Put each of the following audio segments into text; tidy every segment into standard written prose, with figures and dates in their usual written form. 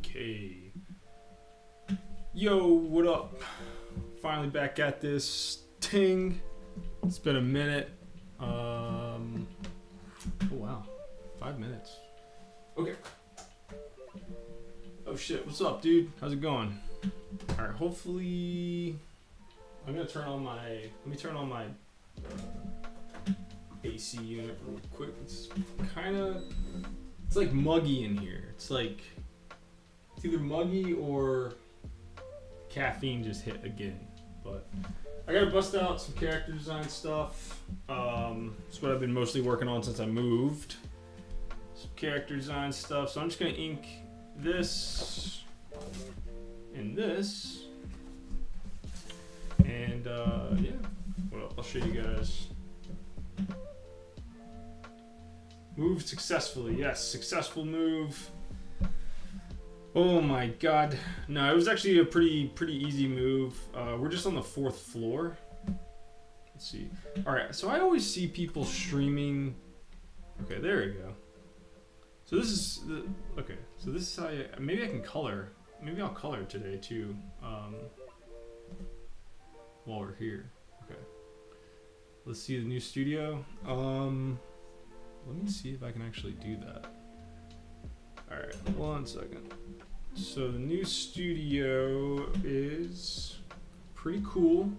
Okay. Yo, what up? Finally back at this ting. It's been a minute. Oh wow. 5 minutes. Okay. Oh shit, what's up, dude? How's it going? Alright, hopefully I'm gonna turn on my AC unit real quick. It's like muggy in here. It's either muggy or caffeine just hit again. But I gotta bust out some character design stuff. It's what I've been mostly working on since I moved. Some character design stuff. So I'm just gonna ink this and this. And yeah, well, I'll show you guys. Moved successfully. Yes, successful move. Oh my god. No, it was actually a pretty easy move. We're just on the 4th floor. Let's see. Alright, so I always see people streaming. Okay, there we go. So this is the, okay, so this is how you, maybe I can color. Maybe I'll color today too. While we're here. Okay. Let's see the new studio. Let me see if I can actually do that. Alright, 1 second. So the new studio is pretty cool.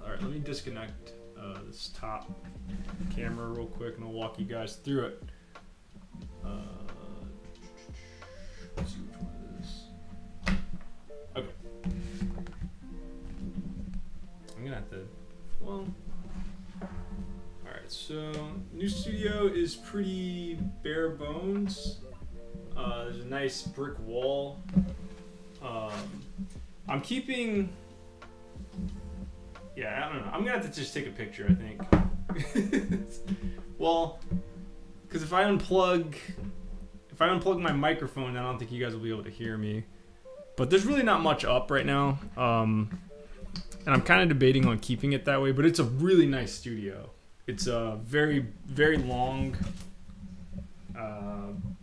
Alright, let me disconnect this top camera real quick and I'll walk you guys through it. Let's see which one it is. Okay. I'm gonna have to, well, alright, so new studio is pretty bare bones. There's a nice brick wall. I'm keeping, yeah, I don't know. I'm gonna have to just take a picture, I think. Well, because if I unplug my microphone, I don't think you guys will be able to hear me. But there's really not much up right now. And I'm kind of debating on keeping it that way, but it's a really nice studio. It's very, very long,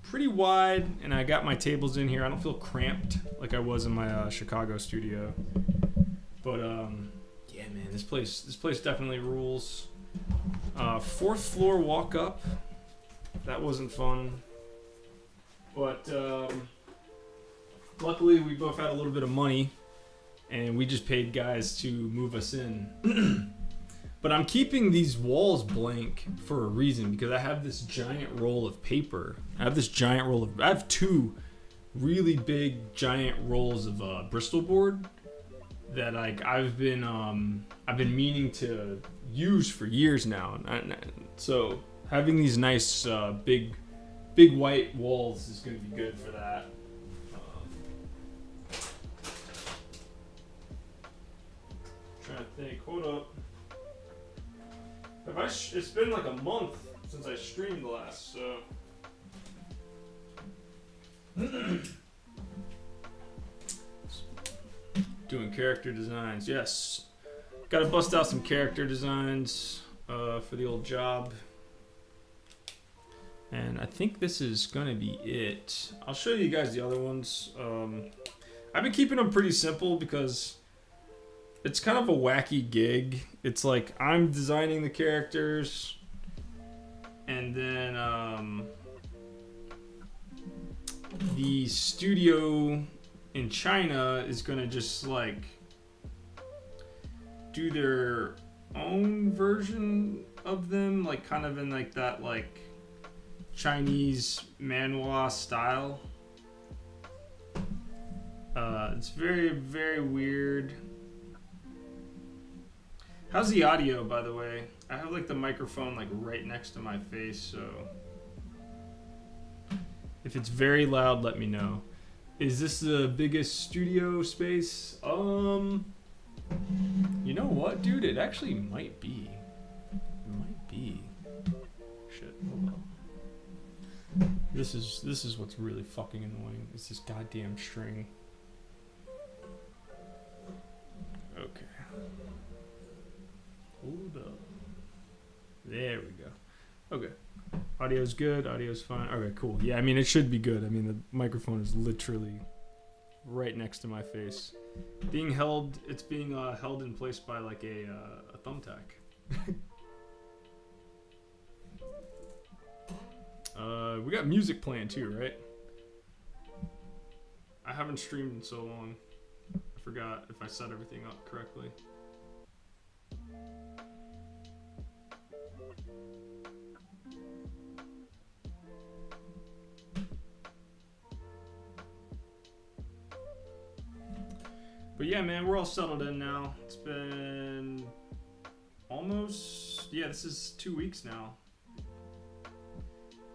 pretty wide, and I got my tables in here. I don't feel cramped like I was in my Chicago studio. But yeah, man, this place definitely rules. 4th floor walk up. That wasn't fun. But luckily we both had a little bit of money, and we just paid guys to move us in. But I'm keeping these walls blank for a reason, because I have this giant roll of paper. I have 2 really big giant rolls of Bristol board that I've been meaning to use for years now. So having these nice big white walls is going to be good for that. Trying to think. Hold up. It's been like a month since I streamed last, so. Doing character designs, yes. Gotta bust out some character designs for the old job. And I think this is gonna be it. I'll show you guys the other ones. I've been keeping them pretty simple because it's kind of a wacky gig. It's like I'm designing the characters, and then the studio in China is gonna just like do their own version of them, like kind of in like that like Chinese manhwa style. It's very, very weird. How's the audio, by the way? I have like the microphone like right next to my face, so if it's very loud, let me know. Is this the biggest studio space? You know what, dude? It actually might be. It might be. Shit. Hold on. This is what's really fucking annoying. Is this goddamn string. Okay. Hold up. There we go. Okay. Audio's good. Audio's fine. Okay, cool. Yeah, I mean, it should be good. I mean, the microphone is literally right next to my face. It's being held in place by like a thumbtack. We got music playing too, right? I haven't streamed in so long. I forgot if I set everything up correctly. But yeah, man, we're all settled in now. It's been almost, this is 2 weeks now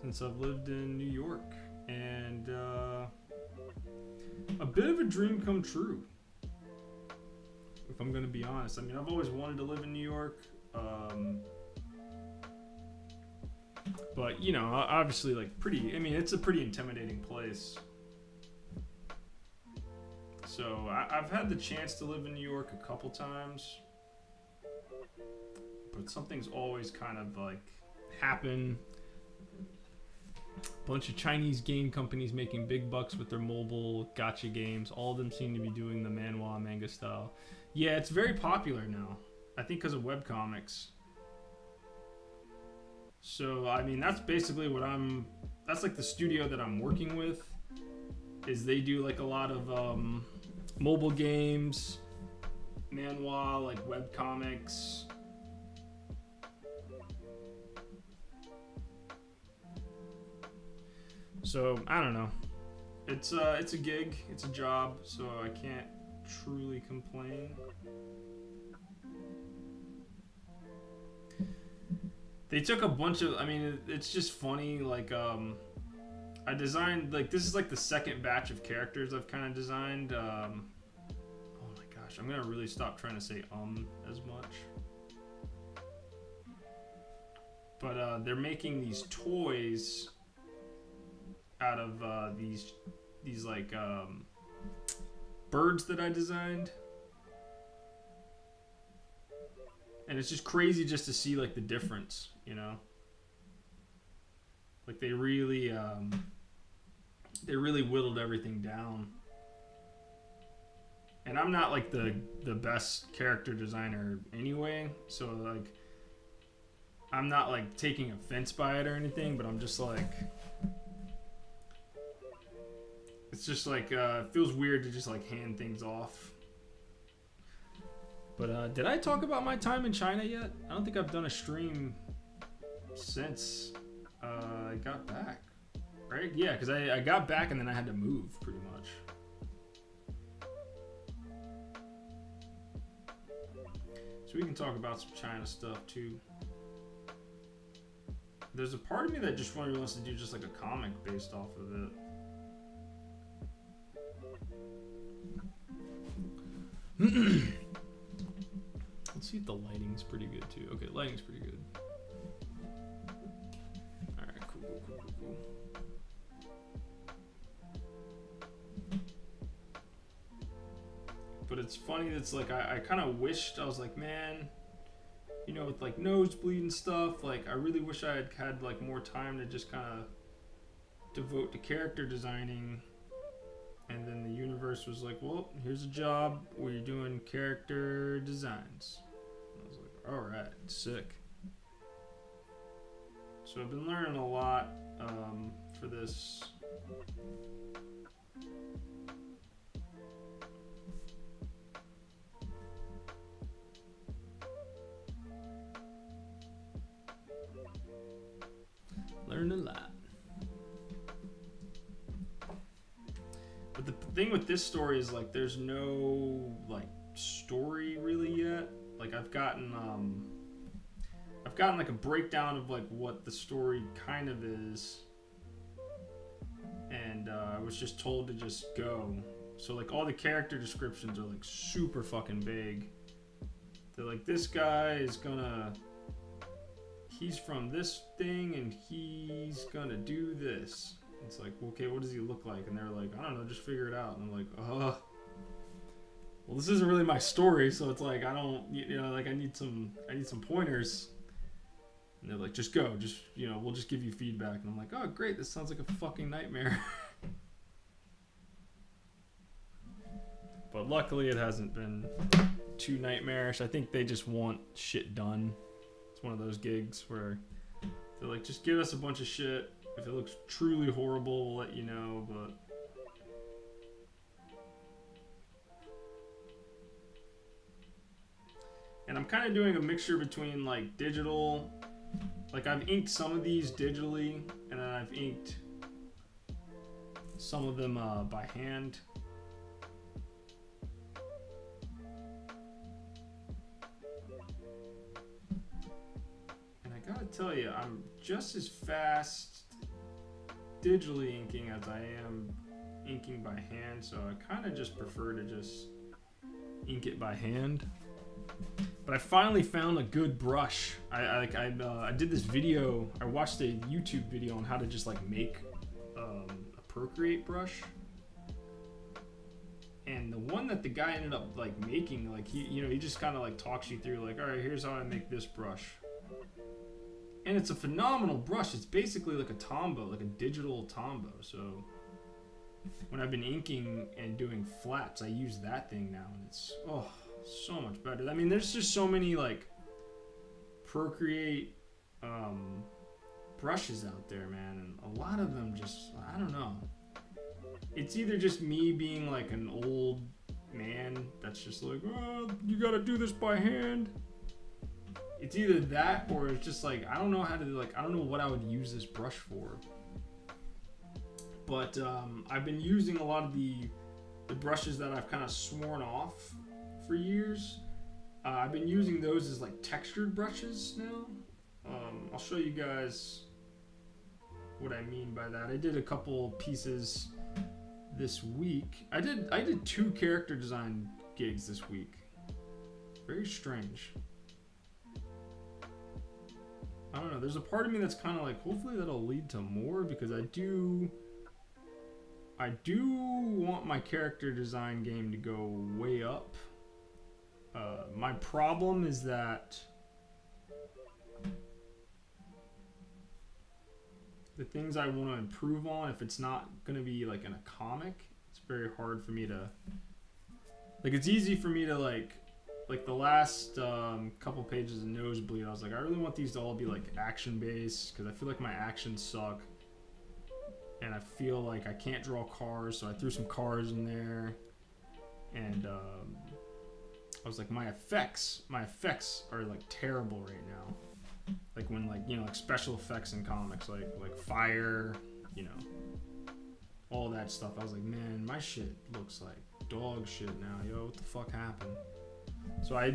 since I've lived in New York. And a bit of a dream come true, if I'm going to be honest. I mean, I've always wanted to live in New York. But, you know, obviously, like, it's a pretty intimidating place. So I've had the chance to live in New York a couple times, but something's always kind of like happened. A bunch of Chinese game companies making big bucks with their mobile gacha games. All of them seem to be doing the manhwa manga style. Yeah, it's very popular now. I think because of webcomics. So I mean, that's basically that's like the studio that I'm working with. Is they do like a lot of mobile games, manhwa, like webcomics. So I don't know. It's a gig, it's a job, so I can't truly complain. They took a bunch of, it's just funny, like I designed, like, this is like the second batch of characters I've kind of designed. Oh my gosh, I'm gonna really stop trying to say as much. But they're making these toys out of these like birds that I designed. And it's just crazy just to see like the difference, you know? Like they really whittled everything down. And I'm not like the best character designer anyway, so like I'm not like taking offense by it or anything, but I'm just like, it's just like it feels weird to just like hand things off. But did I talk about my time in China yet? I don't think I've done a stream since I got back, right? Yeah, because I got back and then I had to move pretty much. So we can talk about some China stuff too. There's a part of me that just really wants to do just like a comic based off of it. Let's see if the lighting's pretty good too. Okay, lighting's pretty good. Alright, cool. But it's funny, it's like I kind of wished, I was like, man, you know, with like nosebleed and stuff, like I really wish I had like more time to just kind of devote to character designing. And then the universe was like, well, here's a job where you're doing character designs. I was like, all right, sick. So I've been learning a lot for this. Learned a lot. But the thing with this story is like there's no like story really yet. Like I've gotten like a breakdown of like what the story kind of is, and I was just told to just go. So like all the character descriptions are like super fucking vague. They're like, this guy is he's from this thing and he's gonna do this. It's like, okay, what does he look like? And they're like, I don't know, just figure it out. And I'm like, well, this isn't really my story, so it's like I don't, like I need some pointers. And they're like, just go, just, you know, we'll just give you feedback. And I'm like, oh, great, this sounds like a fucking nightmare. But luckily it hasn't been too nightmarish. I think they just want shit done. It's one of those gigs where they're like, just give us a bunch of shit. If it looks truly horrible, we'll let you know, but... And I'm kind of doing a mixture between, like, digital... Like, I've inked some of these digitally, and then I've inked some of them by hand. And I gotta tell you, I'm just as fast digitally inking as I am inking by hand, so I kind of just prefer to just ink it by hand. But I finally found a good brush. I did this video. I watched a YouTube video on how to just like make a Procreate brush. And the one that the guy ended up like making, like he just kind of like talks you through like, all right, here's how I make this brush. And it's a phenomenal brush. It's basically like a Tombow, like a digital Tombow. So when I've been inking and doing flats, I use that thing now, and it's so much better. I mean, there's just so many like Procreate brushes out there, man, and a lot of them just, I don't know. It's either just me being like an old man that's just like, oh, you gotta do this by hand. It's either that, or it's just like, I don't know how to, like, I don't know what I would use this brush for. But I've been using a lot of the brushes that I've kind of sworn off for years. I've been using those as like textured brushes now. I'll show you guys what I mean by that. I did a couple pieces this week. I did 2 character design gigs this week. Very strange. I don't know. There's a part of me that's kind of like, hopefully that'll lead to more, because I do want my character design game to go way up. My problem is that the things I want to improve on, if it's not going to be like in a comic, it's very hard for me to, like, it's easy for me to like the last couple pages of Nosebleed, I was like, I really want these to all be like action based, because I feel like my actions suck. And I feel like I can't draw cars, so I threw some cars in there. And I was like, my effects are like terrible right now. Like when like special effects in comics, like fire, all that stuff. I was like, man, my shit looks like dog shit now. Yo, what the fuck happened? So I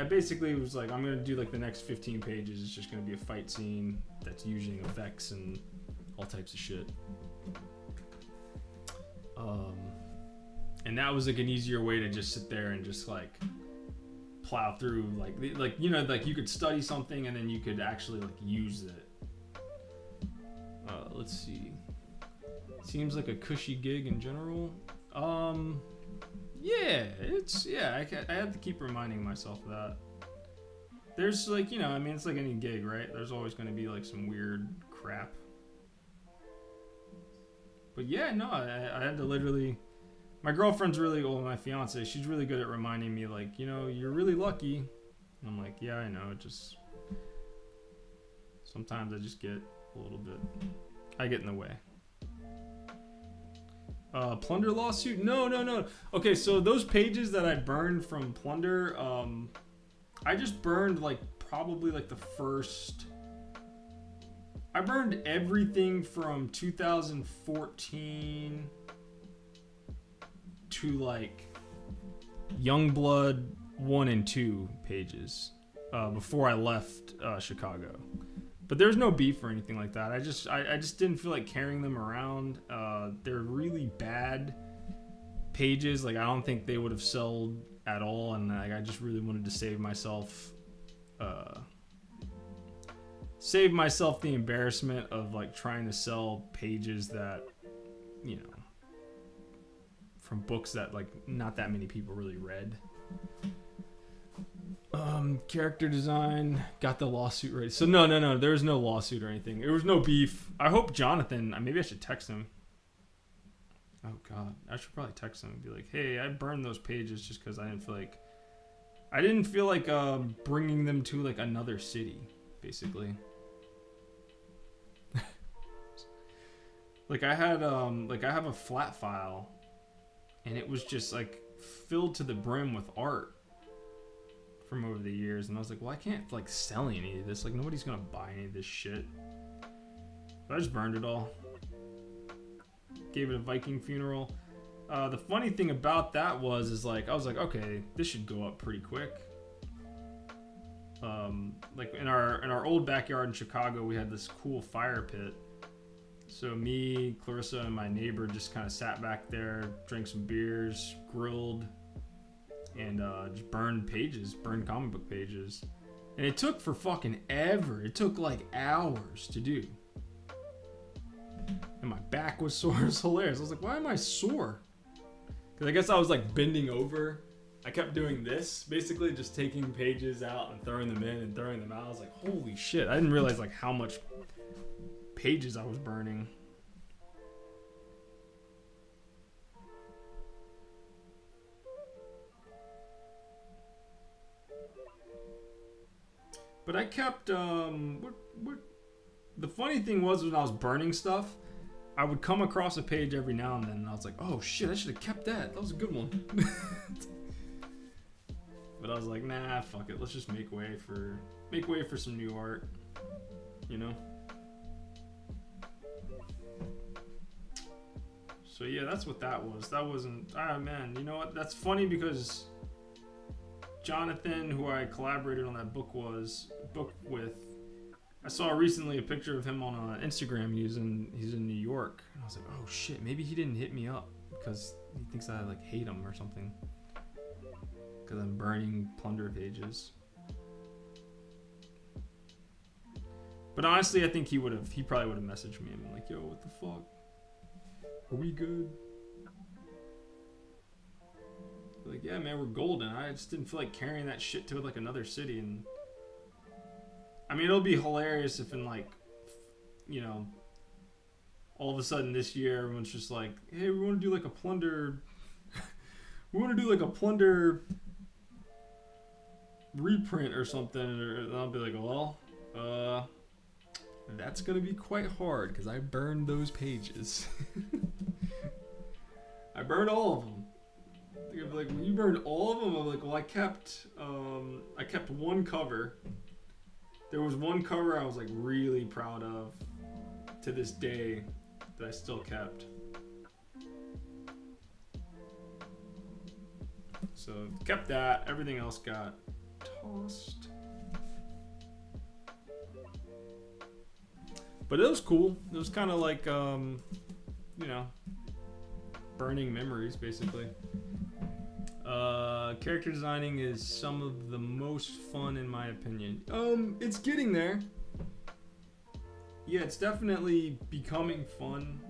basically was like, I'm gonna do like the next 15 pages. It's just gonna be a fight scene that's using effects and all types of shit. And that was like an easier way to just sit there and just like plow through, like you could study something and then you could actually like use it. Let's see. Seems like a cushy gig in general. Yeah, I have to keep reminding myself of that. There's like, I mean, it's like any gig, right? There's always going to be like some weird crap. But yeah, no, I had to literally, my girlfriend's really, my fiance, she's really good at reminding me like, you're really lucky. And I'm like, yeah, I know, just, sometimes I just get a little bit, I get in the way. Plunder lawsuit? No. Okay, so those pages that I burned from Plunder, I just burned like probably like the first, I burned everything from 2014 to like Youngblood 1 and 2 pages before I left Chicago. But there's no beef or anything like that. I just didn't feel like carrying them around. They're really bad pages. Like, I don't think they would have sold at all, and I just really wanted to save myself the embarrassment of like trying to sell pages that, from books that like not that many people really read. Character design, got the lawsuit ready. So no, there was no lawsuit or anything. There was no beef. I hope Jonathan, maybe I should text him. Oh god, I should probably text him and be like, hey, I burned those pages just because I didn't feel like bringing them to like another city, basically. Like I have a flat file, and it was just like filled to the brim with art from over the years, and I was like, well, I can't like sell any of this. Like nobody's gonna buy any of this shit. So I just burned it all. Gave it a Viking funeral. The funny thing about that is like I was like, okay, this should go up pretty quick. Like in our old backyard in Chicago, we had this cool fire pit. So me, Clarissa, and my neighbor just kind of sat back there, drank some beers, grilled, and just burned comic book pages. And it took for fucking ever. It took like hours to do. And my back was sore. It was hilarious. I was like, why am I sore? Because I guess I was like bending over. I kept doing this, basically just taking pages out and throwing them in and throwing them out. I was like, holy shit. I didn't realize like how much pages I was burning. But I kept the funny thing was when I was burning stuff, I would come across a page every now and then, and I was like, oh shit, I should have kept that. That was a good one. But I was like, nah, fuck it. Let's just make way for some new art, you know? So yeah, that's what that was. That wasn't, man, you know what? That's funny because Jonathan, who I collaborated on that book with, I saw recently a picture of him on Instagram. He's in New York. And I was like, oh shit, maybe he didn't hit me up because he thinks I like hate him or something. Because I'm burning plunder pages. But honestly, I think he probably would have messaged me and been like, yo, what the fuck? Are we good? Like, yeah, man, we're golden. I just didn't feel like carrying that shit to like another city. And I mean, it'll be hilarious if in like, you know, all of a sudden this year everyone's just like, hey, we want to do like a plunder. We want to do like a plunder reprint or something. And I'll be like, well, that's gonna be quite hard because I burned those pages. I burned all of them. They're like, when you burned all of them, I'm like, well, I kept one cover. There was one cover I was like really proud of to this day that I still kept. So kept that. Everything else got tossed. But it was cool. It was kind of like, you know, burning memories, basically. Character designing is some of the most fun in my opinion. It's getting there. Yeah, it's definitely becoming fun.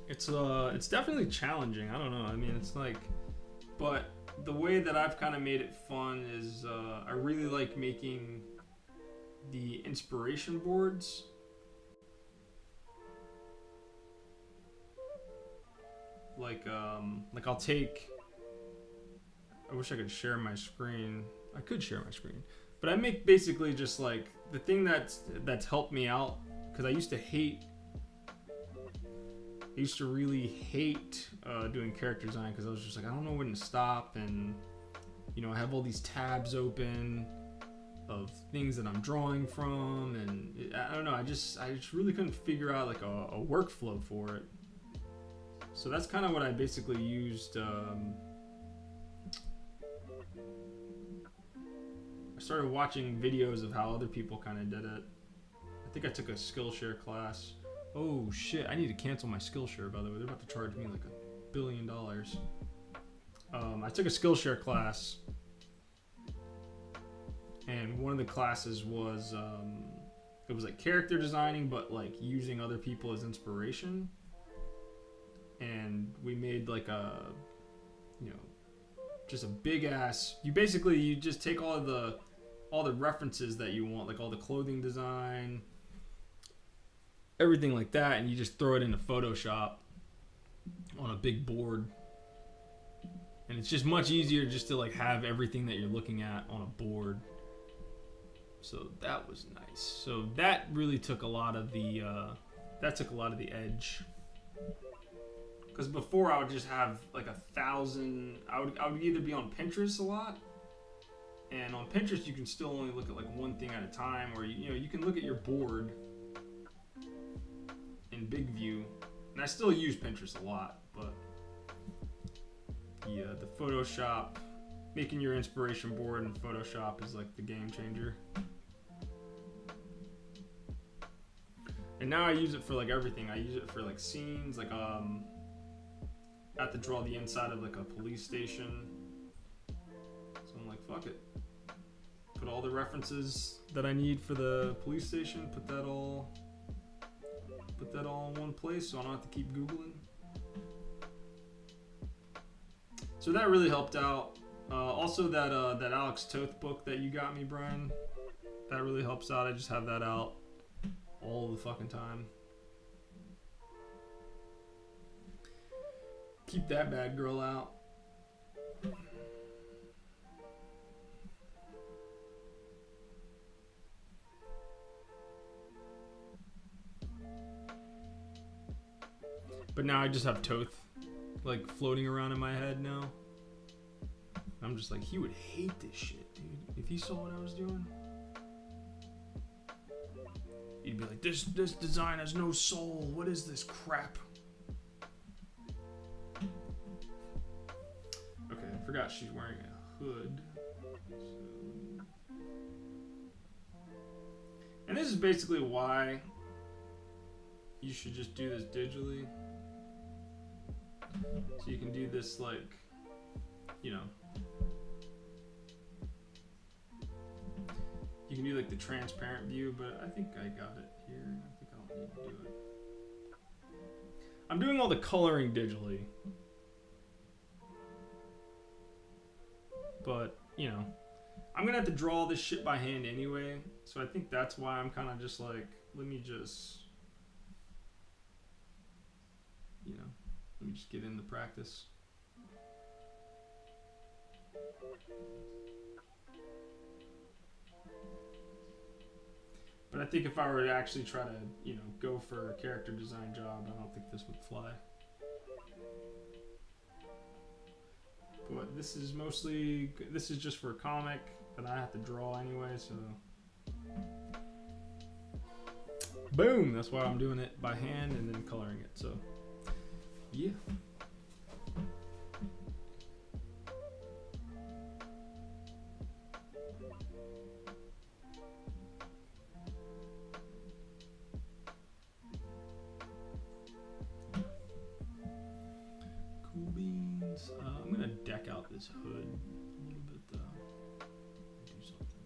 It's definitely challenging. I don't know. I mean, it's like, but the way that I've kind of made it fun is I really like making the inspiration boards. Like I'll take, I wish I could share my screen. I could share my screen, but I make basically just like the thing that's helped me out, because I used to really hate doing character design, because I was just like, I don't know when to stop, and you know, I have all these tabs open of things that I'm drawing from, and I don't know, I just really couldn't figure out like a workflow for it. So that's kind of what I basically used. I started watching videos of how other people kind of did it. I think I took a Skillshare class. Oh shit, I need to cancel my Skillshare, by the way. They're about to charge me like $1 billion. I took a Skillshare class, and one of the classes was, it was like character designing, but like using other people as inspiration. And we made like you know, just a big ass. You just take all the references that you want, like all the clothing design, everything like that, and you just throw it into Photoshop on a big board. And it's just much easier just to like have everything that you're looking at on a board. So that was nice. So that really took a lot of the edge. Because before I would just have like 1,000. I would either be on Pinterest a lot, and on Pinterest you can still only look at like one thing at a time, or you can look at your board in big view. And I still use Pinterest a lot, but yeah, the Photoshop, making your inspiration board in Photoshop is like the game changer. And now I use it for like everything. I use it for like scenes, like I have to draw the inside of like a police station. So I'm like, fuck it. Put all the references that I need for the police station, put that all in one place so I don't have to keep Googling. So that really helped out. Also that Alex Toth book that you got me, Brian, that really helps out. I just have that out all the fucking time. Keep that bad girl out. But now I just have Toth like floating around in my head now. I'm just like, he would hate this shit, dude. If he saw what I was doing, he'd be like, this design has no soul. What is this crap? Okay, I forgot she's wearing a hood. And this is basically why you should just do this digitally. So you can do this like, you can do like the transparent view, but I think I got it here. I think I don't need to do it. I'm doing all the coloring digitally. But, I'm gonna have to draw this shit by hand anyway. So I think that's why I'm kind of just like, let me just get into practice. But I think if I were to actually try to, go for a character design job, I don't think this would fly. But this is just for a comic that I have to draw anyway, so. Boom! That's why I'm doing it by hand and then coloring it, so. Yeah. Cool beans. I'm gonna deck out this hood a little bit though. Do something.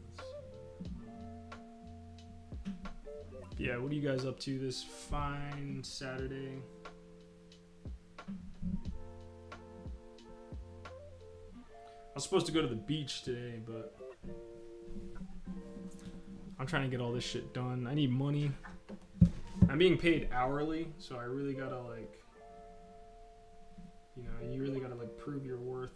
Let's see. Yeah, what are you guys up to this fine Saturday? I was supposed to go to the beach today, but I'm trying to get all this shit done. I need money. I'm being paid hourly, so I really gotta you really gotta prove your worth.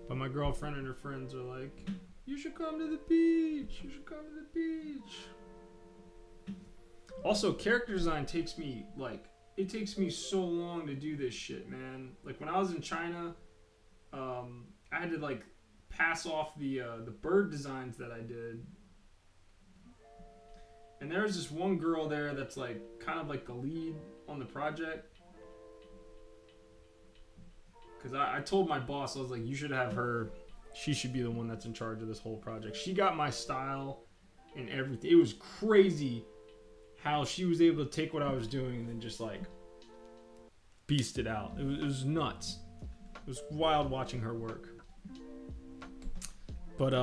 But my girlfriend and her friends are like, You should come to the beach. You should come to the beach. Also, character design takes me it takes me so long to do this shit, man. Like when I was in China, I had to like pass off the bird designs that I did. And there's this one girl there that's like kind of like the lead on the project. Because I told my boss, I was like, you should have her. She should be the one that's in charge of this whole project. She got my style and everything. It was crazy how she was able to take what I was doing and then just like beast it out. It was nuts. It was wild watching her work. But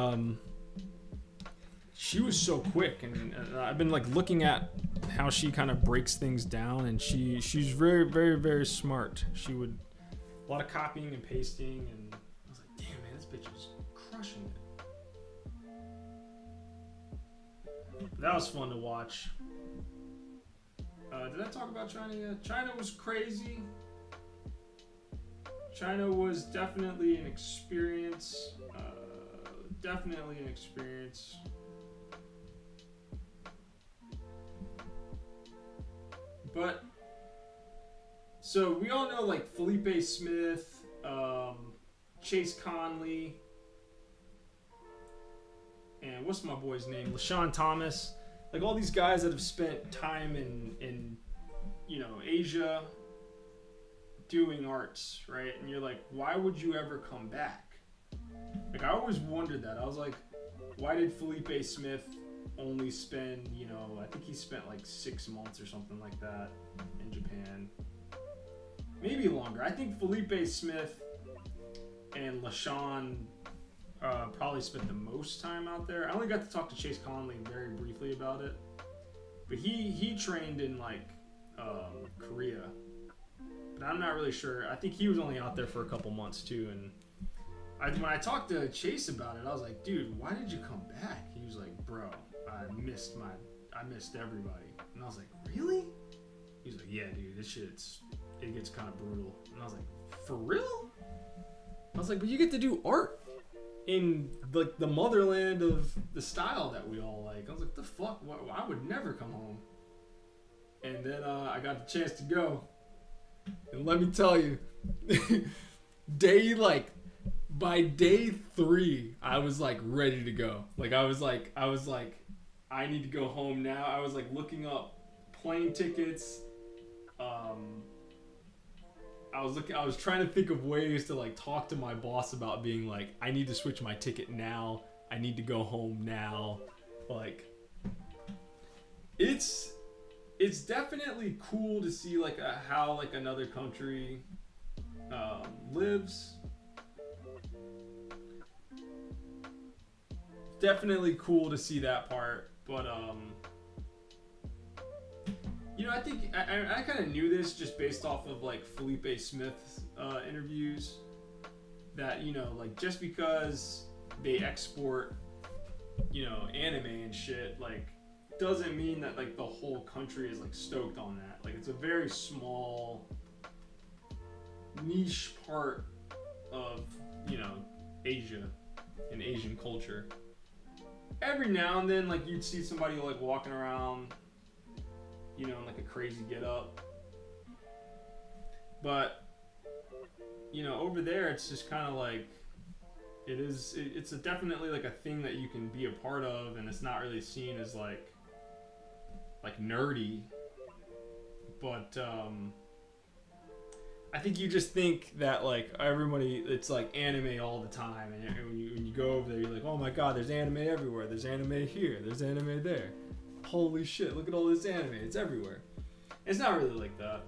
she was so quick, and I've been like looking at how she kind of breaks things down, and she's very, very, very smart. She would a lot of copying and pasting, and I was like, damn man, this bitch is crushing it. But that was fun to watch. Did I talk about China yet? China was crazy. China was definitely an experience. Definitely an experience. But so we all know like Felipe Smith, Chase Conley, and what's my boy's name? LaShawn Thomas. Like all these guys that have spent time in Asia doing arts, right? And you're like, why would you ever come back? Like I always wondered that. I was like, why did Felipe Smith only spend, I think he spent like 6 months or something like that in Japan. Maybe longer. I think Felipe Smith and LaShawn probably spent the most time out there. I only got to talk to Chase Conley very briefly about it. But he trained in like Korea. But I'm not really sure. I think he was only out there for a couple months too. And when I talked to Chase about it, I was like, dude, why did you come back? He was like, bro, I missed everybody. And I was like, really? He was like, yeah, dude, it gets kind of brutal. And I was like, for real? I was like, but you get to do art in like the motherland of the style that we all like. I was like, the fuck? I would never come home. And then I got the chance to go. And let me tell you, by day 3, I was like ready to go. Like I was like, I need to go home now. I was like looking up plane tickets. I was trying to think of ways to like talk to my boss about being like, I need to switch my ticket now. I need to go home now. Like, it's definitely cool to see like how like another country lives. Definitely cool to see that part, but I think I kind of knew this just based off of like Felipe Smith's interviews, that like just because they export anime and shit, like doesn't mean that like the whole country is like stoked on that. Like it's a very small niche part of Asia and Asian culture. Every now and then, like you'd see somebody like walking around, in like a crazy get up. But over there, it's just kind of like it's definitely like a thing that you can be a part of, and it's not really seen as like nerdy. But I think you just think that like everybody, it's like anime all the time, and when you go over there, you're like, oh my god, there's anime everywhere. There's anime here. There's anime there. Holy shit! Look at all this anime. It's everywhere. It's not really like that.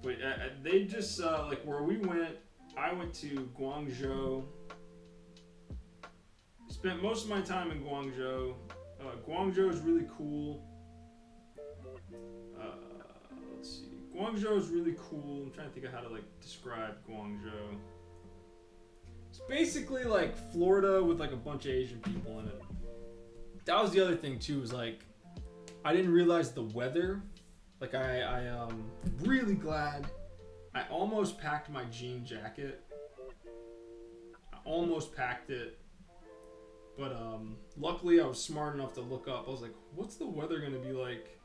But they just like where we went. I went to Guangzhou. Spent most of my time in Guangzhou. Guangzhou is really cool. Let's see. Guangzhou is really cool. I'm trying to think of how to like describe Guangzhou. It's basically like Florida with like a bunch of Asian people in it. That was the other thing too, was like I didn't realize the weather. Like I'm really glad I almost packed my jean jacket almost packed it. But luckily I was smart enough to look up. I was like, what's the weather going to be like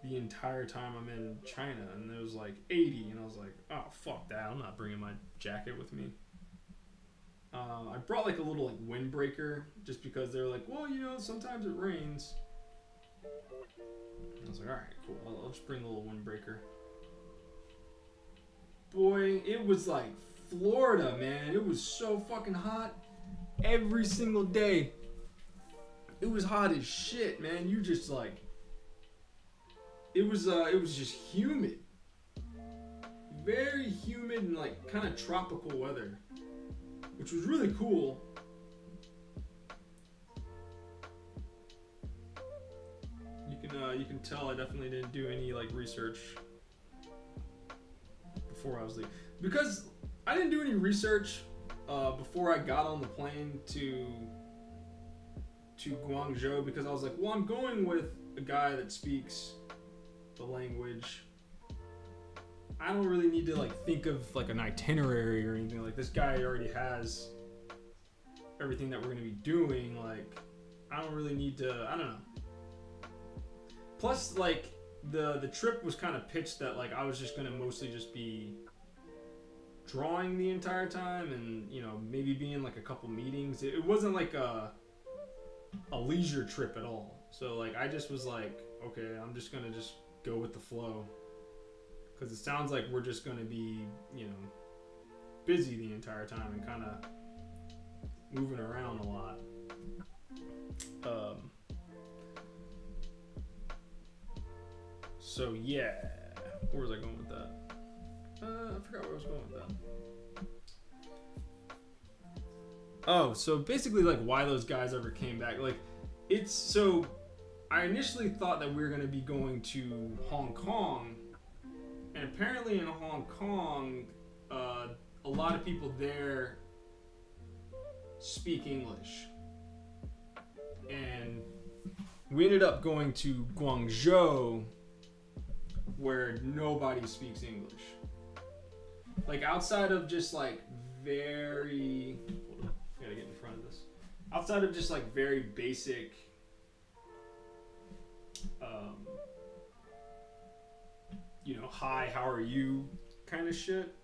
the entire time I'm in China? And it was like 80. And I was like, oh, fuck that. I'm not bringing my jacket with me. I brought like a little like windbreaker just because they were like, well, you know, sometimes it rains. I was like, all right, cool. I'll just bring a little windbreaker. Boy, it was like Florida, man. It was so fucking hot every single day. It was hot as shit, man. You just like, it was just humid. Very humid and like kind of tropical weather, which was really cool. You can tell I definitely didn't do any like research before I was leaving, because I didn't do any research before I got on the plane to Guangzhou, because I was like, well, I'm going with a guy that speaks the language. I don't really need to like think of like an itinerary or anything. Like, this guy already has everything that we're gonna be doing. Like, I don't really need to. I don't know. Plus, like, the trip was kind of pitched that like I was just gonna mostly just be drawing the entire time, and you know, maybe be in like a couple meetings. It wasn't like a leisure trip at all. So like I just was like, okay, I'm just gonna just go with the flow, because it sounds like we're just gonna be, you know, busy the entire time and kind of moving around a lot. So yeah, where was I going with that? I forgot where I was going with that. Oh, so basically, like, why those guys ever came back? Like, it's so. I initially thought that we were gonna be going to Hong Kong, and apparently in Hong Kong, a lot of people there speak English, and we ended up going to Guangzhou, where nobody speaks English. Like, outside of just like very, hold on, I gotta get in front of this. Outside of just like very basic, you know, hi, how are you, kind of shit.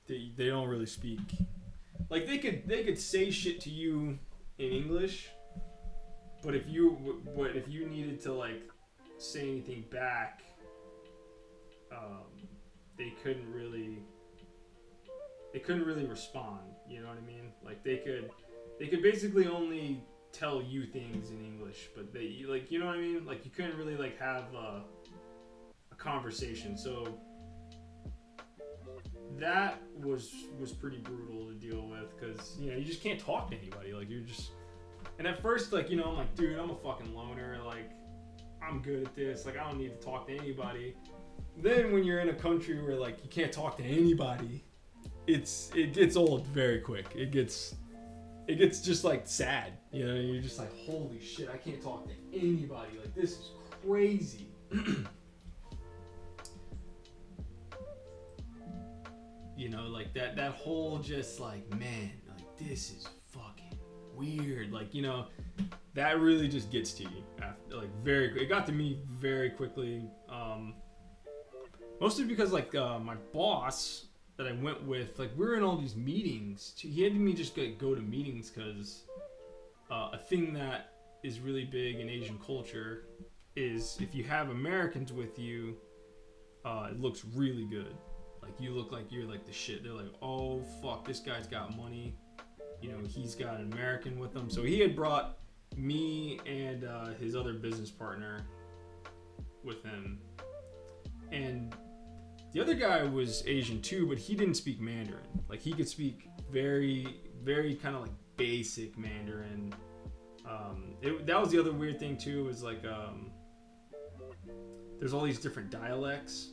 They don't really speak. Like, they could say shit to you in English, but if you needed to like say anything back, they couldn't really respond. You know what I mean? Like, they could basically only tell you things in English, but they, like, you know what I mean? Like, you couldn't really like have a conversation. So that was pretty brutal to deal with, because, you know, you just can't talk to anybody. Like, you're just, and at first, like, you know, I'm like, dude, I'm a fucking loner. Like, I'm good at this. Like, I don't need to talk to anybody. Then when you're in a country where like you can't talk to anybody, it gets old very quick. It gets just like sad. You know, you're just like, holy shit, I can't talk to anybody. Like, this is crazy. You know, like that whole just like, man, like, this is fucking weird. Like, you know, that really just gets to you after, like, it got to me very quickly. Mostly because like my boss that I went with, like, we were in all these meetings. He had me just go to meetings because a thing that is really big in Asian culture is if you have Americans with you, it looks really good. Like, you look like you're like the shit. They're like, oh fuck, this guy's got money. You know, he's got an American with him. So he had brought me and his other business partner with him. And the other guy was Asian too, but he didn't speak Mandarin. Like, he could speak very, very kind of like basic Mandarin. That was the other weird thing too, is like, there's all these different dialects.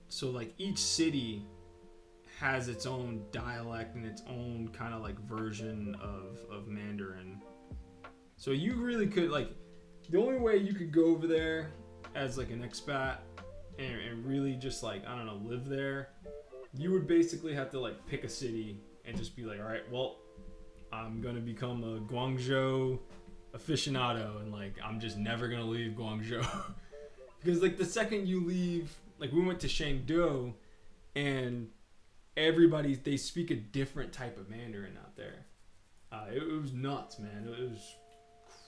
So like each city has its own dialect and its own kind of like version of Mandarin. So you really could, like, the only way you could go over there as like an expat and really just like, I don't know, live there, you would basically have to like pick a city and just be like, all right, well, I'm gonna become a Guangzhou aficionado, and like I'm just never gonna leave Guangzhou. Because like the second you leave, like we went to Chengdu, and they speak a different type of Mandarin out there. It was nuts, man. It was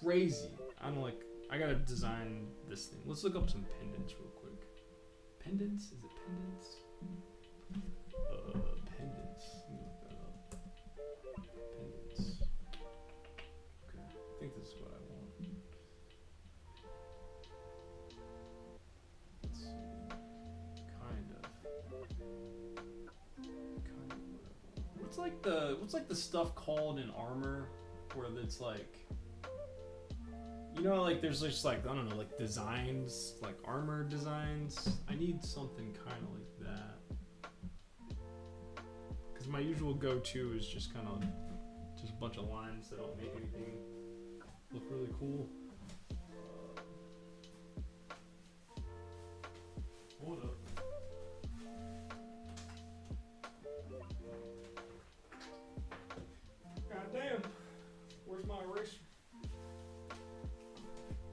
crazy. I gotta design this thing. Let's look up some pendants real quick. Pendants? Is it pendants? Pendants. Let me look that up. Pendants. Okay, I think this is what I want. Let's see. Kind of what I want. What's like the stuff called in armor where it's like, you know, like there's just like, I don't know, like designs, like armor designs. I need something kind of like that. Because my usual go-to is just kind of just a bunch of lines that don't make anything look really cool. Hold up. God damn. Where's my eraser?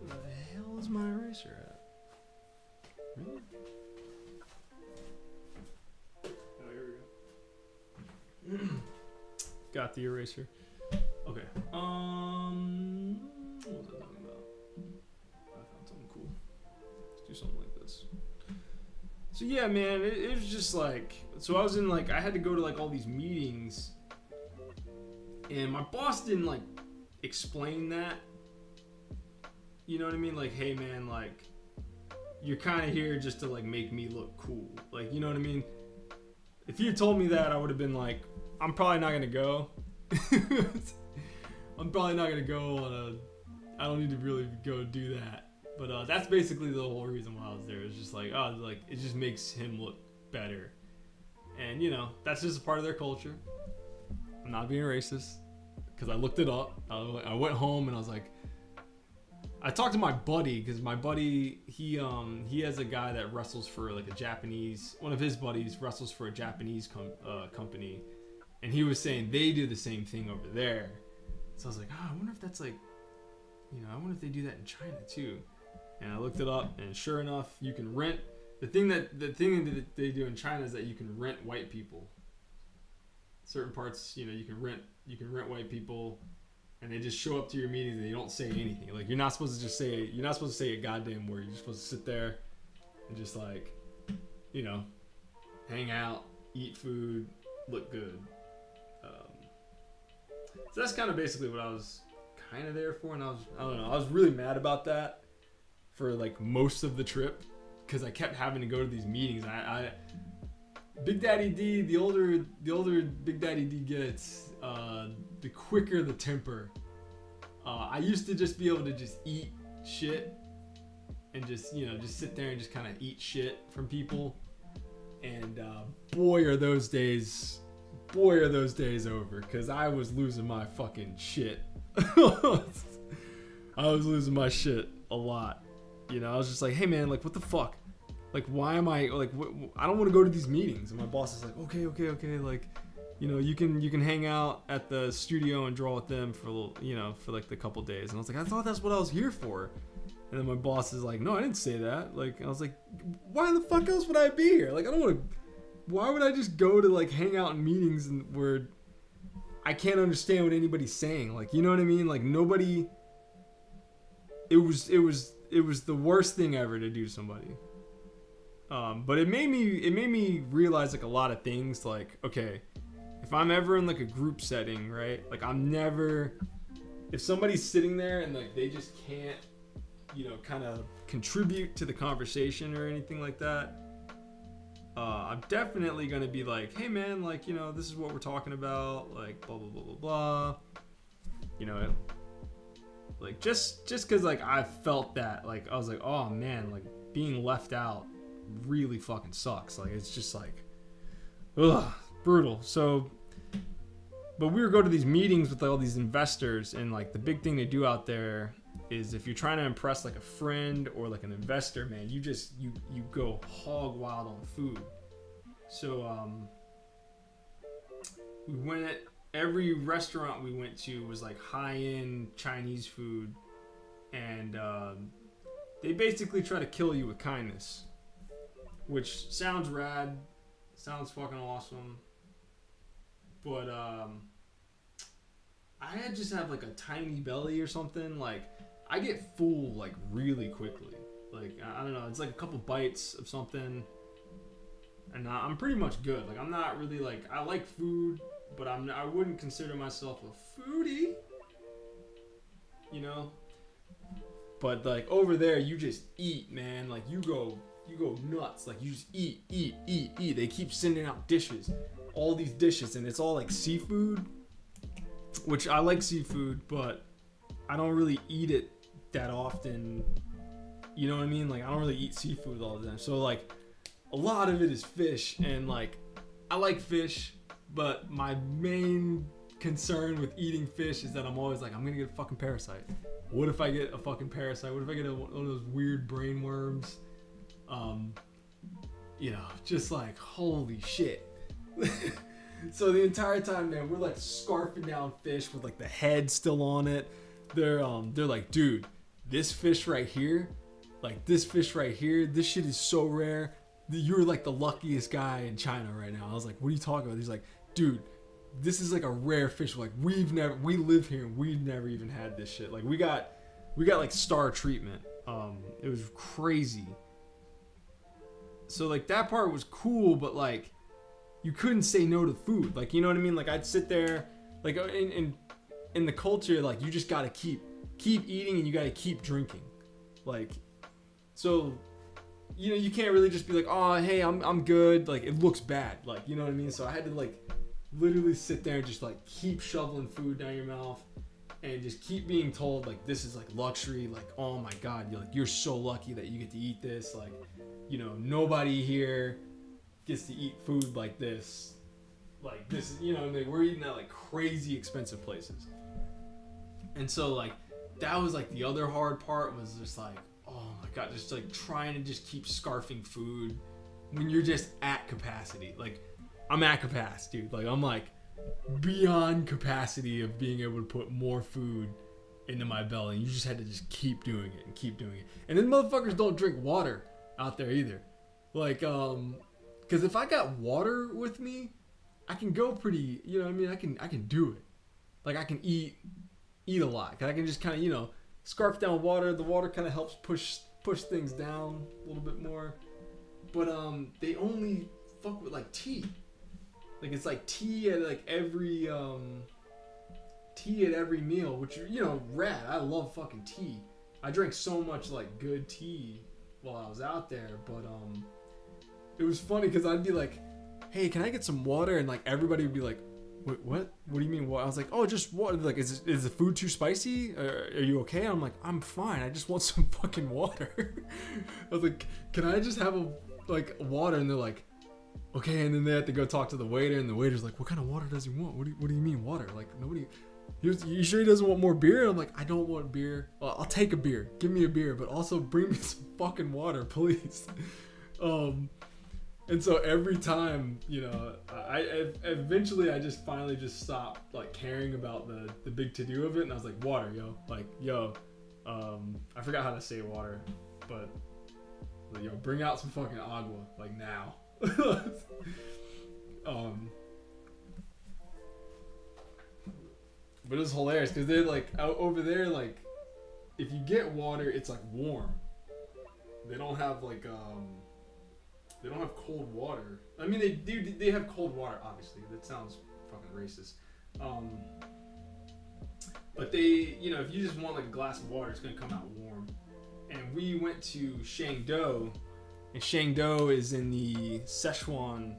Where the hell is my eraser at? Really? Oh, here we go. Got the eraser. Okay. What was I talking about? I found something cool. Let's do something like this. So yeah, man, it was just like, so I was in like, I had to go to like all these meetings, and my boss didn't like explain that. You know what I mean? Like, hey man, like, you're kind of here just to like make me look cool. Like, you know what I mean? If you told me that, I would have been like, I'm probably not gonna go. I'm probably not gonna go on a, I don't need to really go do that. But that's basically the whole reason why I was there. It's just like, oh, like it just makes him look better. And you know, that's just a part of their culture. I'm not being racist, because I looked it up. I went home and I was like, I talked to my buddy, because my buddy, he has a guy that wrestles for like a Japanese, one of his buddies wrestles for a Japanese company, and he was saying they do the same thing over there. So I was like, oh, I wonder if that's like, you know, I wonder if they do that in China too. And I looked it up, and sure enough, you can rent. The thing that they do in China is that you can rent white people. Certain parts, you know, you can rent white people, and they just show up to your meetings and they don't say anything. Like you're not supposed to say a goddamn word. You're supposed to sit there and just like, you know, hang out, eat food, look good. So that's kind of basically what I was kind of there for, and I don't know, I was really mad about that for like most of the trip, because I kept having to go to these meetings. I Big Daddy D, the older Big Daddy D gets, the quicker the temper. I used to just be able to just eat shit and just, you know, just sit there and just kind of eat shit from people. And boy are those days over, because I was losing my fucking shit. I was losing my shit a lot. You know, I was just like, hey man, like what the fuck? Like why am I like I don't want to go to these meetings. And my boss is like, okay, like, you know, you can hang out at the studio and draw with them for a little, you know, for like the couple days. And I was like, I thought that's what I was here for. And then my boss is like, no, I didn't say that. Like I was like, why the fuck else would I be here? Like I don't want to. Why would I just go to like hang out in meetings and where I can't understand what anybody's saying? Like, you know what I mean? Like nobody. It was the worst thing ever to do to somebody. But it made me realize like a lot of things. Like, okay, if I'm ever in like a group setting, right? Like if somebody's sitting there and like they just can't, you know, kind of contribute to the conversation or anything like that, I'm definitely gonna be like, hey man, like, you know, this is what we're talking about, like blah blah blah blah blah. You know, like just because like I felt that, like I was like, oh man, like being left out really fucking sucks. Like it's just like, ugh, brutal. So, but we would go to these meetings with all these investors, and like the big thing they do out there is if you're trying to impress like a friend or like an investor, man, you go hog wild on food. So we went at every restaurant we went to was like high-end Chinese food, and they basically try to kill you with kindness, which sounds rad, sounds fucking awesome, but I just have like a tiny belly or something. Like I get full like really quickly. Like I don't know, it's like a couple bites of something, and I'm pretty much good. Like I'm not really like, I like food, but I wouldn't consider myself a foodie, you know. But like over there, you just eat, man. Like you go nuts. Like you just eat. They keep sending out dishes, all these dishes, and it's all like seafood, which I like seafood, but I don't really eat it that often. You know what I mean? Like I don't really eat seafood all the time. So like a lot of it is fish, and like I like fish, but my main concern with eating fish is that I'm always like, I'm gonna get a fucking parasite. What if I get a fucking parasite? What if I get one of those weird brain worms? You know, just like holy shit. So the entire time, man, we're like scarfing down fish with like the head still on it. They're like, dude, this fish right here, this shit is so rare. You're like the luckiest guy in China right now. I was like, what are you talking about? He's like, dude, this is like a rare fish. Like we live here and we've never even had this shit. Like we got like star treatment. It was crazy. So like that part was cool, but like you couldn't say no to food. Like, you know what I mean? Like I'd sit there, like in the culture, like you just gotta keep eating and you gotta keep drinking. Like, so, you know, you can't really just be like, oh, hey, I'm good. Like it looks bad. Like, you know what I mean? So I had to like literally sit there and just like keep shoveling food down your mouth and just keep being told like this is like luxury. Like, oh my God, you're so lucky that you get to eat this. Like, you know, nobody here gets to eat food like this. Like this, you know, like we're eating at like crazy expensive places. And so like that was like the other hard part, was just like, oh my God, just like trying to just keep scarfing food when you're just at capacity. Like I'm at capacity, dude. Like I'm like beyond capacity of being able to put more food into my belly. You just had to just keep doing it and keep doing it. And then motherfuckers don't drink water out there either. Like, because if I got water with me, I can go pretty, you know what I mean? I can do it. Like I can eat a lot. I can just kind of, you know, scarf down water. The water kind of helps push things down a little bit more. But they only fuck with like tea. Like it's like tea at like every meal, which, you know, rad. I love fucking tea. I drank so much like good tea while I was out there, but it was funny because I'd be like, hey, can I get some water? And like everybody would be like, wait, what do you mean what? I was like, oh, just water. Like, is the food too spicy? Are you okay? I'm like, I'm fine, I just want some fucking water. I was like, can I just have water? And they're like, okay. And then they have to go talk to the waiter, and the waiter's like, what kind of water does he want? What do you mean water? Like nobody. You sure he doesn't want more beer? I'm like, I don't want beer. Well, I'll take a beer. Give me a beer, but also bring me some fucking water, please. And so every time, you know, I eventually just finally just stopped like caring about the big to do of it, and I was like, water, yo. Like, yo, I forgot how to say water, but like, yo, bring out some fucking agua, like now. But it was hilarious because they're like out over there, like if you get water, it's like warm. They don't have like they don't have cold water. I mean, they have cold water, obviously. That sounds fucking racist. But they, you know, if you just want like a glass of water, it's gonna come out warm. And we went to Shangdo, and Shangdo is in the Sichuan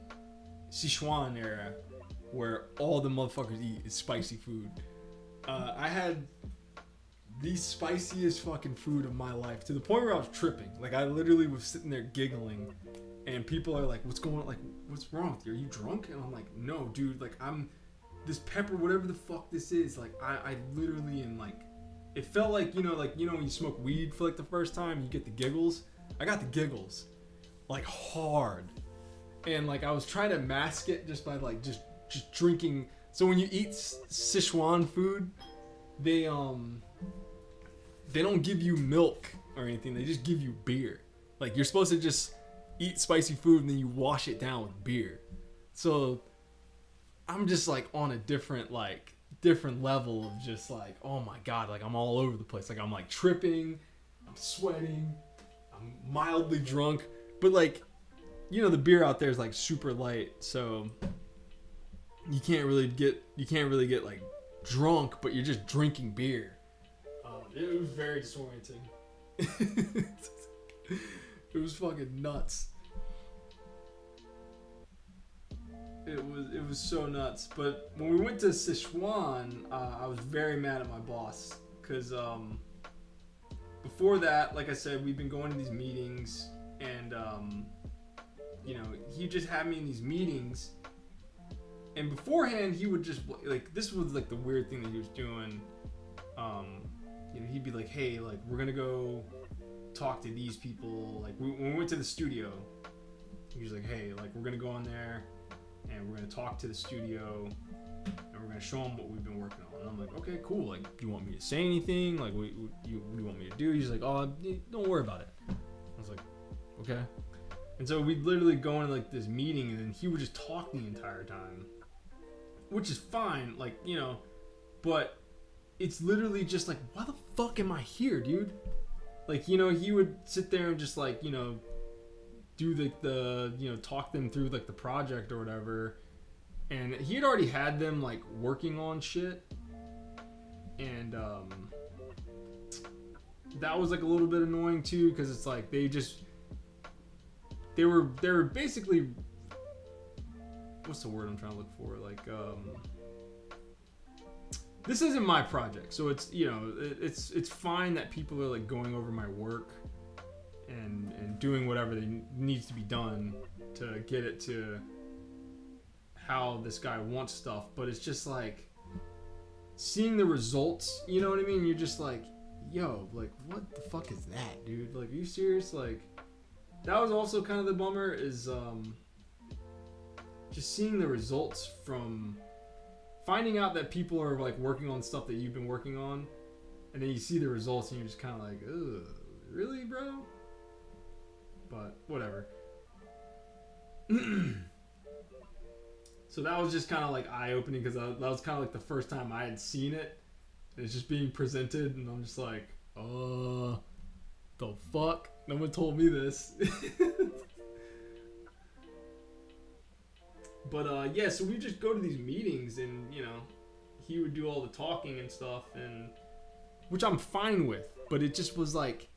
area, where all the motherfuckers eat is spicy food. I had the spiciest fucking food of my life, to the point where I was tripping. Like I literally was sitting there giggling, and people are like, what's going on? Like, what's wrong with you? Are you drunk? And I'm like, no, dude, like this pepper, whatever the fuck this is, like I literally am like, it felt like, you know when you smoke weed for like the first time, you get the giggles. I got the giggles like hard, and like I was trying to mask it just by like just just drinking. So when you eat Sichuan food, they don't give you milk or anything. They just give you beer. Like, you're supposed to just eat spicy food and then you wash it down with beer. So I'm just like on a different level of just like, oh my god, like I'm all over the place. Like I'm like tripping, I'm sweating, I'm mildly drunk, but like, you know, the beer out there is like super light, so you can't really get like drunk, but you're just drinking beer. It was very disorienting. It was fucking nuts. It was so nuts. But when we went to Sichuan, I was very mad at my boss because before that, like I said, we've been going to these meetings, and you know, he just had me in these meetings, and beforehand he would just like, this was like the weird thing that he was doing. You know, he'd be like, hey, like we're gonna go talk to these people. Like when we went to the studio, he was like, hey, like we're gonna go in there and we're gonna talk to the studio and we're gonna show them what we've been working on. And I'm like, okay, cool. Like, do you want me to say anything? Like, what do you want me to do? He's like, oh, don't worry about it. I was like, okay. And so we'd literally go into like this meeting, and then he would just talk the entire time, which is fine, like, you know, but it's literally just like, why the fuck am I here, dude? Like, you know, he would sit there and just like, you know, do the you know, talk them through like the project or whatever, and he had already had them like working on shit, and that was like a little bit annoying too, because it's like they were basically, what's the word I'm trying to look for, like this isn't my project, so it's, you know, it's fine that people are like going over my work and doing whatever that needs to be done to get it to how this guy wants stuff, but it's just like seeing the results, you know what I mean? You're just like, yo, like what the fuck is that, dude? Like, are you serious? Like, that was also kind of the bummer, is just seeing the results from finding out that people are like working on stuff that you've been working on, and then you see the results and you're just kind of like, ugh, really, bro? But whatever. So that was just kind of like eye-opening, because that was kind of like the first time I had seen it. It's just being presented, and I'm just like, the fuck? No one told me this. But yeah, so we just go to these meetings, and you know, he would do all the talking and stuff, and which I'm fine with, but it just was like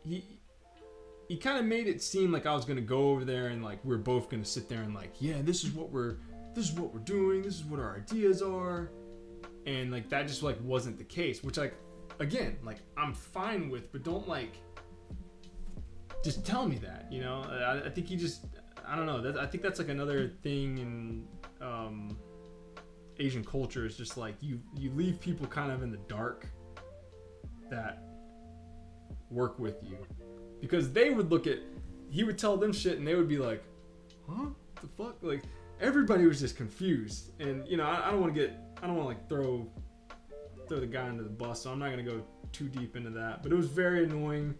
he kind of made it seem like I was gonna go over there and like we're both gonna sit there and like, yeah, this is what we're doing, this is what our ideas are, and like that just like wasn't the case, which like, again, like I'm fine with, but don't like just tell me that, you know. I think he just, I don't know, I think that's like another thing in Asian culture, is just like you leave people kind of in the dark that work with you, because they would look at, he would tell them shit and they would be like, huh, what the fuck? Like everybody was just confused, and you know, I don't want to like throw the guy under the bus, so I'm not gonna go too deep into that, but it was very annoying.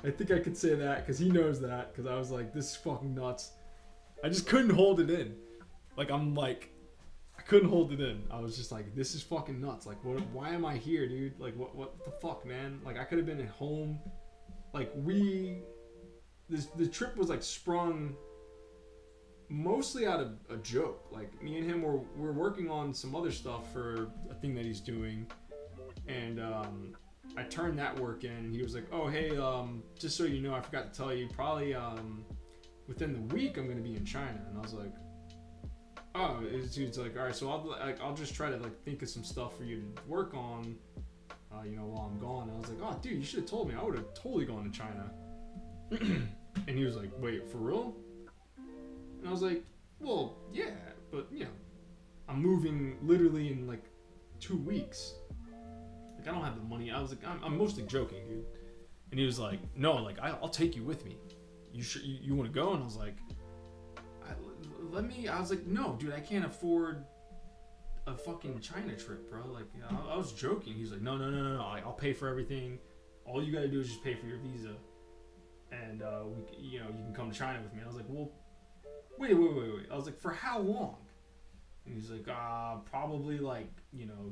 I think I could say that because he knows that, because I was like, this is fucking nuts. I just couldn't hold it in. Like, I couldn't hold it in. I was just like, this is fucking nuts. Like, why am I here, dude? Like, what the fuck, man? Like, I could have been at home. Like, the trip was like sprung mostly out of a joke. Like, me and him we're working on some other stuff for a thing that he's doing, and I turned that work in. He was like, oh, hey, just so you know, I forgot to tell you, probably within the week I'm gonna be in China. And I was like, oh, dude's like, all right, so I'll just try to like think of some stuff for you to work on, you know, while I'm gone. And I was like, oh, dude, you should have told me. I would have totally gone to China. And he was like, wait, for real? And I was like, well, yeah, but you know, I'm moving literally in like 2 weeks. Like, I don't have the money. I was like, I'm mostly joking, dude. And he was like, no, like I'll take you with me. You want to go? And I was like, I was like, no, dude, I can't afford a fucking China trip, bro. Like, you know, I was joking. He's like, no. I'll pay for everything. All you gotta do is just pay for your visa, and you can come to China with me. I was like, well, wait. I was like, for how long? And he's like, probably like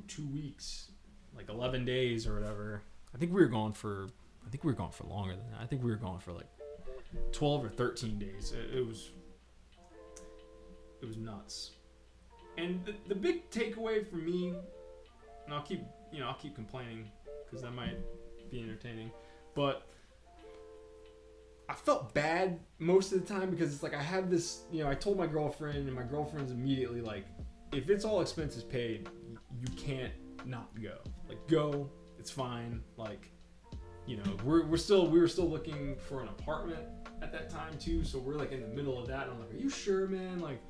2 weeks, like 11 days or whatever. I think we were gone for longer than that. I think we were gone for like 12 or 13 days. It was nuts. And the big takeaway for me, and I'll keep complaining because that might be entertaining, but I felt bad most of the time because it's like I have this, I told my girlfriend, and my girlfriend's immediately like, if it's all expenses paid, you can't not go. Like, go, it's fine. Like, we were still looking for an apartment at that time too, so we're like in the middle of that, and I'm like, are you sure, man? Like,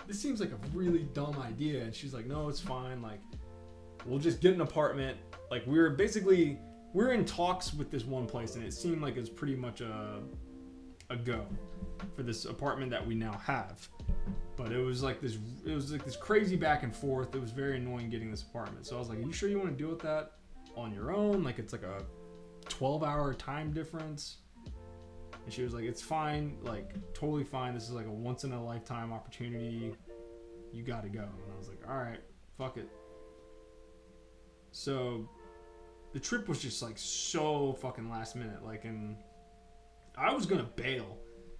this seems like a really dumb idea. And she's like, no, it's fine. Like, we'll just get an apartment. Like, we're in talks with this one place, and it seemed like it's pretty much a go for this apartment that we now have. But it was like this crazy back and forth. It was very annoying getting this apartment. So I was like, are you sure you want to deal with that on your own? Like, it's like a 12-hour time difference. And she was like, it's fine, like, totally fine. This is like a once in a lifetime opportunity. You gotta go. And I was like, all right, fuck it. So the trip was just like so fucking last minute. Like, and I was gonna bail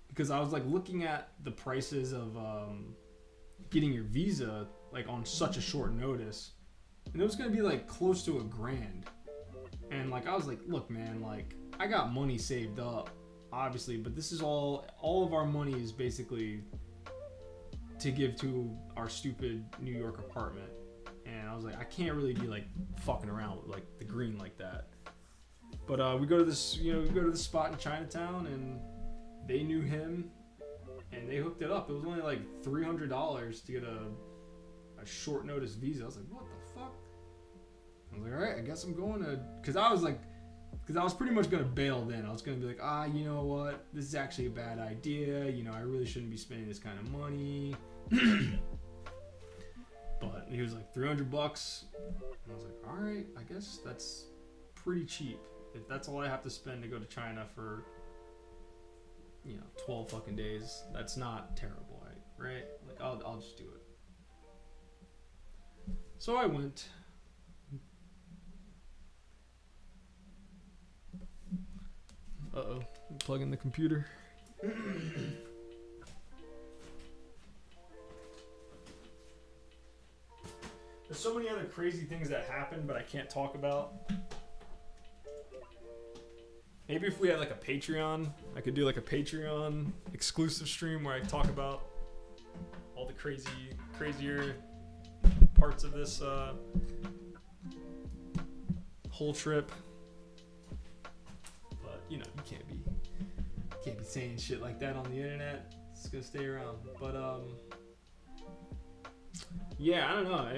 because I was like looking at the prices of getting your visa like on such a short notice, and it was gonna be like close to $1,000. And like I was like, look, man, like I got money saved up, obviously, but this is all of our money is basically to give to our stupid New York apartment. And I was like, I can't really be like fucking around with like the green like that. But we go to this spot in Chinatown, and they knew him, and they hooked it up. It was only like $300 to get a short notice visa. I was like, what the fuck? I was like, all right, I guess I'm going to, because I was pretty much going to bail then. I was going to be like, you know what? This is actually a bad idea. I really shouldn't be spending this kind of money. But he was like $300. And I was like, all right, I guess that's pretty cheap. If that's all I have to spend to go to China for, 12 fucking days, that's not terrible, right? Like, I'll just do it. So I went. Uh-oh, plug in the computer. There's so many other crazy things that happened, but I can't talk about. Maybe if we had like a Patreon, I could do like a Patreon exclusive stream where I talk about all the crazier parts of this whole trip. But you can't be saying shit like that on the internet. It's gonna stay around. But yeah, I don't know.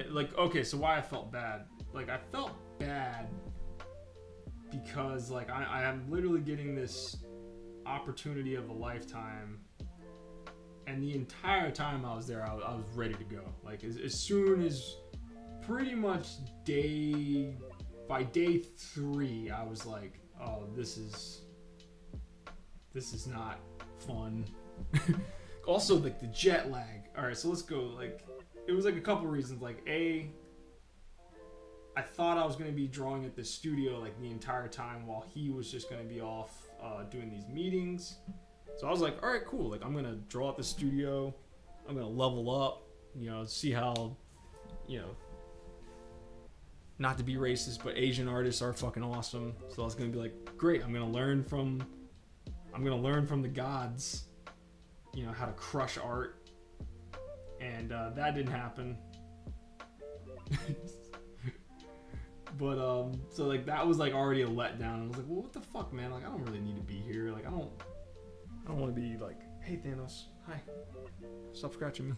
Okay, so why I felt bad? Like, I felt bad because like I am literally getting this opportunity of a lifetime, and the entire time I was there, I was ready to go. Like, as soon as pretty much by day 3, I was like, oh, this is not fun. Also, like, the jet lag. All right, so let's go. Like, it was like a couple reasons. Like, I thought I was going to be drawing at the studio like the entire time while he was just going to be off doing these meetings. So I was like, all right, cool. Like, I'm going to draw at the studio. I'm going to level up, see how, not to be racist, but Asian artists are fucking awesome. So I was going to be like, great. I'm going to learn from the gods, how to crush art. And that didn't happen. But so like that was like already a letdown. I was like, well, what the fuck, man? Like, I don't really need to be here. Like, I don't want to be like, hey, Thanos, hi, stop scratching me.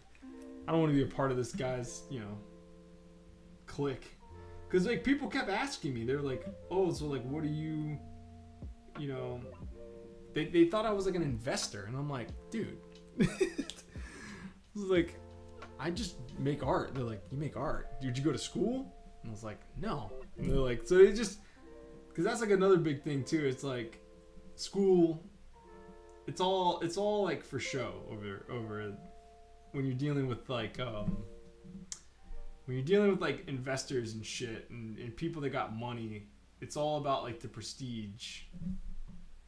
I don't want to be a part of this guy's, clique. Because like people kept asking me, they're like, oh, so like, what are you, they thought I was like an investor, and I'm like, dude. was like, I just make art. They're like, you make art? Did you go to school? And I was like, no. And they're like, so it just, because that's like another big thing too. It's like school. It's all like for show over when you're dealing with like when you're dealing with like investors and shit and people that got money. It's all about like the prestige,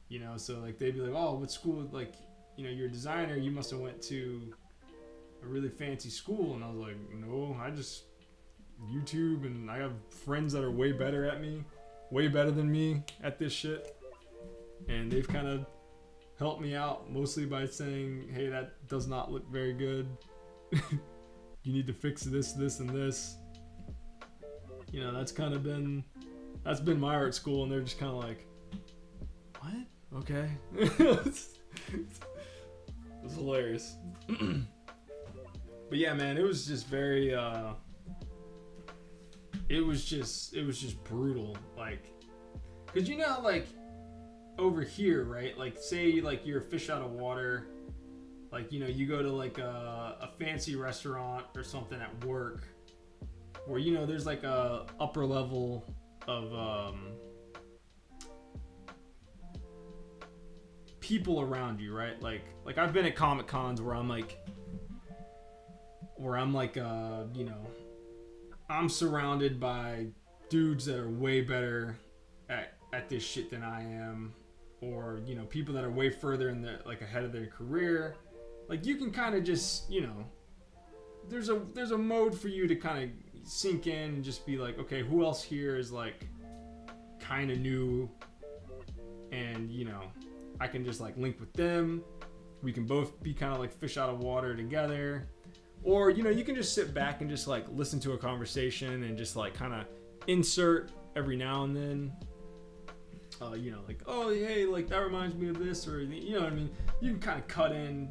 you know. So like they'd be like, oh, what school? Like, you know, you're a designer. You must have went to a really fancy school. And I was like, no, I just YouTube, and I have friends that are way better than me at this shit, and they've kind of helped me out mostly by saying, hey, that does not look very good. You need to fix this, and this. You know, that's been my art school, and they're just kind of like, what? Okay. It's hilarious. But yeah, man, it was just very it was just brutal, like, cause you know, like over here, right? Like, say like you're a fish out of water, like, you know, you go to like a fancy restaurant or something at work, where, you know, there's like a upper level of people around you, right? Like I've been at Comic Cons where I'm like you know, I'm surrounded by dudes that are way better at this shit than I am, or, you know, people that are way further in the, like, ahead of their career. Like, you can kind of just, you know, there's a mode for you to kind of sink in and just be like, okay, who else here is like kind of new, and, you know, I can just like link with them. We can both be kind of like fish out of water together. Or, you know, you can just sit back and just like listen to a conversation and just like kind of insert every now and then. You know, like, oh, hey, like that reminds me of this, or, you know what I mean? You can kind of cut in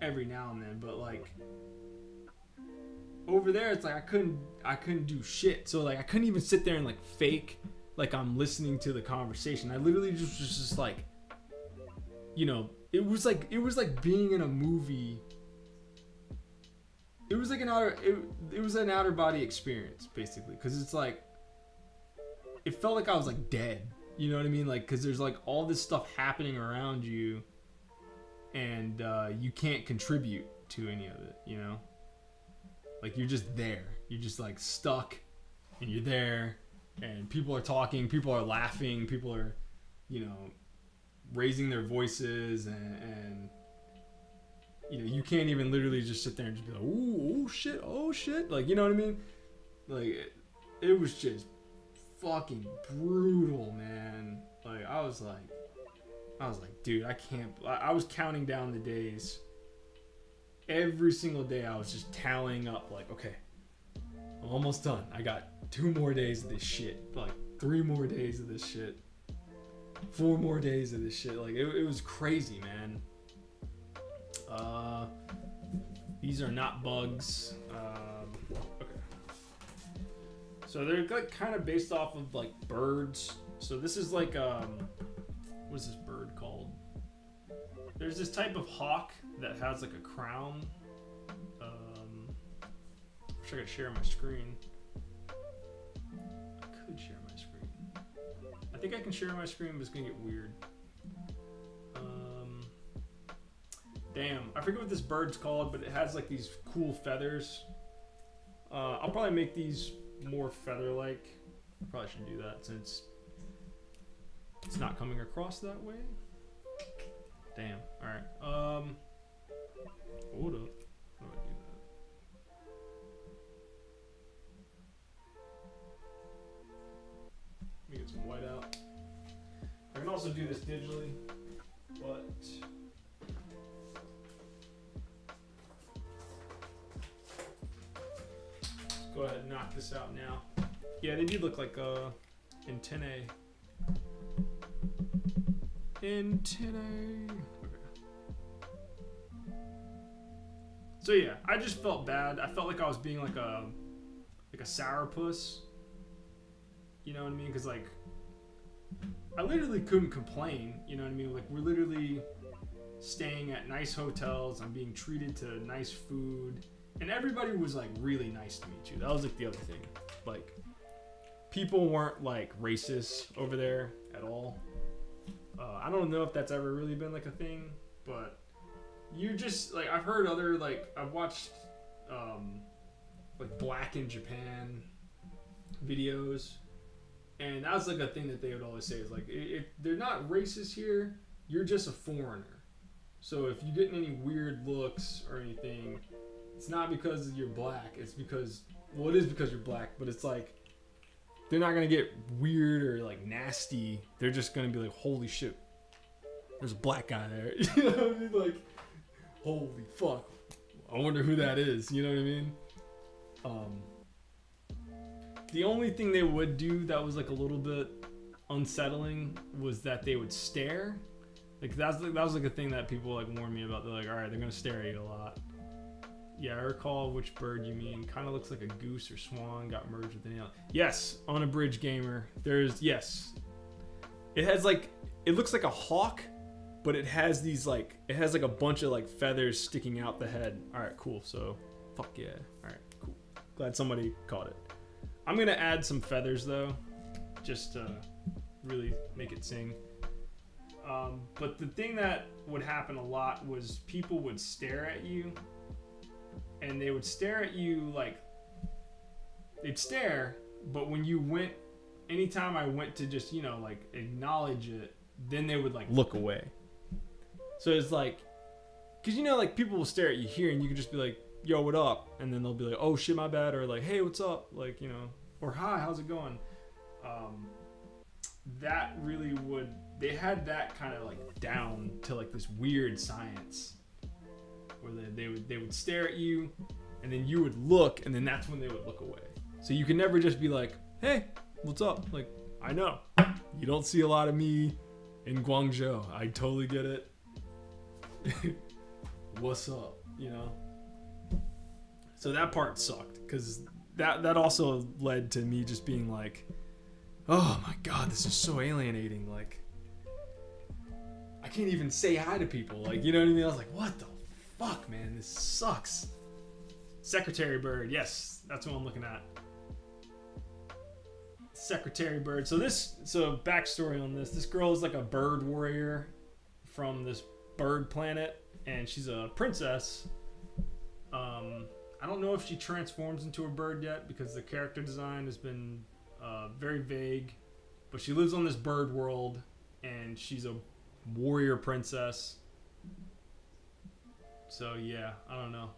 every now and then, but like over there, it's like I couldn't do shit. So like I couldn't even sit there and like fake like I'm listening to the conversation. I literally was just like, you know, it was like being in a movie. It was like it was an outer body experience, basically, because it's like it felt like I was like dead. You know what I mean? Like, because there's like all this stuff happening around you, and you can't contribute to any of it. You know, like you're just there. You're just like stuck, and you're there, and people are talking, people are laughing, people are, you know, raising their voices, and you know, you can't even literally just sit there and just be like, ooh, oh shit, like, you know what I mean? Like, it was just fucking brutal, man. Like, I was like, dude, I can't. I was counting down the days. Every single day, I was just tallying up, like, okay, I'm almost done. I got 2 more days of this shit, like 3 more days of this shit, 4 more days of this shit. Like, it was crazy, man. These are not bugs. Okay. So they're like kind of based off of like birds. So this is like what's this bird called? There's this type of hawk that has like a crown. Wish I could share my screen. I could share my screen. I think I can share my screen, but it's gonna get weird. Damn, I forget what this bird's called, but it has like these cool feathers. I'll probably make these more feather-like. I probably should do that since it's not coming across that way. Damn. All right. Hold up. How do I do that? Let me get some white out. I can also do this digitally, but go ahead and knock this out now. Yeah, they do look like antennae. Antennae. Okay. So yeah, I just felt bad. I felt like I was being like a sourpuss. You know what I mean? Because like I literally couldn't complain. You know what I mean? Like we're literally staying at nice hotels. I'm being treated to nice food. And everybody was like really nice to me too. That was like the other thing. Like, people weren't like racist over there at all. I don't know if that's ever really been like a thing, but you just like, I've heard other, like, I've watched like Black in Japan videos, and that was like a thing that they would always say is like, if they're not racist here, you're just a foreigner. So if you're getting any weird looks or anything, it's not because you're black. It's because, well, it is because you're black, but it's like, they're not going to get weird or like nasty. They're just going to be like, holy shit, there's a black guy there. You know what I mean? Like, holy fuck, I wonder who that is. You know what I mean? The only thing they would do that was like a little bit unsettling was that they would stare. Like, that was like a thing that people like warned me about. They're like, all right, they're going to stare at you a lot. Yeah, I recall which bird you mean. Kind of looks like a goose or swan got merged with an alien. Yes, on a bridge gamer. Yes. It has like, it looks like a hawk, but it has these like, it has like a bunch of like feathers sticking out the head. All right, cool. So, fuck yeah. All right, cool. Glad somebody caught it. I'm going to add some feathers though, just to really make it sing. But the thing that would happen a lot was people would stare at you. And they would stare at you like, they'd stare, but when you went, anytime I went to just, you know, like acknowledge it, then they would like look away. So it's like, cause you know, like people will stare at you here and you can just be like, yo, what up? And then they'll be like, oh shit, my bad. Or like, hey, what's up? Like, you know, or hi, how's it going? That really would, they had that kind of like down to like this weird science. Where they would stare at you, and then you would look, and then that's when they would look away. So you can never just be like, hey, what's up? Like, I know. You don't see a lot of me in Guangzhou. I totally get it. What's up? You know? So that part sucked, because that also led to me just being like, oh my god, this is so alienating. Like, I can't even say hi to people. Like, you know what I mean? I was like, what the fuck, man, this sucks. Secretary bird, yes, that's what I'm looking at. Secretary bird. So backstory on this. This girl is like a bird warrior from this bird planet, and she's a princess. I don't know if she transforms into a bird yet because the character design has been very vague. But she lives on this bird world, and she's a warrior princess. So yeah, I don't know.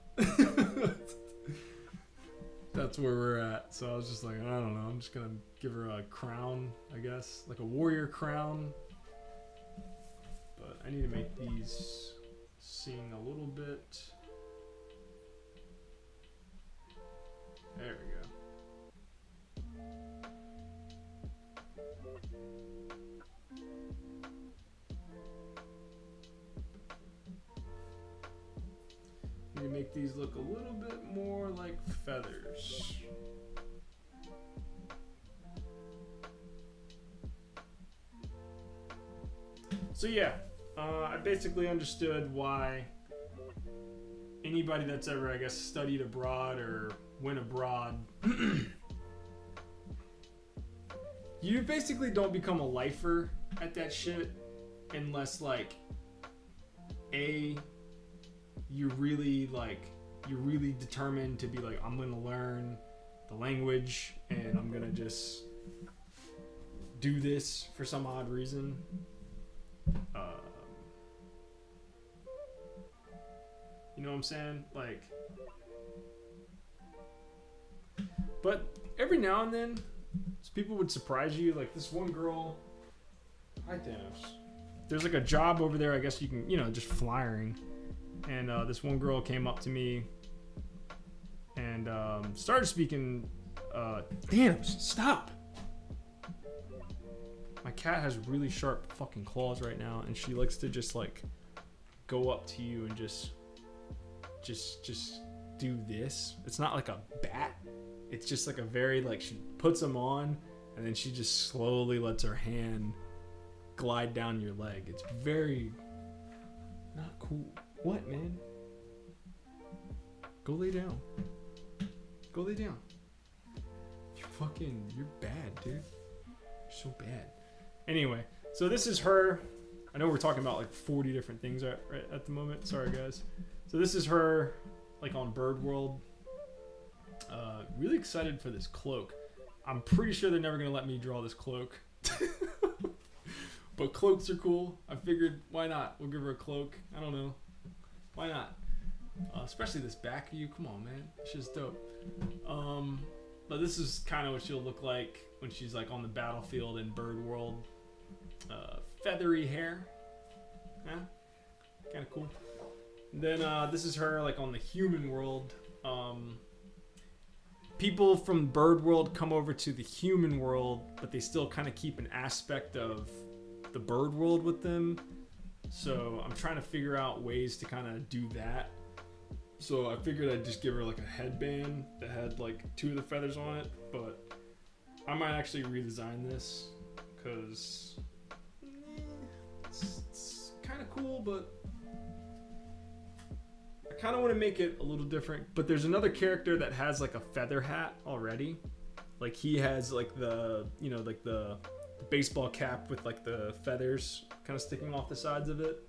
That's where we're at. So I was just like, I don't know. I'm just gonna give her a crown, I guess, like a warrior crown. But I need to make these sing a little bit. There we go. You make these look a little bit more like feathers. So yeah, I basically understood why anybody that's ever, I guess, studied abroad or went abroad, you basically don't become a lifer at that shit unless like you're really determined to be like, I'm gonna learn the language and I'm gonna just do this for some odd reason. You know what I'm saying? Like, but every now and then people would surprise you. Like this one girl, hi Thanos. There's like a job over there, I guess you can, you know, just flying. And this one girl came up to me and started speaking. Thanos, stop! My cat has really sharp fucking claws right now, and she likes to just like go up to you and just do this. It's not like a bat. It's just like a very like, she puts them on and then she just slowly lets her hand glide down your leg. It's very Not cool. What, man? Go lay down. Go lay down. You're bad, dude. You're so bad. Anyway, so this is her. I know we're talking about like 40 different things right at the moment. Sorry, guys. So this is her, like on Bird World. Really excited for this cloak. I'm pretty sure they're never gonna let me draw this cloak. But cloaks are cool. I figured, why not? We'll give her a cloak. I don't know. Why not? Especially this back of you. Come on, man. It's just dope. But this is kind of what she'll look like when she's like on the battlefield in Bird World. Feathery hair. Yeah. Kind of cool. And then this is her like on the human world. People from Bird World come over to the human world, but they still kind of keep an aspect of the Bird World with them. So I'm trying to figure out ways to kind of do that. So I figured I'd just give her like a headband that had like 2 of the feathers on it, but I might actually redesign this because it's kind of cool, but I kind of want to make it a little different. But there's another character that has like a feather hat already. Like he has like the, you know, like the baseball cap with like the feathers kind of sticking off the sides of it.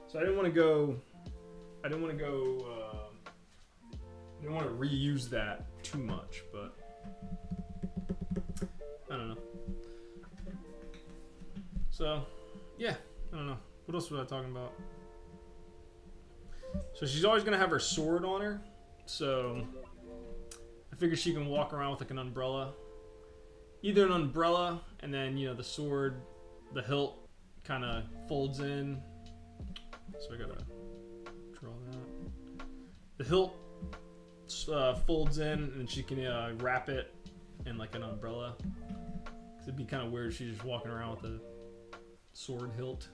So I didn't want to reuse that too much, but I don't know. So yeah, I don't know. What else was I talking about? So she's always gonna have her sword on her. So I figure she can walk around with like an umbrella. Either an umbrella and then, you know, the sword, the hilt kind of folds in. So I gotta draw that. The hilt folds in and then she can wrap it in like an umbrella. 'Cause it'd be kind of weird if she's just walking around with a sword hilt.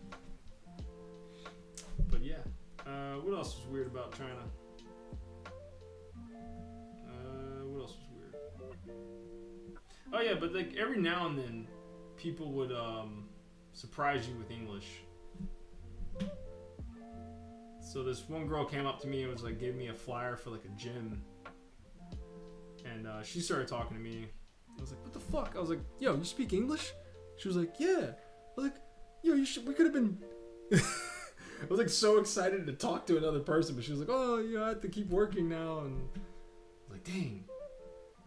But yeah. What else was weird about China? What else was weird? Oh yeah, but like every now and then, people would surprise you with English. So this one girl came up to me and was like, gave me a flyer for like a gym, and she started talking to me. I was like, what the fuck? I was like, yo, you speak English? She was like, yeah. I was like, yo, we could have been. I was like so excited to talk to another person, but she was like, oh, you know, I have to keep working now, and I was like, dang,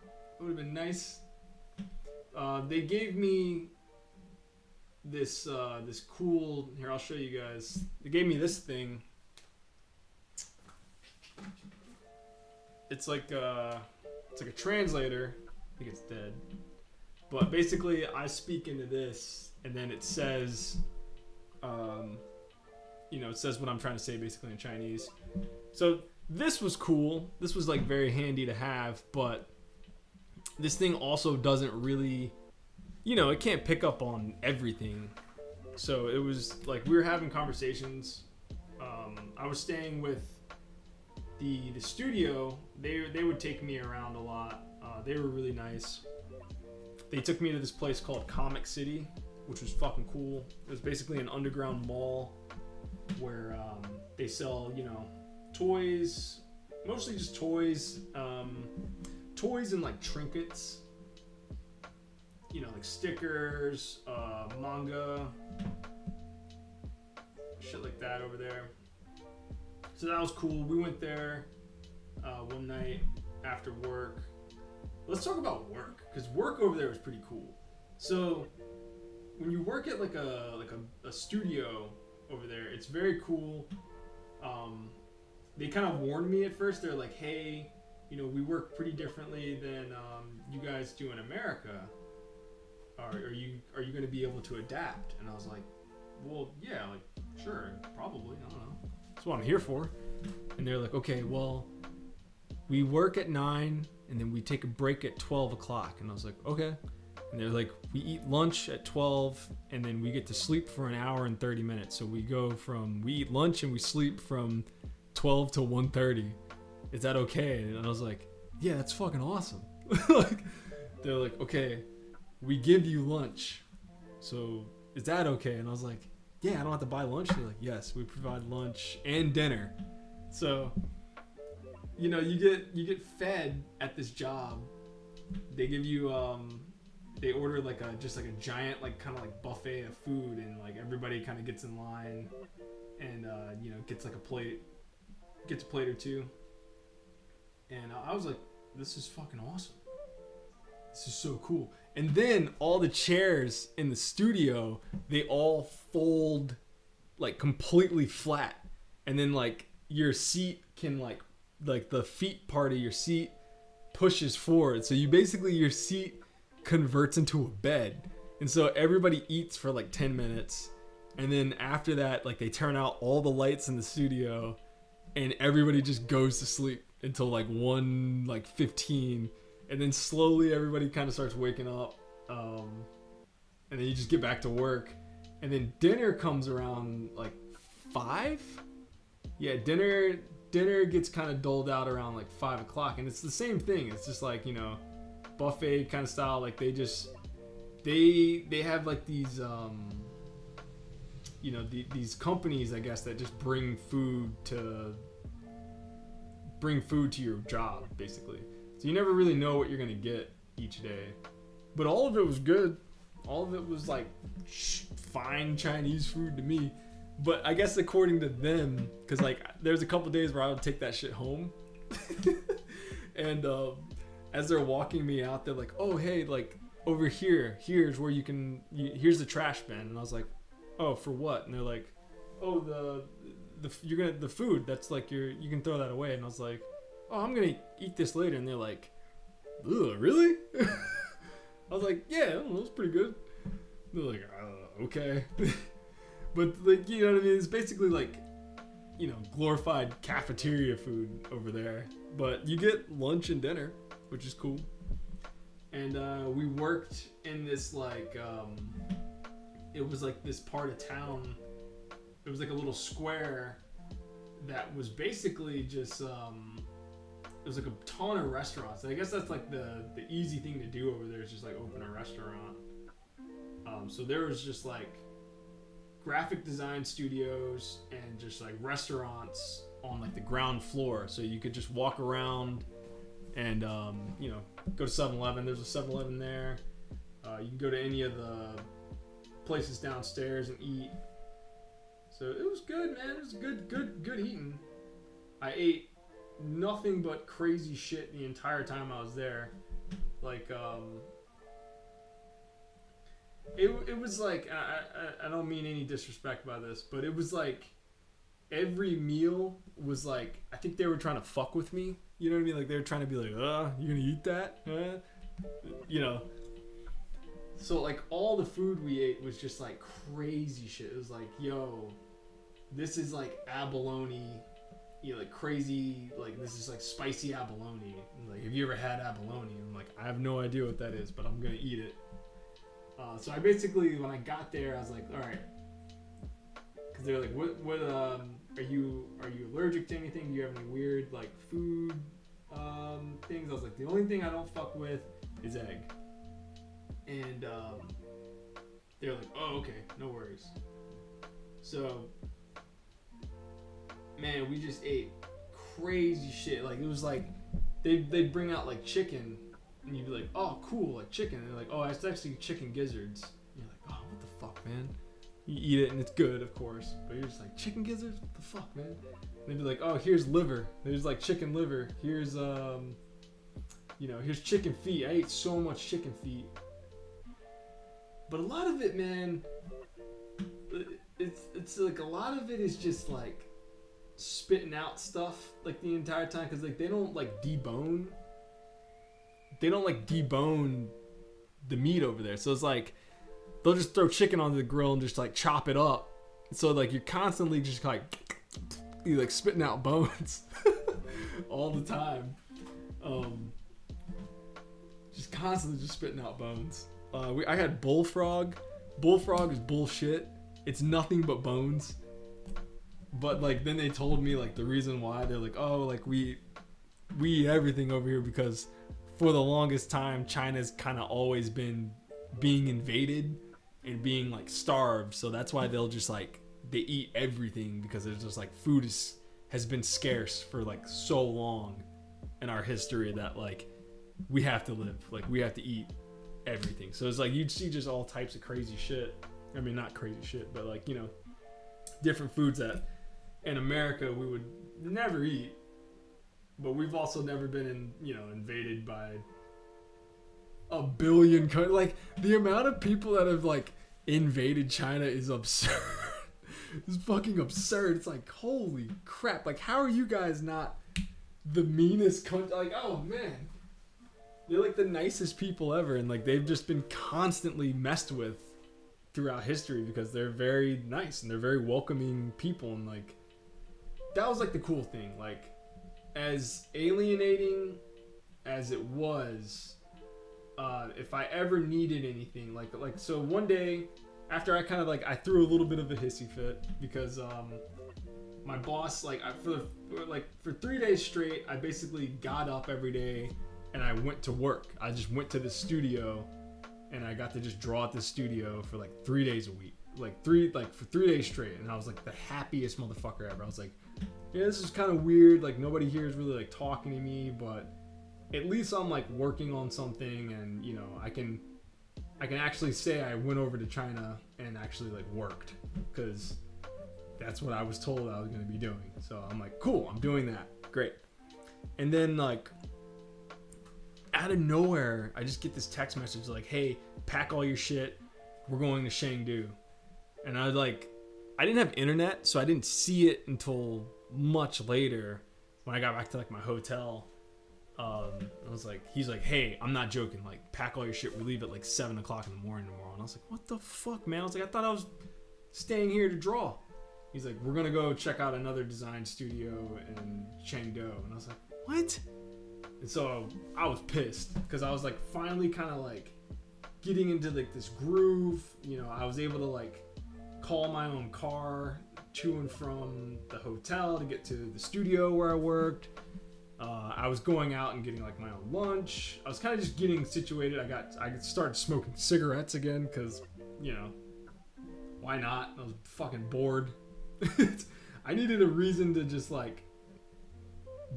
it would have been nice. They gave me this this cool, here, I'll show you guys. They gave me this thing. It's like a translator. I think it's dead. But basically, I speak into this, and then it says, you know, it says what I'm trying to say basically in Chinese. So this was cool. This was like very handy to have, but this thing also doesn't really, you know, it can't pick up on everything. So it was like we were having conversations. I was staying with the studio. They would take me around a lot. They were really nice. They took me to this place called Comic City, which was fucking cool. It was basically an underground mall where they sell, you know, toys, mostly just toys, toys and like trinkets, you know, like stickers, manga, shit like that over there. So that was cool. We went there one night after work. Let's talk about work, because work over there was pretty cool. So when you work at like a studio over there, it's very cool. They kind of warned me at first. They're like, hey, you know, we work pretty differently than you guys do in America. Are you going to be able to adapt? And I was like, well, yeah, like, sure, probably. I don't know. That's what I'm here for. And they're like, okay, well, we work at 9 and then we take a break at 12 o'clock. And I was like, okay. And they're like, we eat lunch at 12 and then we get to sleep for an hour and 30 minutes. So we eat lunch and we sleep from 12 to 1:30. Is that okay? And I was like, yeah, that's fucking awesome. Like, they're like, okay, we give you lunch. So is that okay? And I was like, yeah, I don't have to buy lunch. They're like, yes, we provide lunch and dinner. So, you know, you get fed at this job. They give you they order like a giant like kind of like buffet of food, and like everybody kind of gets in line and you know, gets a plate or two. And I was like, this is fucking awesome. This is so cool. And then all the chairs in the studio, they all fold like completely flat. And then like your seat can like the feet part of your seat pushes forward. So you basically, your seat converts into a bed. And so everybody eats for like 10 minutes. And then after that, like they turn out all the lights in the studio and everybody just goes to sleep until like 1:15, and then slowly everybody kind of starts waking up, and then you just get back to work, and then dinner comes around like 5. Yeah, dinner gets kind of doled out around like 5 o'clock, and it's the same thing. It's just like, you know, buffet kind of style. Like they have like these you know, these companies, I guess, that just bring food to your job, basically. So you never really know what you're gonna get each day, but all of it was good. All of it was like fine Chinese food to me. But I guess according to them, because like there's a couple days where I would take that shit home, and as they're walking me out, they're like, "Oh, hey, like over here's where here's the trash bin," and I was like, "Oh, for what?" And they're like, "Oh, the food that's like you can throw that away," and I was like, "Oh, I'm gonna eat this later," and they're like, "Ugh, really?" I was like, "Yeah, I don't know, it's pretty good." They're like, "Okay." But like, you know what I mean? It's basically like, you know, glorified cafeteria food over there. But you get lunch and dinner, which is cool. And we worked in this like, it was like this part of town. It was like a little square that was basically just, it was like a ton of restaurants. And I guess that's like the easy thing to do over there, is just like open a restaurant. So there was just like graphic design studios and just like restaurants on like the ground floor, so you could just walk around and you know, go to 7-Eleven. There's a 7-Eleven there. You can go to any of the places downstairs and eat. So it was good, man. It was good eating. I ate nothing but crazy shit the entire time I was there. Like it was like, I don't mean any disrespect by this, but it was like every meal was like, I think they were trying to fuck with me. You know what I mean? Like they were trying to be like, you gonna eat that? You know. So like all the food we ate was just like crazy shit. It was like, yo, this is like abalone, you know, like crazy, like this is like spicy abalone. And like, have you ever had abalone? And I'm like, I have no idea what that is, but I'm gonna eat it. So I basically, when I got there, I was like, all right, because they're like, what are you allergic to anything? Do you have any weird like food things? I was like, the only thing I don't fuck with is egg. And they're like, oh, okay, no worries. So, man, we just ate crazy shit. Like it was like they'd bring out like chicken. And you'd be like, oh, cool, like chicken. And they're like, oh, it's actually chicken gizzards. And you're like, oh, what the fuck, man? You eat it and it's good, of course. But you're just like, chicken gizzards? What the fuck, man? And they'd be like, oh, here's liver. There's like chicken liver. Here's, you know, here's chicken feet. I ate so much chicken feet. But a lot of it, man, it's like a lot of it is just like spitting out stuff like the entire time. Because like they don't like debone. They don't like debone the meat over there. So it's like they'll just throw chicken onto the grill and just like chop it up. So like you're constantly just like you like spitting out bones all the time. Just constantly just spitting out bones. I had bullfrog. Bullfrog is bullshit. It's nothing but bones. But like then they told me like the reason why. They're like, oh, like we eat everything over here because for the longest time, China's kind of always been being invaded, and being like starved. So that's why they'll just like they eat everything, because it's just like food has been scarce for like so long in our history that like we have to live, like we have to eat everything. So it's like you'd see just all types of crazy shit. I mean, not crazy shit, but like, you know, different foods that in America we would never eat. But we've also never been invaded by a billion countries. Like, the amount of people that have like invaded China is absurd. It's fucking absurd. It's like, holy crap. Like, how are you guys not the meanest country? Like, oh man, they're like the nicest people ever, and like they've just been constantly messed with throughout history because they're very nice and they're very welcoming people. And like, that was like the cool thing. Like, as alienating as it was, if I ever needed anything, like so one day after I kind of like I threw a little bit of a hissy fit because my boss, like, for 3 days straight, I basically got up every day and I went to work. I just went to the studio and I got to just draw at the studio for like 3 days a week, for 3 days straight. And I was like the happiest motherfucker ever. I was like, yeah, this is kind of weird. Like, nobody here is really like talking to me, but at least I'm like working on something, and you know, I can actually say I went over to China and actually like worked, because that's what I was told I was going to be doing. So I'm like, cool, I'm doing that. Great. And then like out of nowhere, I just get this text message like, hey, pack all your shit. We're going to Chengdu. And I was like, I didn't have internet, so I didn't see it until much later when I got back to like my hotel. I was like, he's like, hey, I'm not joking. Like, pack all your shit. We leave at like 7 o'clock in the morning tomorrow. And I was like, what the fuck, man? I was like, I thought I was staying here to draw. He's like, we're going to go check out another design studio in Chengdu. And I was like, what? And so I was pissed because I was like finally kind of like getting into like this groove. You know, I was able to like call my own car to and from the hotel to get to the studio where I worked. I was going out and getting like my own lunch. I was kind of just getting situated. I started smoking cigarettes again because, you know, why not? I was fucking bored. I needed a reason to just like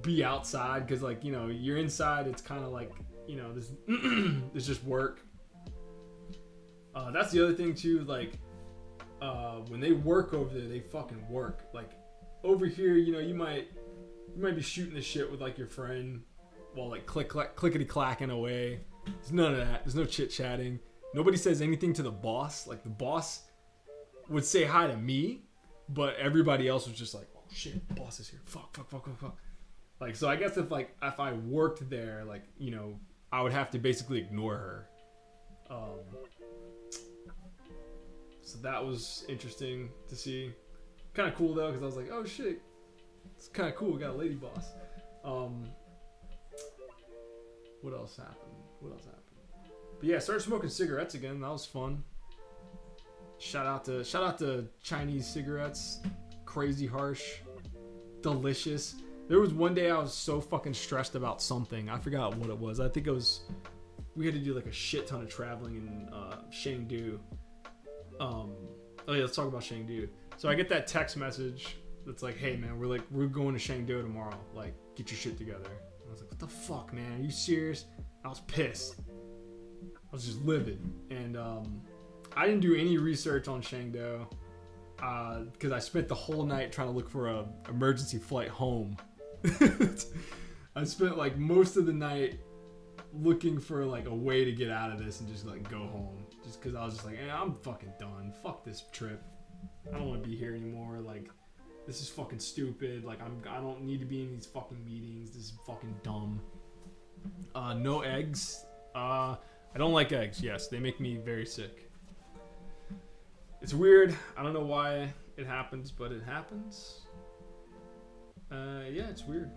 be outside, because like, you know, you're inside, it's kind of like, you know, this it's just work. That's the other thing too, like when they work over there, they fucking work. Like over here, you know, you might be shooting the shit with like your friend while like clickety clacking away. There's none of that. There's no chit chatting. Nobody says anything to the boss. Like, the boss would say hi to me, but everybody else was just like, oh shit, boss is here. Fuck. Like, so I guess if I worked there, like, you know, I would have to basically ignore her. So that was interesting to see. Kind of cool though, because I was like, oh shit, it's kind of cool. We got a lady boss. What else happened? But yeah, I started smoking cigarettes again. That was fun. Shout out to Chinese cigarettes. Crazy harsh, delicious. There was one day I was so fucking stressed about something. I forgot what it was. I think it was, we had to do like a shit ton of traveling in Chengdu. Oh yeah, let's talk about Chengdu. So I get that text message that's like, hey man, we're going to Chengdu tomorrow. Like, get your shit together. And I was like, what the fuck, man? Are you serious? I was pissed. I was just livid. And I didn't do any research on Chengdu because I spent the whole night trying to look for a emergency flight home. I spent like most of the night looking for like a way to get out of this and just like go home, just because I was just like, hey, I'm fucking done. Fuck this trip. I don't want to be here anymore. Like, this is fucking stupid. Like, I don't need to be in these fucking meetings. This is fucking dumb. No eggs. I don't like eggs. Yes, they make me very sick. It's weird. I don't know why it happens, but it happens. Yeah, it's weird.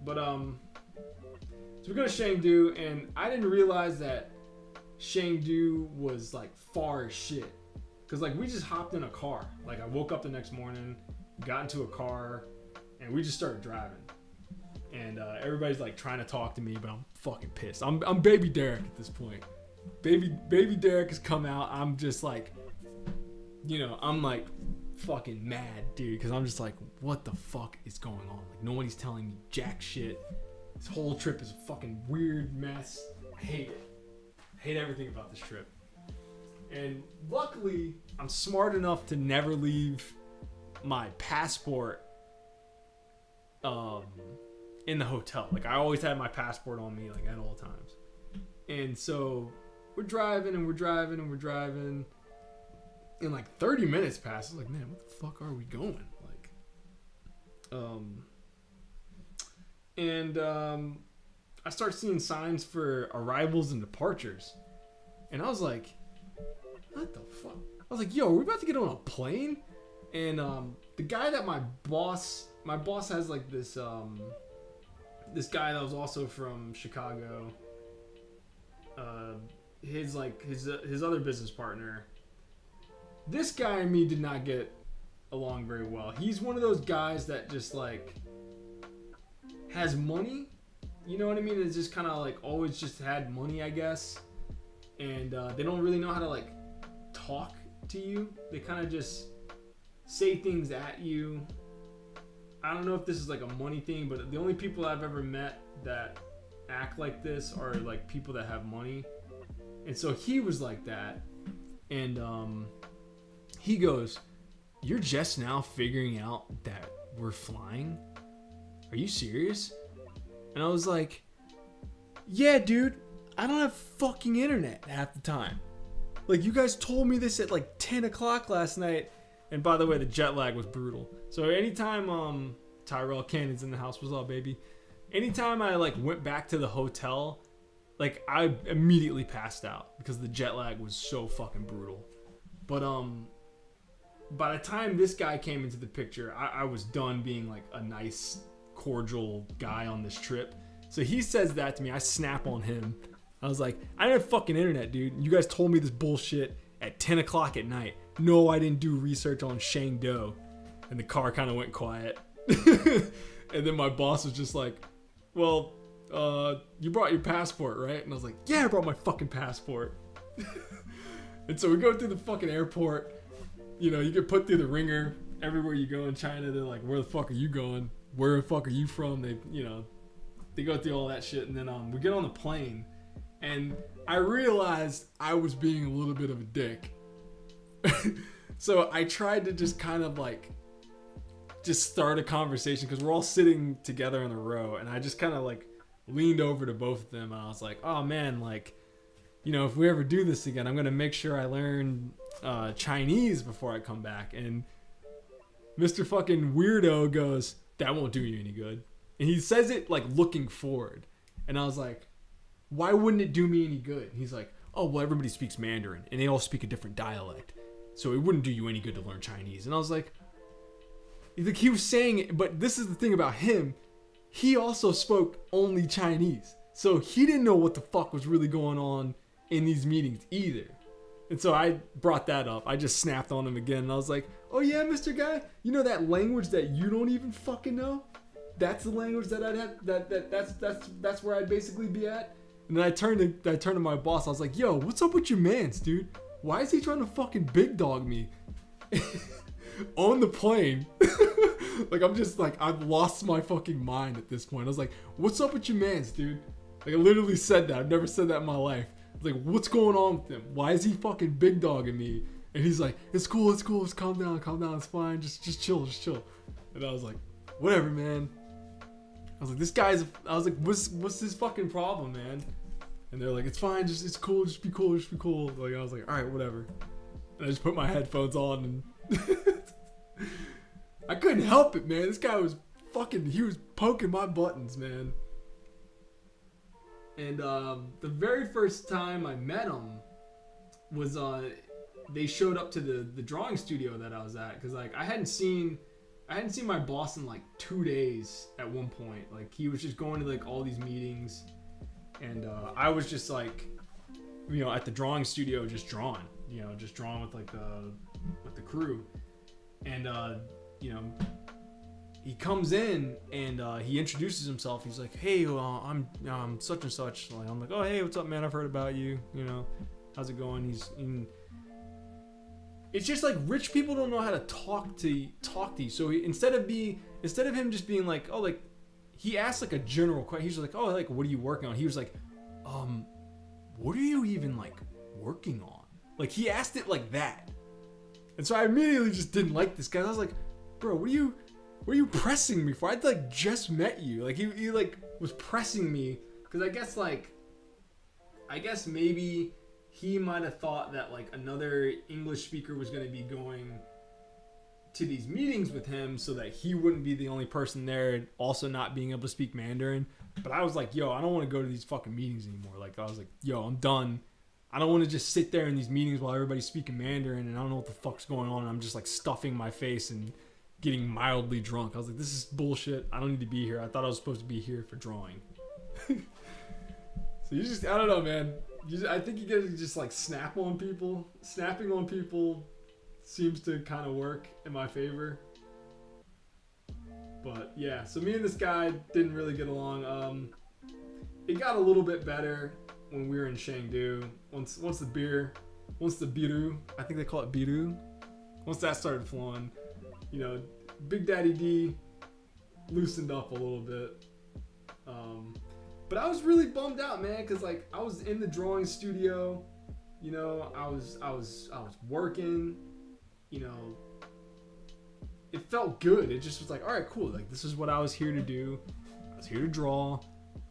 But so we go to Chengdu, and I didn't realize that Chengdu was like far as shit. Cause like we just hopped in a car. Like, I woke up the next morning, got into a car, and we just started driving. And everybody's like trying to talk to me, but I'm fucking pissed. I'm baby Derek at this point. baby Derek has come out. I'm just like, I'm like fucking mad, dude, because I'm just like, what the fuck is going on? Like, nobody's telling me jack shit. This whole trip is a fucking weird mess. I hate it. I hate everything about this trip. And luckily, I'm smart enough to never leave my passport in the hotel. Like, I always had my passport on me, like, at all times. And so we're driving and we're driving and we're driving. And like 30 minutes passed. I was like, man, what the fuck are we going? Like, I start seeing signs for arrivals and departures. And I was like, what the fuck? I was like, yo, are we about to get on a plane? And the guy that my boss has like this this guy that was also from Chicago. His other business partner. This guy and me did not get along very well. He's one of those guys that just like has money. You know what I mean? It's just kind of like always just had money, I guess. And they don't really know how to like talk to you. They kind of just say things at you. I don't know if this is like a money thing, but the only people I've ever met that act like this are like people that have money. And so he was like that. And he goes, "You're just now figuring out that we're flying? Are you serious?" And I was like, "Yeah, dude, I don't have fucking internet half the time. Like, you guys told me this at like 10 o'clock last night." And by the way, the jet lag was brutal. So anytime Tyrell Cannon's in the house, what's up, baby? Anytime I like went back to the hotel, like I immediately passed out because the jet lag was so fucking brutal. But by the time this guy came into the picture, I was done being like a nice, cordial guy on this trip. So he says that to me. I snap on him. I was like, "I didn't have fucking internet, dude. You guys told me this bullshit at 10 o'clock at night. No, I didn't do research on Shangdo." And the car kind of went quiet. And then my boss was just like, "Well, you brought your passport, right?" And I was like, "Yeah, I brought my fucking passport." And so we go through the fucking airport. You know, you get put through the ringer everywhere you go in China. They're like, "Where the fuck are you going? Where the fuck are you from?" They go through all that shit. And then we get on the plane. And I realized I was being a little bit of a dick. So I tried to just kind of like just start a conversation because we're all sitting together in a row. And I just kind of like leaned over to both of them. And I was like, "Oh man, like, if we ever do this again, I'm going to make sure I learn Chinese before I come back." And Mr. fucking weirdo goes, "That won't do you any good." And he says it like looking forward. And I was like, "Why wouldn't it do me any good?" He's like, "Oh, well, everybody speaks Mandarin and they all speak a different dialect. So it wouldn't do you any good to learn Chinese." And I was like he was saying it, but this is the thing about him. He also spoke only Chinese. So he didn't know what the fuck was really going on in these meetings either. And so I brought that up. I just snapped on him again. And I was like, "Oh yeah, Mr. Guy, you know that language that you don't even fucking know? That's the language that I'd have, that's where I'd basically be at." And then I turned to my boss. I was like, "Yo, what's up with your mans, dude? Why is he trying to fucking big dog me on the plane?" Like, I'm just like, I've lost my fucking mind at this point. I was like, "What's up with your mans, dude?" Like, I literally said that. I've never said that in my life. I was like, "What's going on with him? Why is he fucking big dogging me?" And he's like, "It's cool, just calm down, it's fine, just chill." And I was like, "Whatever, man." I was like, I was like, what's this fucking problem, man? And they're like, "It's fine, it's cool, just be cool. Like, I was like, "All right, whatever." And I just put my headphones on and I couldn't help it, man. This guy was he was poking my buttons, man. And the very first time I met him was they showed up to the drawing studio that I was at, because like I hadn't seen my boss in like 2 days at one point. Like, he was just going to like all these meetings, and I was just like, at the drawing studio just drawing with like the crew. And he comes in and he introduces himself. He's like, hey, I'm such and such. Like, I'm like, oh, hey, what's up, man? I've heard about you. You know, how's it going? It's just like rich people don't know how to talk to you. So instead of him just being like, oh, like, he asked like a general question. He's like, oh, like, what are you working on? He was like, what are you even like working on? Like, he asked it like that. And so I immediately just didn't like this guy. I was like, bro, what are you pressing me for? I'd like just met you. Like, he like was pressing me because I guess maybe he might have thought that like another English speaker was going to be going to these meetings with him so that he wouldn't be the only person there, also not being able to speak Mandarin. But I was like, yo, I don't want to go to these fucking meetings anymore. Like, I was like, yo, I'm done. I don't want to just sit there in these meetings while everybody's speaking Mandarin and I don't know what the fuck's going on. And I'm just like stuffing my face and getting mildly drunk. I was like, this is bullshit. I don't need to be here. I thought I was supposed to be here for drawing. So I don't know, man. I think you gotta just like snap on people. Snapping on people seems to kind of work in my favor. But yeah, so me and this guy didn't really get along. It got a little bit better when we were in Chengdu. Once the biru, I think they call it biru. Once that started flowing, you know, Big Daddy D loosened up a little bit. But I was really bummed out, man, because like I was in the drawing studio, you know, I was working, you know, it felt good. It just was like, all right, cool. Like, this is what I was here to do. I was here to draw.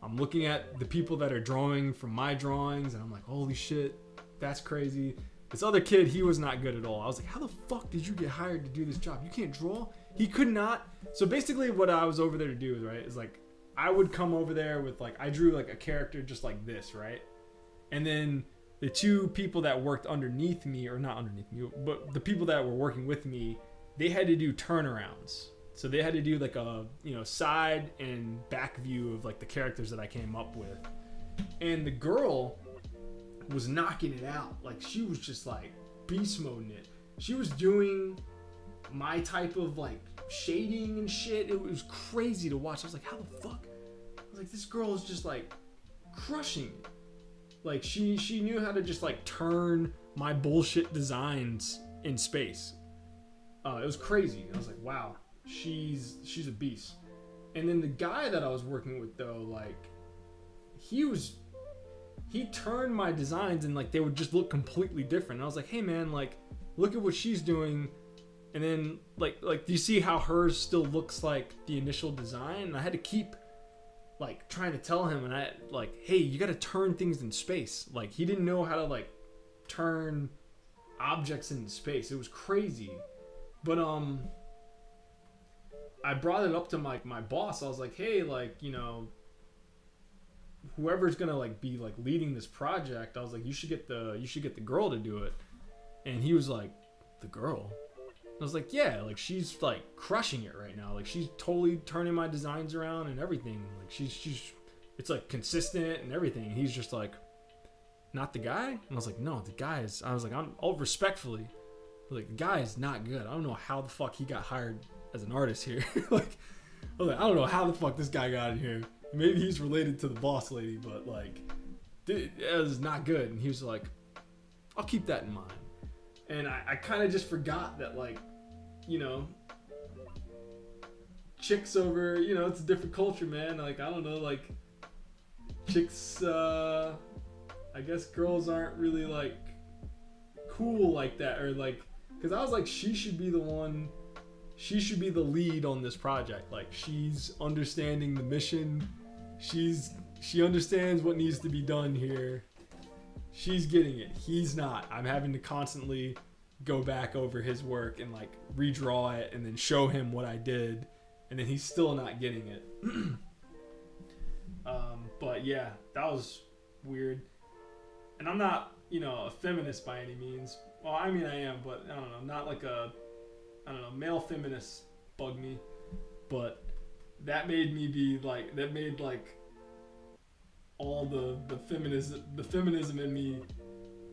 I'm looking at the people that are drawing from my drawings, and I'm like, holy shit, that's crazy. This other kid, he was not good at all. I was like, how the fuck did you get hired to do this job? You can't draw? He could not. So basically what I was over there to do, right, is like, I would come over there with like, I drew like a character just like this, right? And then the two people that worked underneath me, or not underneath me, but the people that were working with me, they had to do turnarounds. So they had to do like a, you know, side and back view of like the characters that I came up with. And the girl was knocking it out. Like, she was just like beast moding it. She was doing my type of like shading and shit. It was crazy to watch. I was like, how the fuck? I was like, this girl is just like crushing it. Like, she knew how to just like turn my bullshit designs in space. It was crazy. I was like, wow, she's a beast. And then the guy that I was working with, though, like, he turned my designs and like they would just look completely different. And I was like, hey man, like, look at what she's doing. And then like do you see how hers still looks like the initial design? And I had to keep like trying to tell him, and I like, hey, you got to turn things in space. Like, he didn't know how to like turn objects into space. It was crazy. But I brought it up to my boss. I was like, hey, like, you know, whoever's gonna like be like leading this project, I was like, you should get the girl to do it. And he was like, the girl? I was like, yeah, like, she's like crushing it right now. Like, she's totally turning my designs around and everything. Like, she's it's like consistent and everything. And he's just like, not the guy? And I was like, no, the guy is. I was like, I'm all respectfully, like, the guy is not good. I don't know how the fuck he got hired as an artist here. Like, I was like, I don't know how the fuck this guy got in here. Maybe he's related to the boss lady, but like, dude, it was not good. And he was like, I'll keep that in mind. And I kind of just forgot that, like, you know, chicks over, you know, it's a different culture, man. Like, I don't know, like, chicks, I guess girls aren't really, like, cool like that. Or, like, because I was like, she should be the lead on this project. Like, she's understanding the mission. She understands what needs to be done here. She's getting it. He's not. I'm having to constantly go back over his work and like redraw it and then show him what I did, and then he's still not getting it. But yeah, that was weird. And I'm not, you know, a feminist by any means. Well, I mean, I am, but I don't know, not like a, I don't know, male feminists bug me. But that made me be like, that made like all the feminism in me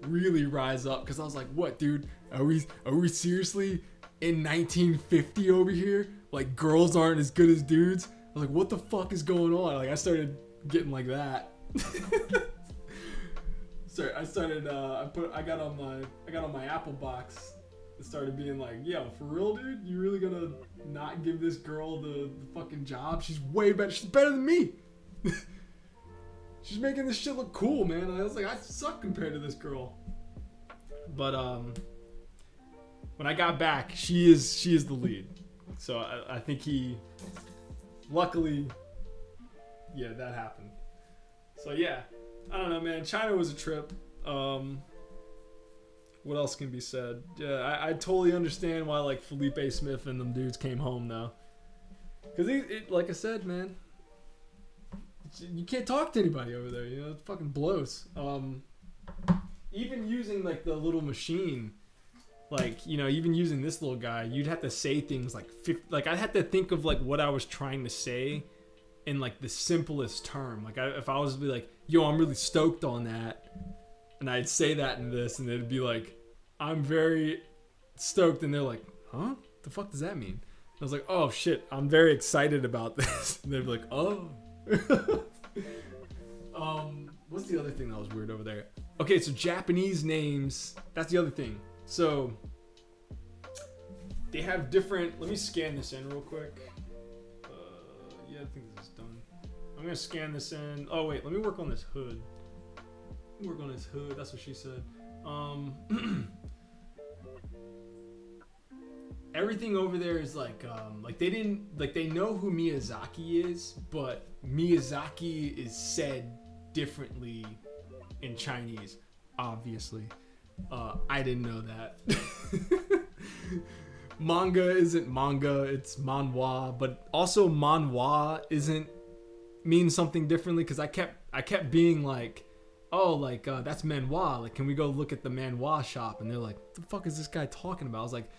really rise up, because I was like, what, dude, are we seriously in 1950 over here, like girls aren't as good as dudes. I was like, what the fuck is going on? Like I started getting like that. Sorry, I got on my Apple box. It started being like, yo, for real, dude, you really gonna not give this girl the fucking job? She's way better. She's better than me. She's making this shit look cool, man. And I was like, I suck compared to this girl. But when I got back, she is the lead. So I think luckily, yeah, that happened. So yeah, I don't know, man. China was a trip. What else can be said? Yeah, I totally understand why like Felipe Smith and them dudes came home though. Cause like I said, man, you can't talk to anybody over there. You know, it fucking blows. Even using like the little machine, like, you know, even using this little guy, you'd have to say things like like I'd have to think of like what I was trying to say in like the simplest term. Like if I was to be like, yo, I'm really stoked on that, and I'd say that in this, and it'd be like, I'm very stoked, and they're like, huh? The fuck does that mean? I was like, oh shit, I'm very excited about this. And they'd be like, oh. What's the other thing that was weird over there? Okay, so Japanese names, that's the other thing. So they have different, let me scan this in real quick. Yeah, I think this is done. I'm gonna scan this in. Oh wait, let me work on this hood. That's what she said. Everything over there is like they know who Miyazaki is, but Miyazaki is said differently in Chinese, obviously. I didn't know that. Manga isn't manga, it's manhwa, but also manhwa means something differently, because I kept being like, oh, like that's manhwa, like can we go look at the manhwa shop? And they're like, what the fuck is this guy talking about? I was like,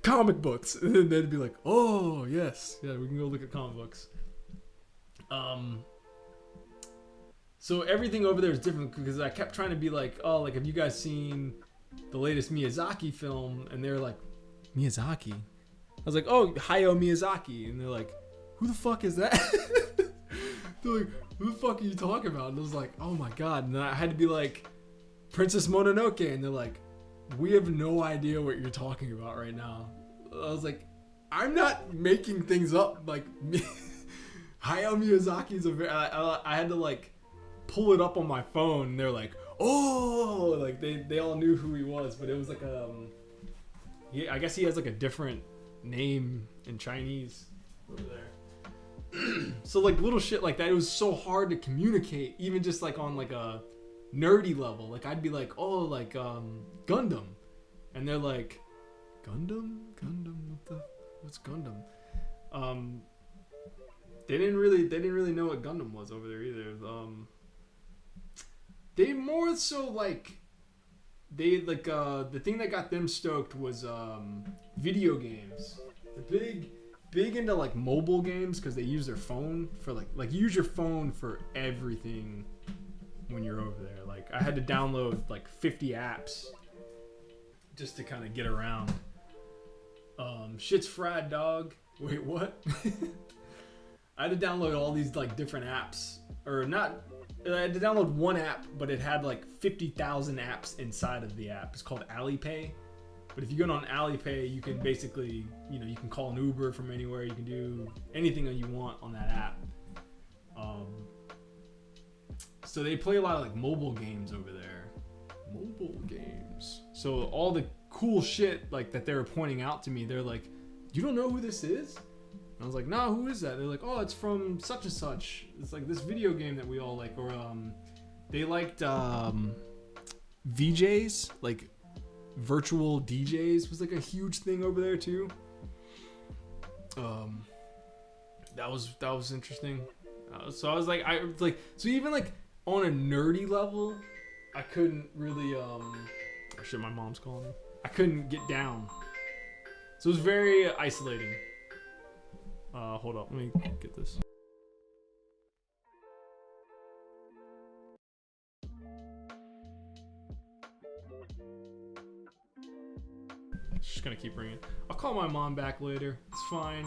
comic books. And then they'd be like, oh yes, yeah, we can go look at comic books. So everything over there is different, because I kept trying to be like, oh, like have you guys seen the latest Miyazaki film? And they're like, Miyazaki? I was like, oh, Hayao Miyazaki. And they're like, who the fuck is that? They're like, who the fuck are you talking about? And I was like, oh my god. And then I had to be like, Princess Mononoke. And they're like, we have no idea what you're talking about right now. I was like, I'm not making things up. Like, Hayao Miyazaki's I had to like pull it up on my phone, and they're like, oh, like they all knew who he was, but it was like I guess he has like a different name in Chinese over there. So like little shit like that, it was so hard to communicate, even just like on like a nerdy level. Like I'd be like, oh, like Gundam, and they're like, Gundam, what's Gundam? They didn't really know what Gundam was over there either. They more so like, they like the thing that got them stoked was video games. They're big into like mobile games, because they use their phone for like you use your phone for everything when you're over there. Like I had to download like 50 apps just to kind of get around. Shit's fried, dog. Wait, what? I had to download all these like different apps, or not. I had to download one app, but it had like 50,000 apps inside of the app. It's called Alipay. But if you go on Alipay, you can basically, you know, you can call an Uber from anywhere. You can do anything that you want on that app. So they play a lot of like mobile games over there. Mobile games. So all the cool shit like that they were pointing out to me, they're like, you don't know who this is? And I was like, nah, who is that? They're like, oh, it's from such and such. It's like this video game that we all like. Or they liked VJs, like virtual DJs was like a huge thing over there too. That was interesting. So I was like, so even like on a nerdy level, I couldn't really oh shit, my mom's calling me. I couldn't get down. So it was very isolating. Hold up, let me get this. just gonna keep ringing. I'll call my mom back later. It's fine.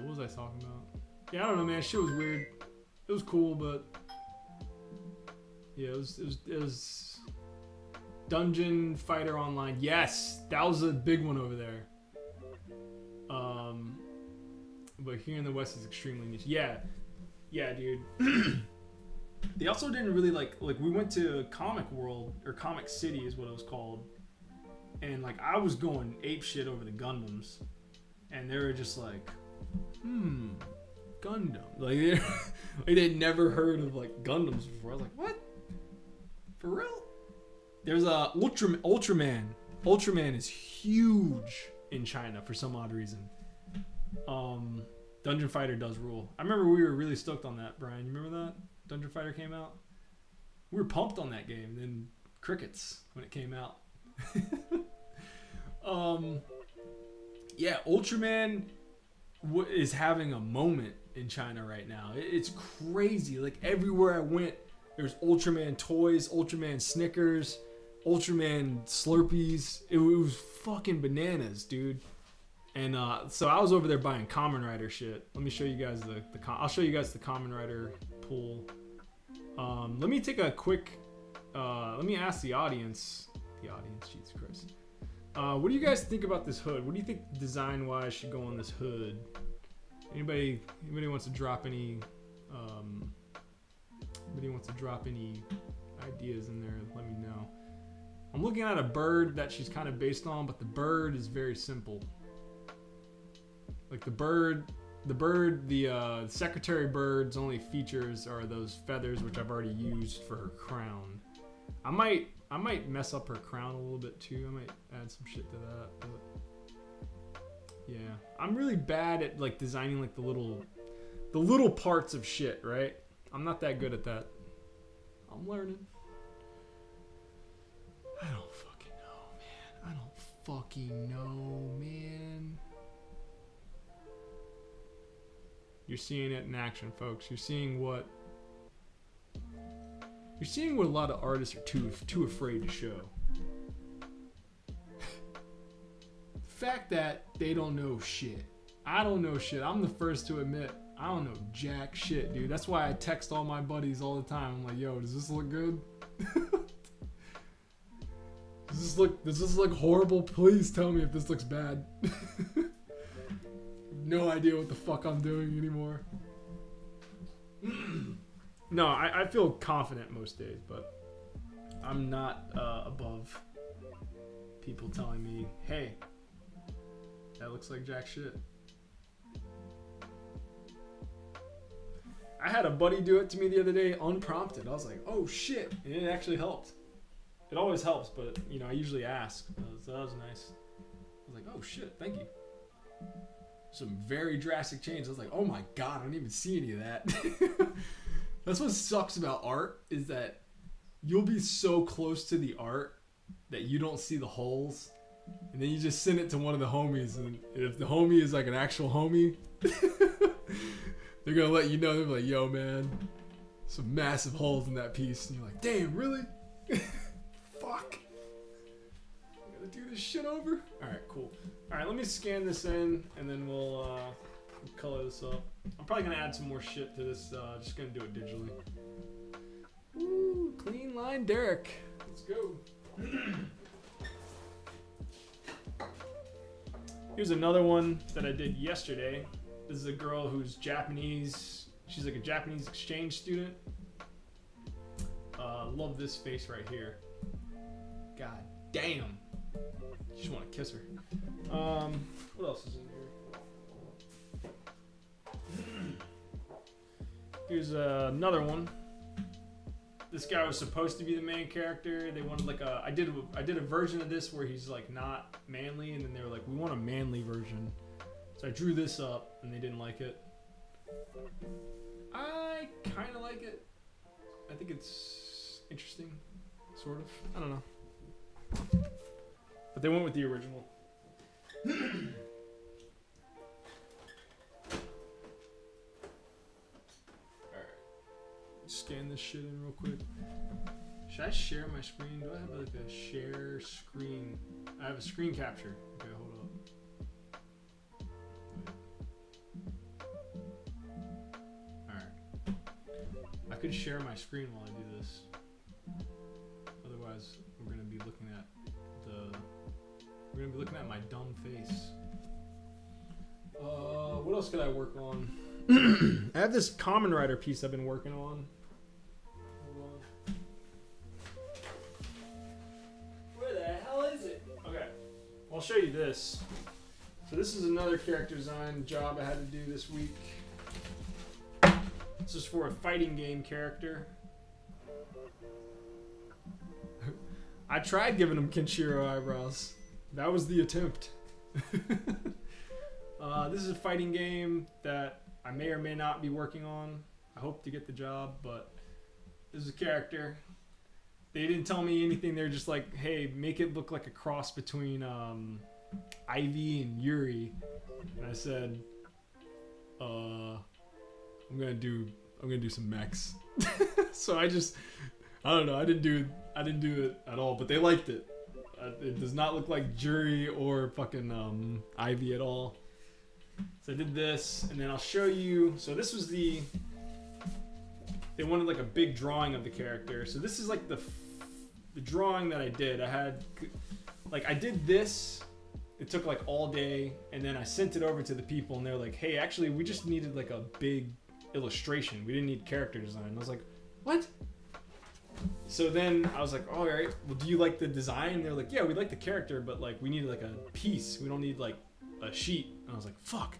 What was I talking about? Yeah, I don't know, man. Shit was weird. It was cool, but yeah, it was Dungeon Fighter Online. Yes, that was a big one over there. But here in the West is extremely niche. Yeah, dude. They also didn't really like we went to Comic World or Comic City is what it was called, and like I was going ape shit over the Gundams, and they were just like, Gundam. Like they'd never heard of like Gundams before. I was like, what? For real? There's a Ultraman. Ultraman is huge in China for some odd reason. Dungeon Fighter does rule. I remember we were really stoked on that, Brian. You remember that? Dungeon Fighter came out. We were pumped on that game. Then crickets when it came out. Yeah, Ultraman is having a moment in China right now. It's crazy. Like everywhere I went, there's Ultraman toys, Ultraman Snickers, Ultraman Slurpees. It was fucking bananas, dude. And so I was over there buying Kamen Rider shit. Let me show you guys I'll show you guys the Kamen Rider pool. Let me take a quick. Let me ask the audience. Jesus Christ. What do you guys think about this hood? What do you think design-wise should go on this hood? Anybody wants to drop any? Anybody wants to drop any ideas in there? Let me know. I'm looking at a bird that she's kind of based on, but the bird is very simple. Like the secretary bird's only features are those feathers, which I've already used for her crown. I might mess up her crown a little bit too. I might add some shit to that. But yeah, I'm really bad at like designing like the little parts of shit, right? I'm not that good at that. I'm learning. I don't fucking know, man. You're seeing it in action, folks. You're seeing what a lot of artists are too afraid to show. The fact that they don't know shit. I don't know shit. I'm the first to admit I don't know jack shit, dude. That's why I text all my buddies all the time. I'm like, yo, does this look good? Does this look horrible? Please tell me if this looks bad. No idea what the fuck I'm doing anymore. No, I feel confident most days, but I'm not above people telling me, hey, that looks like jack shit. I had a buddy do it to me the other day unprompted. I was like, oh shit, and it actually helped. It always helps, but you know, I usually ask. So that was nice. I was like, oh shit, thank you. Some very drastic change. I was like, oh my god, I don't even see any of that. That's what sucks about art, is that you'll be so close to the art that you don't see the holes, and then you just send it to one of the homies, and if the homie is like an actual homie, they're gonna let you know. They're like, yo man, some massive holes in that piece, and you're like, damn, really? Fuck. I gotta do this shit over? Alright, cool. Alright, let me scan this in, and then we'll color this up. I'm probably gonna add some more shit to this, just gonna do it digitally. Woo, clean line Derek. Let's go. Here's another one that I did yesterday. This is a girl who's Japanese. She's like a Japanese exchange student. Love this face right here. God damn. You just want to kiss her. What else is in here? Here's another one. This guy was supposed to be the main character. They wanted like I did a version of this where he's like not manly, and then they were like, we want a manly version. So I drew this up, and they didn't like it. I kind of like it. I think it's interesting, sort of. I don't know. But they went with the original. Alright. Scan this shit in real quick. Should I share my screen? Do I have like a share screen? I have a screen capture. Okay, hold up. Alright. I could share my screen while I do this. Otherwise, we're gonna be looking at my dumb face. What else could I work on? I have this Common Rider piece I've been working on. Hold on. Where the hell is it? Okay, I'll show you this. So this is another character design job I had to do this week. This is for a fighting game character. I tried giving him Kenshiro eyebrows. That was the attempt. This is a fighting game that I may or may not be working on. I hope to get the job, but this is a character. They didn't tell me anything. They're just like, hey, make it look like a cross between Ivy and Yuri. And I said, I'm gonna do some mechs. So I don't know. I didn't do it at all, but they liked it. It does not look like Yuri or fucking Ivy at all. So I did this, and then I'll show you. So this was they wanted like a big drawing of the character. So this is like the drawing that I did. I did this. It took like all day, and then I sent it over to the people, and they're like, hey, actually, we just needed like a big illustration. We didn't need character design. And I was like, what? So then I was like, all right, well, do you like the design? They're like, yeah, we like the character, but like we need like a piece. We don't need like a sheet. And I was like, fuck.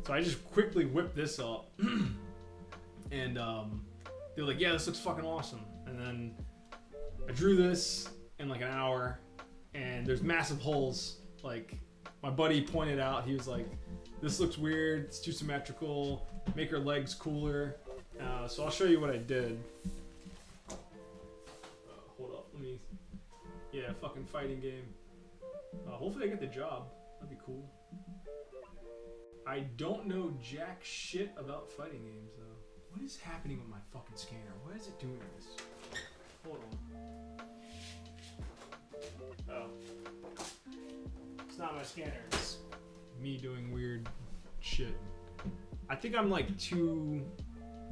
So I just quickly whipped this up. And they were like, yeah, this looks fucking awesome. And then I drew this in like an hour, and there's massive holes. Like my buddy pointed out, he was like, this looks weird, it's too symmetrical, make her legs cooler. So I'll show you what I did. Hold up, let me, yeah, fucking fighting game. Hopefully I get the job, that'd be cool. I don't know jack shit about fighting games though. What is happening with my fucking scanner? Why is it doing this? Hold on. Oh. It's not my scanner, it's me doing weird shit. I think I'm like too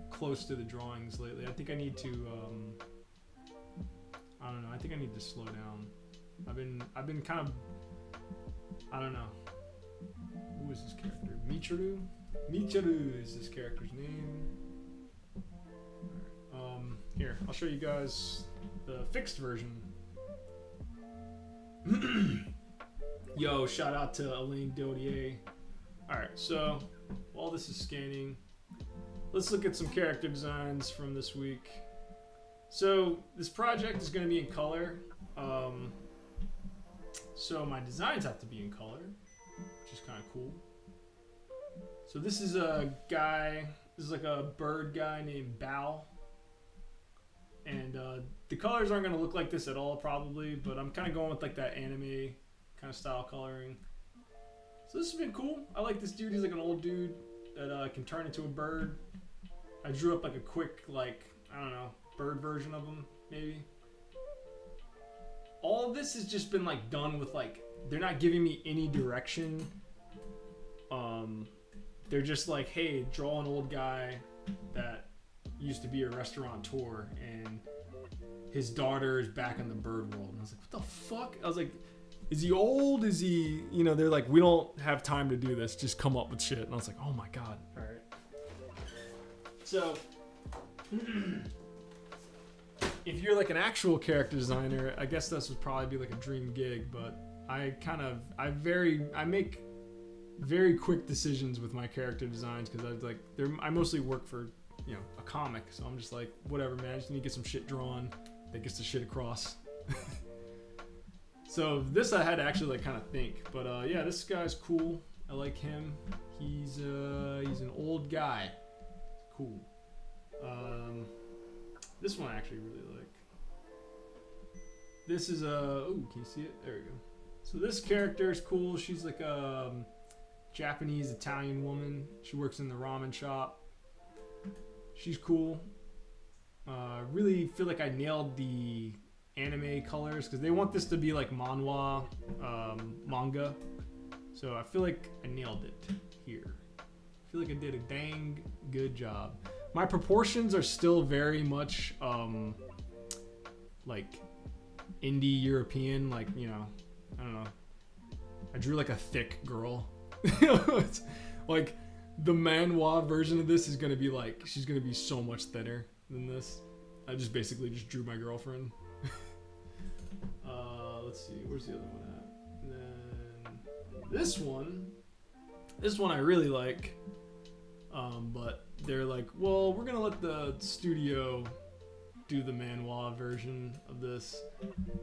close to the drawings lately. I think I need to, I don't know, I think I need to slow down. I've been kind of, I don't know. Who is this character? Michiru? Michiru is this character's name. Here, I'll show you guys the fixed version. Yo, shout out to Elaine Dodier. Alright, so while this is scanning, let's look at some character designs from this week. So this project is going to be in color. So my designs have to be in color, which is kind of cool. So this is a guy, this is like a bird guy named Bao. And the colors aren't going to look like this at all probably, but I'm kind of going with like that anime kind of style coloring. So this has been cool. I like this dude. He's like an old dude that can turn into a bird. I drew up like a quick, like, I don't know, bird version of him, maybe. All of this has just been like done with like, they're not giving me any direction. They're just like, hey, draw an old guy that used to be a restaurateur and his daughter is back in the bird world. And I was like, what the fuck? I was like, is he old? Is he, you know, they're like, we don't have time to do this. Just come up with shit. And I was like, oh my God. All right. So, if you're like an actual character designer, I guess this would probably be like a dream gig, but I make very quick decisions with my character designs because I mostly work for, you know, a comic, so I'm just like, whatever, man, I just need to get some shit drawn that gets the shit across. So this I had to actually like kind of think, but yeah, this guy's cool. I like him. He's an old guy. Cool. This one I actually really like. This is ooh, can you see it? There we go. So this character is cool. She's like a Japanese Italian woman. She works in the ramen shop. She's cool. Really feel like I nailed the anime colors because they want this to be like manhwa manga. So I feel like I nailed it here. I feel like I did a dang good job. My proportions are still very much like indie European, like, you know, I don't know. I drew like a thick girl. It's like the manhwa version of this is gonna be like, she's gonna be so much thinner than this. I just basically just drew my girlfriend. Let's see, where's the other one at? And then this one I really like, but they're like, well, we're gonna let the studio do the manhwa version of this,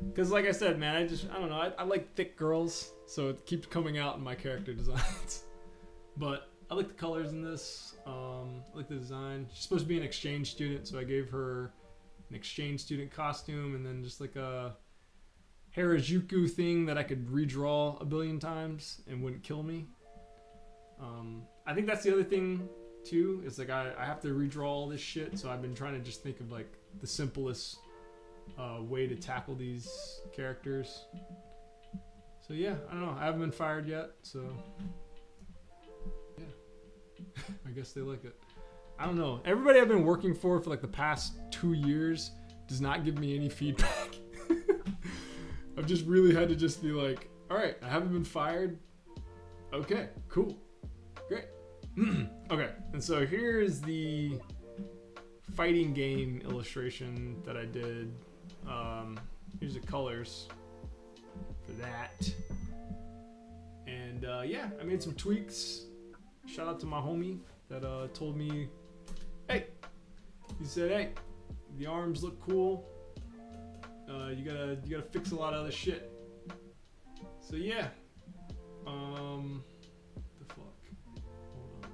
because like I said, man, I don't know, I like thick girls, so it keeps coming out in my character designs. But I like the colors in this. I like the design. She's supposed to be an exchange student, so I gave her an exchange student costume and then just like a Harajuku thing that I could redraw a billion times and wouldn't kill me. I think that's the other thing too. It's like I have to redraw all this shit, so I've been trying to just think of like the simplest way to tackle these characters. So yeah, I don't know. I haven't been fired yet, so yeah. I guess they like it. I don't know. Everybody I've been working for like the past 2 years does not give me any feedback. I've just really had to just be like, all right, I haven't been fired. Okay, cool, great. Okay, and so here's the fighting game illustration that I did. Here's the colors for that. And yeah, I made some tweaks. Shout out to my homie that told me, hey, he said, hey, the arms look cool. You gotta fix a lot of other shit. So yeah. The fuck? Hold on.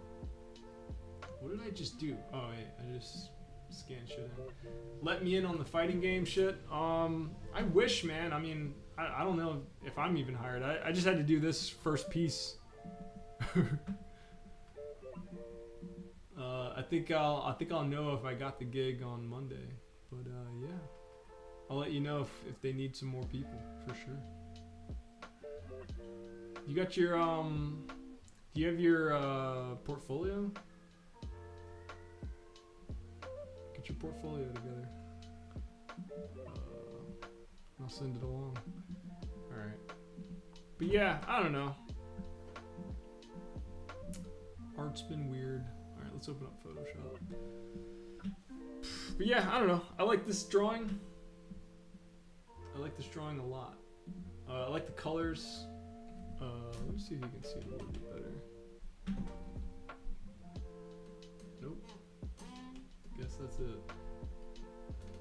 What did I just do? Oh wait, I just scanned shit in. Let me in on the fighting game shit. I wish, man. I mean, I don't know if I'm even hired. I just had to do this first piece. I think I'll know if I got the gig on Monday. But yeah, I'll let you know if they need some more people for sure. You got your do you have your portfolio? Get your portfolio together. I'll send it along. All right. But yeah, I don't know. Art's been weird. All right, let's open up Photoshop. But yeah, I don't know. I like this drawing. I like this drawing a lot. I like the colors. Let me see if you can see it a little bit better. Nope. Guess that's it.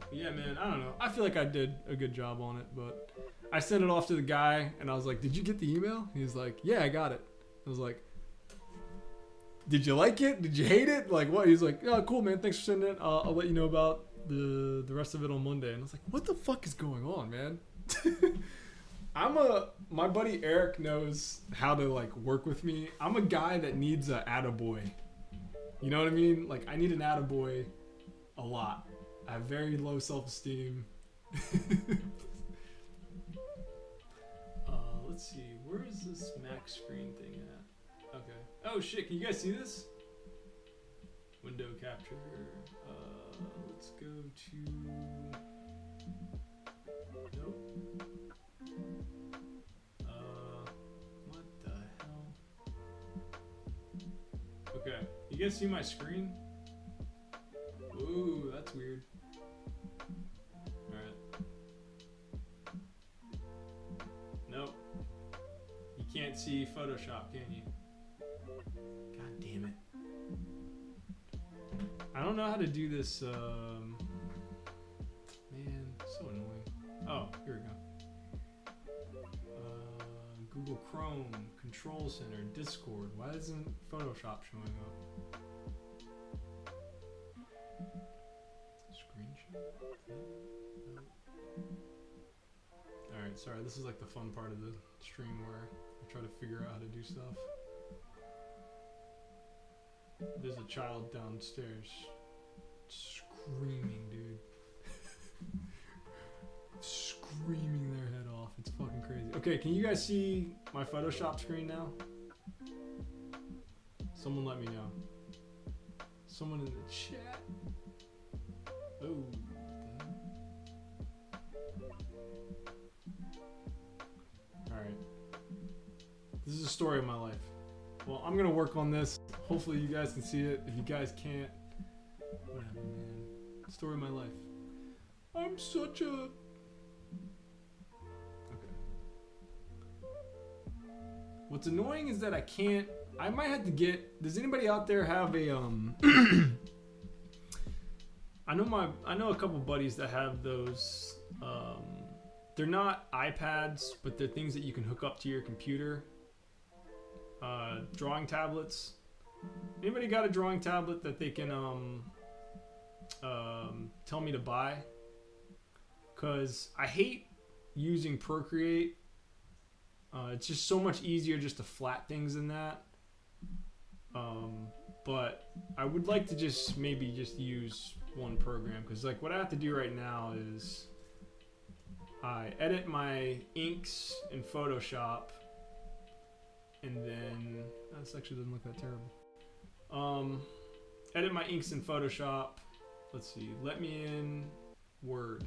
But yeah, man, I don't know. I feel like I did a good job on it, but I sent it off to the guy, and I was like, did you get the email? He's like, yeah, I got it. I was like, did you like it? Did you hate it? Like, what? He's like, oh, cool, man. Thanks for sending it. I'll let you know about the rest of it on Monday. And I was like, what the fuck is going on, man? My buddy Eric knows how to like work with me. I'm a guy that needs a attaboy. You know what I mean? Like, I need an attaboy a lot. I have very low self-esteem. Let's see. Where is this max screen thing at? Okay. Oh shit, can you guys see this? Window capture. Let's go to... Nope. What the hell? Okay, you guys see my screen? Ooh, that's weird. Alright. Nope. You can't see Photoshop, can you? God damn it. I don't know how to do this, man, so annoying. Oh, here we go. Google Chrome, Control Center, Discord. Why isn't Photoshop showing up? Screenshot? No. Alright, sorry, this is like the fun part of the stream where I try to figure out how to do stuff. There's a child downstairs screaming, dude. Okay, can you guys see my Photoshop screen now? Someone let me know. Someone in the chat. Oh. Alright. This is a story of my life. Well, I'm gonna work on this. Hopefully you guys can see it. If you guys can't, whatever, man. Story of my life. I'm such a... Okay. What's annoying is that I can't... I might have to get... Does anybody out there have a, I know a couple buddies that have those, they're not iPads, but they're things that you can hook up to your computer. Drawing tablets. Anybody got a drawing tablet that they can tell me to buy? Cause I hate using Procreate. It's just so much easier just to flat things than that. But I would like to just maybe just use one program, because like what I have to do right now is I edit my inks in Photoshop, and then that actually doesn't look that terrible. Edit my inks in Photoshop. Let's see, let me in Word.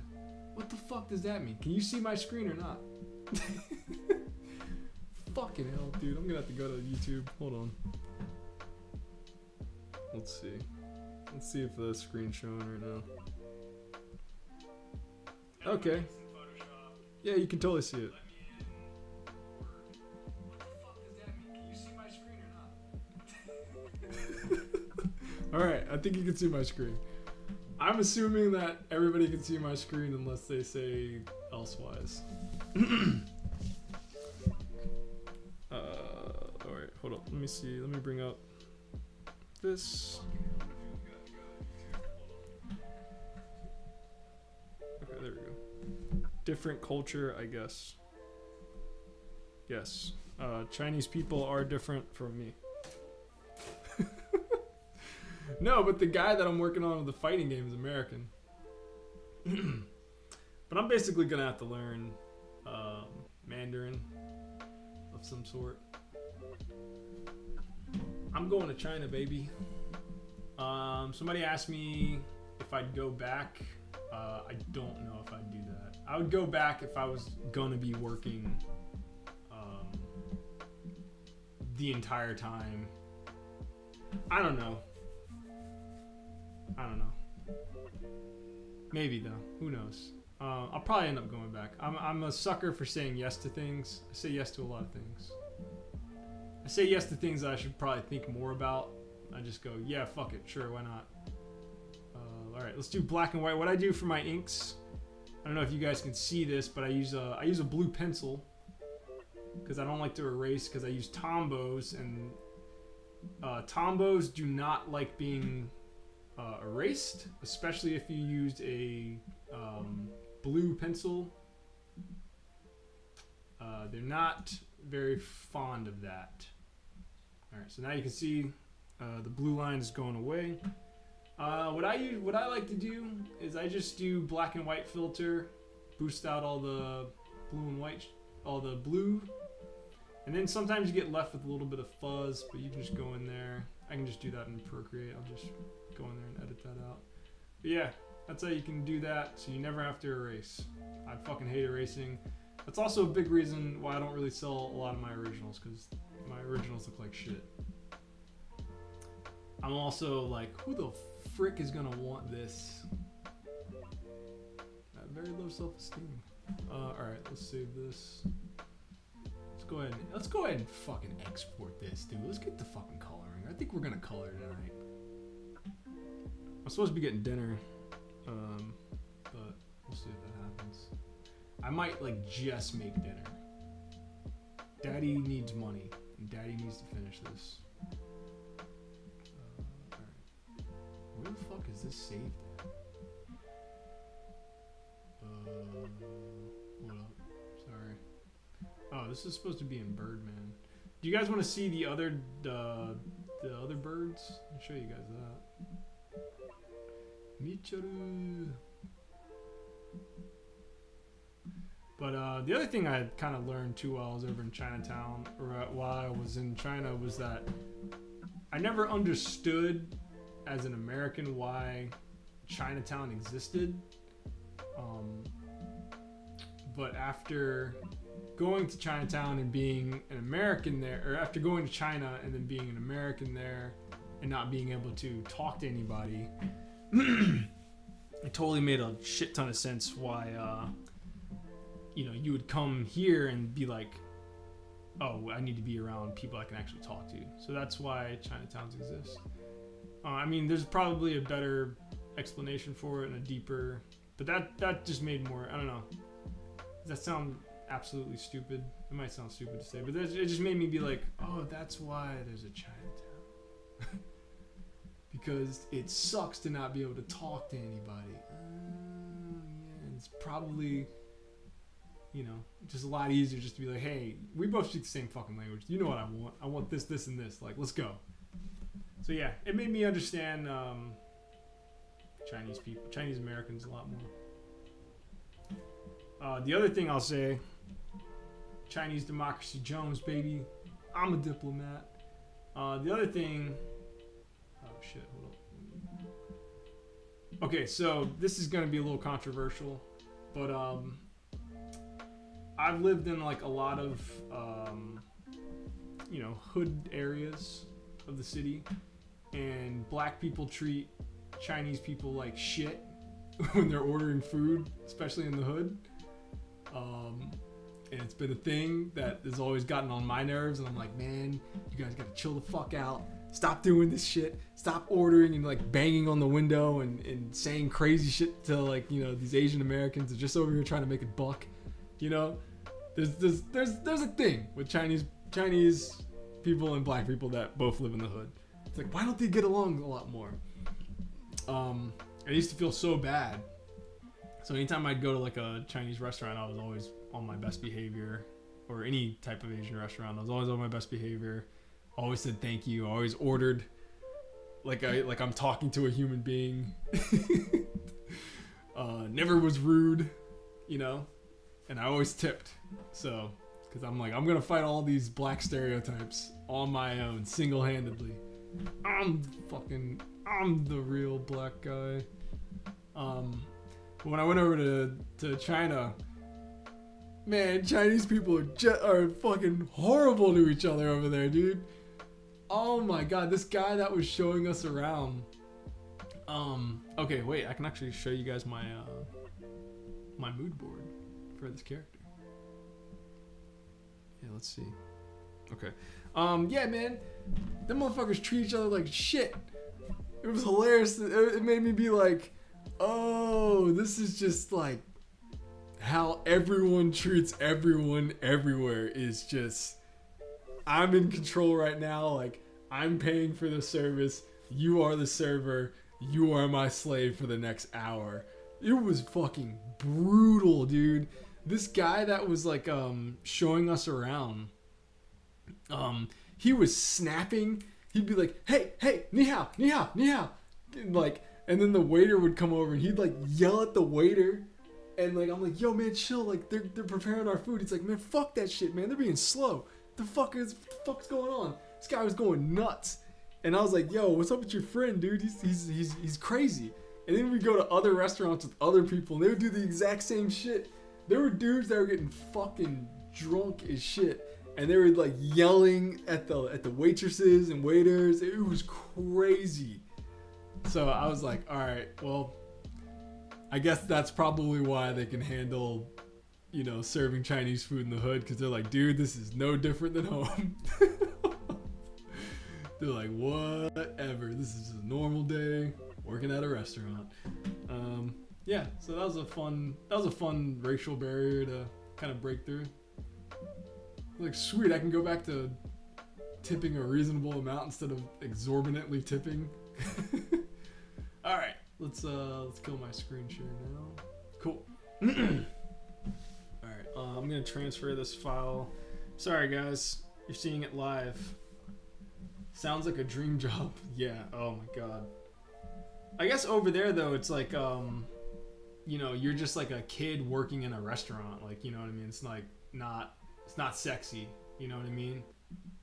What the fuck does that mean? Can you see my screen or not? Fucking hell, dude, I'm gonna have to go to YouTube. Hold on. Let's see. Let's see if the screen's showing right now. Okay. Yeah, you can totally see it. Alright, I think you can see my screen. I'm assuming that everybody can see my screen unless they say elsewise. Alright, hold up. Let me see. Let me bring up this. Okay, there we go. Different culture, I guess. Yes. Chinese people are different from me. No, but the guy that I'm working on with the fighting game is American. But I'm basically gonna have to learn Mandarin of some sort. I'm going to China, baby. Somebody asked me if I'd go back. I don't know if I'd do that. I would go back if I was gonna be working the entire time. I don't know. Maybe though. Who knows? I'll probably end up going back. I'm a sucker for saying yes to things. I say yes to a lot of things. I say yes to things that I should probably think more about. I just go, yeah, fuck it, sure, why not? Alright, let's do black and white. What I do for my inks, I don't know if you guys can see this, but I use a blue pencil because I don't like to erase, because I use Tombos, and Tombos do not like being erased, especially if you used a blue pencil. They're not very fond of that. Alright, so now you can see the blue line is going away. What I like to do is I just do black and white filter, boost out all the blue and white, all the blue, and then sometimes you get left with a little bit of fuzz, but you can just go in there. I can just do that in Procreate. I'll just go in there and edit that out. But yeah, that's how you can do that, so you never have to erase. I fucking hate erasing. That's also a big reason why I don't really sell a lot of my originals, because my originals look like shit. I'm also like, who the frick is gonna want this? I have very low self-esteem. Alright, let's save this. Let's go ahead and fucking export this, dude. Let's get the fucking coloring. I think we're gonna color tonight. I'm supposed to be getting dinner, but we'll see if that happens. I might like just make dinner. Daddy needs money, and Daddy needs to finish this. Alright. Where the fuck is this saved at? Hold up. Sorry. Oh, this is supposed to be in Birdman. Do you guys want to see the other birds? I'll show you guys that. Micharu. But the other thing I kind of learned too while I was over in Chinatown, or while I was in China, was that I never understood as an American why Chinatown existed. But after going to Chinatown and being an American there, or after going to China and then being an American there and not being able to talk to anybody, it totally made a shit ton of sense why you would come here and be like, oh, I need to be around people I can actually talk to. So that's why Chinatowns exist. I mean, there's probably a better explanation for it and a deeper, but that just made more, I don't know. Does that sound absolutely stupid? It might sound stupid to say, but it just made me be like, oh, that's why there's a Chinatown. Because it sucks to not be able to talk to anybody. Yeah, it's probably, just a lot easier just to be like, hey, we both speak the same fucking language. You know what I want. I want this, this, and this. Like, let's go. So yeah, it made me understand Chinese Americans a lot more. The other thing I'll say, Chinese Democracy Jones, baby. I'm a diplomat. The other thing, oh shit, hold on. Okay, so this is gonna be a little controversial, but I've lived in like a lot of hood areas of the city, and black people treat Chinese people like shit when they're ordering food, especially in the hood. And it's been a thing that has always gotten on my nerves, and I'm like, man, you guys gotta chill the fuck out. Stop doing this shit. Stop ordering and like banging on the window and saying crazy shit to like, these Asian Americans are just over here trying to make a buck. There's a thing with Chinese people and black people that both live in the hood. It's like, why don't they get along a lot more? I used to feel so bad. So anytime I'd go to like a Chinese restaurant, I was always on my best behavior, or any type of Asian restaurant, I was always on my best behavior. Always said thank you. Always ordered like I'm talking to a human being. Never was rude, and I always tipped. So, because I'm like, I'm gonna fight all these black stereotypes on my own, single-handedly. I'm the real black guy. When I went over to China, man, Chinese people are fucking horrible to each other over there, dude. Oh my god, this guy that was showing us around. Okay, wait, I can actually show you guys my my mood board for this character. Yeah, let's see. Okay. Yeah, man, them motherfuckers treat each other like shit. It was hilarious. It made me be like, oh, this is just like how everyone treats everyone everywhere. Is just, I'm in control right now. Like, I'm paying for the service. You are the server. You are my slave for the next hour. It was fucking brutal, dude. This guy that was like showing us around, he was snapping. He'd be like, hey, ni hao, ni hao, ni hao. And then the waiter would come over and he'd like yell at the waiter. And like, I'm like, yo, man, chill. Like, they're preparing our food. He's like, man, fuck that shit, man. They're being slow. What the fuck's going on? This guy was going nuts. And I was like, yo, what's up with your friend, dude? He's crazy. And then we go to other restaurants with other people, and they would do the exact same shit. There were dudes that were getting fucking drunk as shit, and they were like yelling at the waitresses and waiters. It was crazy. So I was like, all right, well, I guess that's probably why they can handle, serving Chinese food in the hood, because they're like, dude, this is no different than home. They're like, whatever. This is a normal day working at a restaurant. Yeah, so that was a fun racial barrier to kind of break through. Like, sweet, I can go back to tipping a reasonable amount instead of exorbitantly tipping. All right, let's kill my screen share now. Cool. All right, I'm gonna transfer this file. Sorry guys, you're seeing it live. Sounds like a dream job. Yeah. Oh my god. I guess over there though, it's like you know, you're just like a kid working in a restaurant. Like, you know what I mean? It's like it's not sexy. You know what I mean?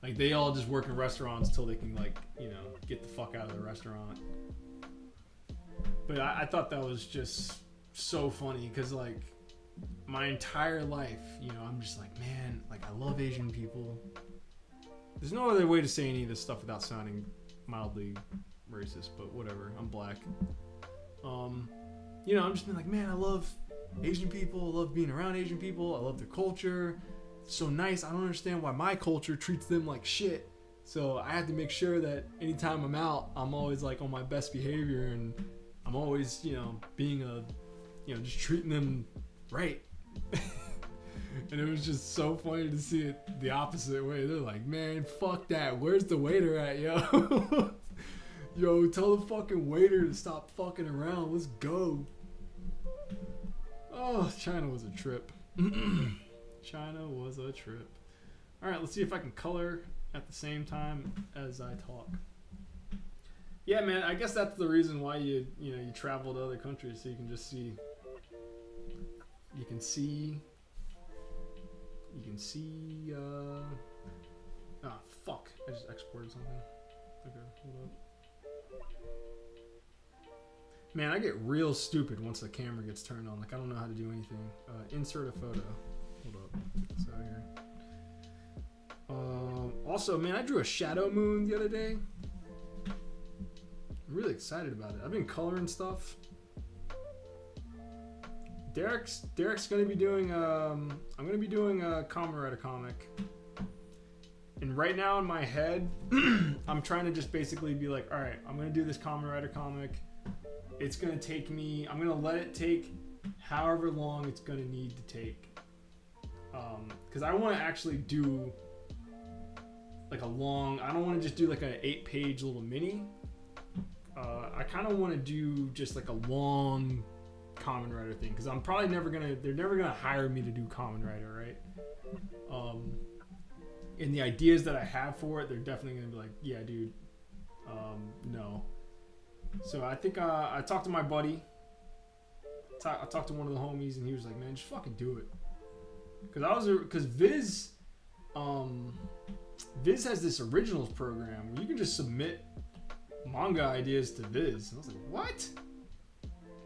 Like, they all just work in restaurants till they can, like, you know, get the fuck out of the restaurant. But I thought that was just so funny because, like, my entire life, you know, I'm just like, man, like, I love Asian people. There's no other way to say any of this stuff without sounding mildly racist, but whatever. I'm black. You know, I'm just being like, man, I love Asian people. I love being around Asian people. I love their culture. It's so nice. I don't understand why my culture treats them like shit. So I have to make sure that anytime I'm out, I'm always like on my best behavior, and I'm always, you know, being you know, just treating them right. And it was just so funny to see it the opposite way. They're like, man, fuck that. Where's the waiter at, yo? Yo, tell the fucking waiter to stop fucking around. Let's go. Oh, China was a trip. China was a trip. All right, let's see if I can color at the same time as I talk. Yeah, man, I guess that's the reason why you travel to other countries, so you can just see. You can see. Ah, fuck! I just exported something. Okay, hold up. Man, I get real stupid once the camera gets turned on. Like, I don't know how to do anything. Insert a photo. Hold up. It's out here. Also, man, I drew a shadow moon the other day. I'm really excited about it. I've been coloring stuff. Derek's gonna be doing I'm gonna be doing a Kamen Rider comic. And right now in my head, I'm trying to just basically be like, all right, I'm gonna do this Kamen Rider comic. It's gonna take me. I'm gonna let it take however long it's gonna need to take. Because I want to actually do like a long. I don't want to just do like an 8-page little mini. I kind of want to do just like a long Kamen Rider thing, because I'm probably never gonna. They're never gonna hire me to do Kamen Rider, right? And the ideas that I have for it, they're definitely gonna be like, yeah, dude, no. So I think I talked to my buddy. I talked to one of the homies, and he was like, man, just fucking do it. Because Viz has this originals program where you can just submit manga ideas to Viz. And I was like, what?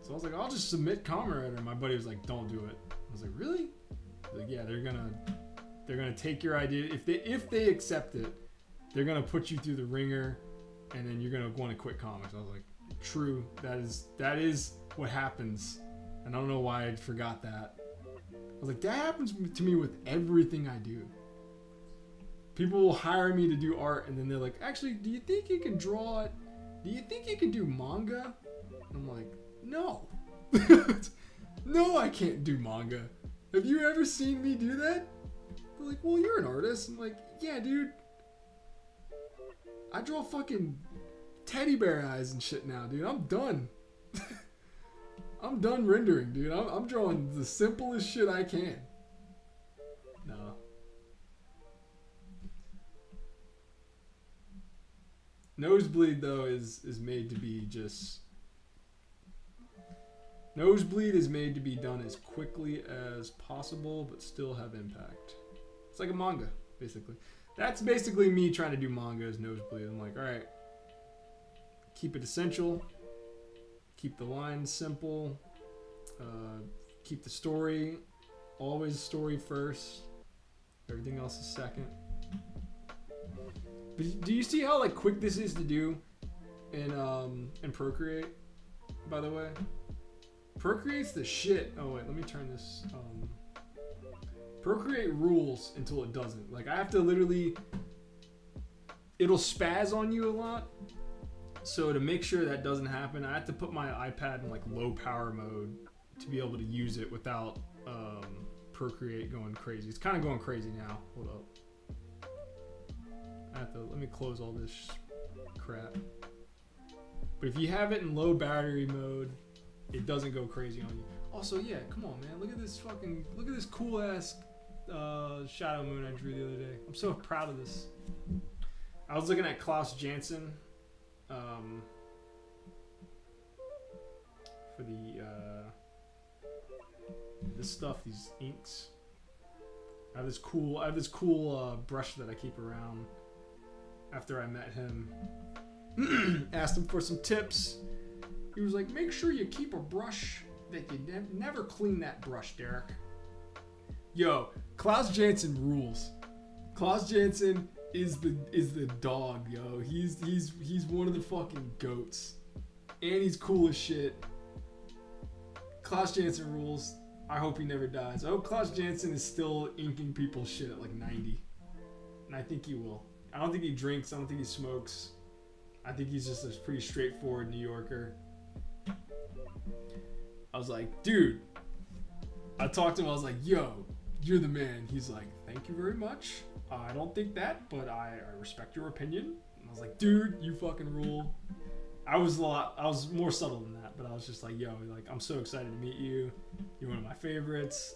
So I was like, I'll just submit Kamen Rider. And my buddy was like, don't do it. I was like, really? Like, yeah, they're gonna take your idea. If they accept it, they're gonna put you through the ringer, and then you're gonna want to quit comics. I was like, true. That is what happens. And I don't know why I forgot that. I was like, that happens to me with everything I do. People will hire me to do art, and then they're like, actually, do you think you can draw it? Do you think you can do manga? And I'm like, no. No, I can't do manga. Have you ever seen me do that? They're like, well, you're an artist. I'm like, yeah, dude. I draw fucking teddy bear eyes and shit now, dude. I'm done. I'm done rendering, dude. I'm drawing the simplest shit I can. No. Nosebleed, though, is made to be just... Nosebleed is made to be done as quickly as possible, but still have impact. It's like a manga, basically. That's basically me trying to do manga as Nosebleed. I'm like, alright. Keep it essential. Keep the lines simple. Keep the story. Always story first. Everything else is second. But do you see how like quick this is to do in Procreate, by the way? Procreate's the shit. Oh wait, let me turn this. Procreate rules until it doesn't. Like I have to literally, it'll spaz on you a lot. So to make sure that doesn't happen, I have to put my iPad in like low power mode to be able to use it without Procreate going crazy. It's kind of going crazy now. Hold up. Let me close all this crap. But if you have it in low battery mode, it doesn't go crazy on you. Also, yeah, come on, man. Look at this cool ass shadow moon I drew the other day. I'm so proud of this. I was looking at Klaus Janson for the this stuff, these inks. I have this cool brush that I keep around. After I met him, asked him for some tips. He was like, "Make sure you keep a brush that you never clean that brush, Derek." Yo, Klaus Janson rules. Klaus Janson is the dog, yo. He's one of the fucking goats, and he's cool as shit. Klaus Janson rules. I hope he never dies. I hope Klaus Janson is still inking people's shit at like 90, and I think he will. I don't think he drinks. I don't think he smokes. I think he's just a pretty straightforward New Yorker. I was like, dude. I talked to him. I was like, yo, you're the man. He's like, thank you very much. I don't think that, but I respect your opinion. And I was like, dude, you fucking rule. I was more subtle than that, but I was just like, yo, like, I'm so excited to meet you. You're one of my favorites.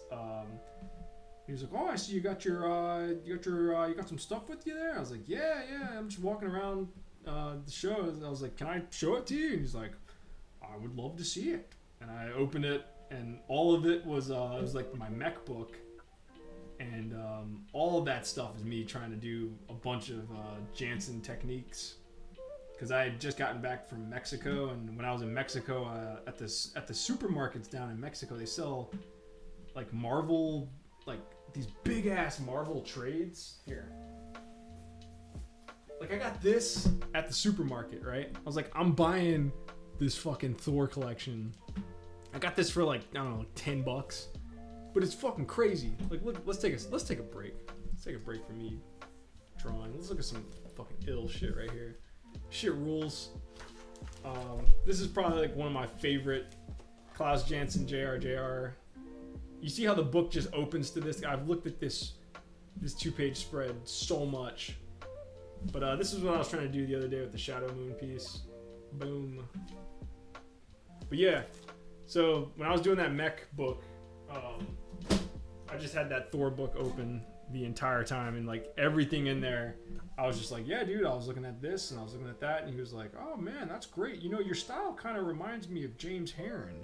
He was like, oh, I see you got some stuff with you there. I was like, yeah, I'm just walking around the show. I was like, can I show it to you? And he's like, I would love to see it. And I opened it, and all of it was like my mech book, and all of that stuff is me trying to do a bunch of Jansen techniques. Because I had just gotten back from Mexico, and when I was in Mexico, at the supermarkets down in Mexico, they sell like Marvel, like these big ass Marvel trades. Here, like I got this at the supermarket, right? I was like, I'm buying this fucking Thor collection. I got this for like, I don't know, like $10, but it's fucking crazy. Like, look, let's take a break. Let's take a break from me drawing. Let's look at some fucking ill shit right here. Shit rules. This is probably like one of my favorite Klaus Janson JRJR. You see how the book just opens to this? I've looked at this 2-page spread so much. But this is what I was trying to do the other day with the Shadow Moon piece. Boom. But yeah, so when I was doing that mech book, I just had that Thor book open the entire time, and like everything in there, I was just like, yeah, dude, I was looking at this and I was looking at that, and he was like, oh man, that's great. You know, your style kind of reminds me of James Herron.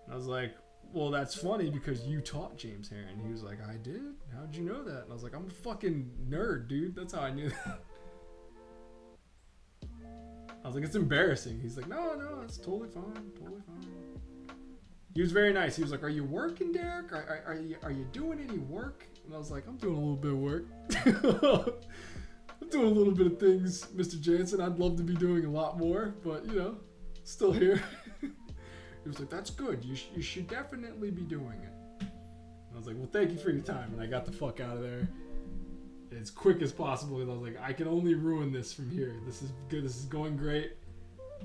And I was like, well, that's funny because you taught James Herron. He was like, I did? How'd you know that? And I was like, I'm a fucking nerd, dude. That's how I knew that. I was like, it's embarrassing. He's like, no, it's totally fine. He was very nice. He was like, are you working, Derek? Are you doing any work? And I was like, I'm doing a little bit of work. I'm doing a little bit of things, Mr. Jansen. I'd love to be doing a lot more, but, you know, still here. He was like, that's good. You should definitely be doing it. And I was like, well, thank you for your time. And I got the fuck out of there as quick as possible, because I was like, I can only ruin this from here. This is good. This is going great.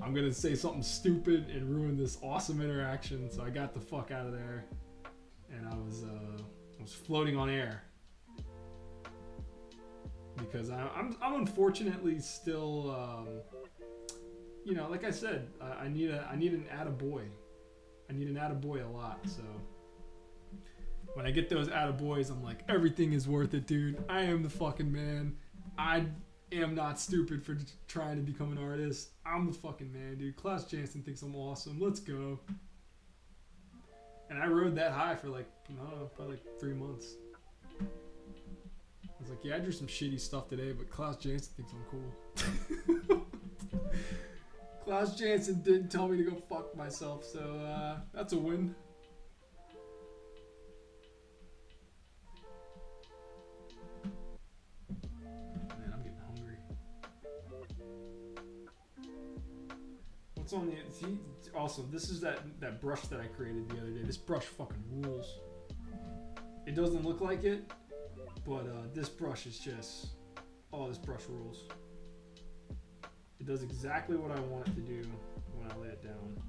I'm going to say something stupid and ruin this awesome interaction. So I got the fuck out of there. And I was floating on air. Because I'm unfortunately still, you know, like I said, I need an attaboy. I need an attaboy a lot, so when I get those attaboys, I'm like, everything is worth it, dude. I am the fucking man. I am not stupid for trying to become an artist. I'm the fucking man, dude. Klaus Janson thinks I'm awesome. Let's go. And I rode that high for like, I don't know, probably like 3 months. I was like, yeah, I drew some shitty stuff today, but Klaus Janson thinks I'm cool. Klaus Janson didn't tell me to go fuck myself, so that's a win. Man, I'm getting hungry. What's on the... See, also, this is that brush that I created the other day. This brush fucking rules. It doesn't look like it, but this brush is just... Oh, this brush rules. It does exactly what I want it to do when I lay it down,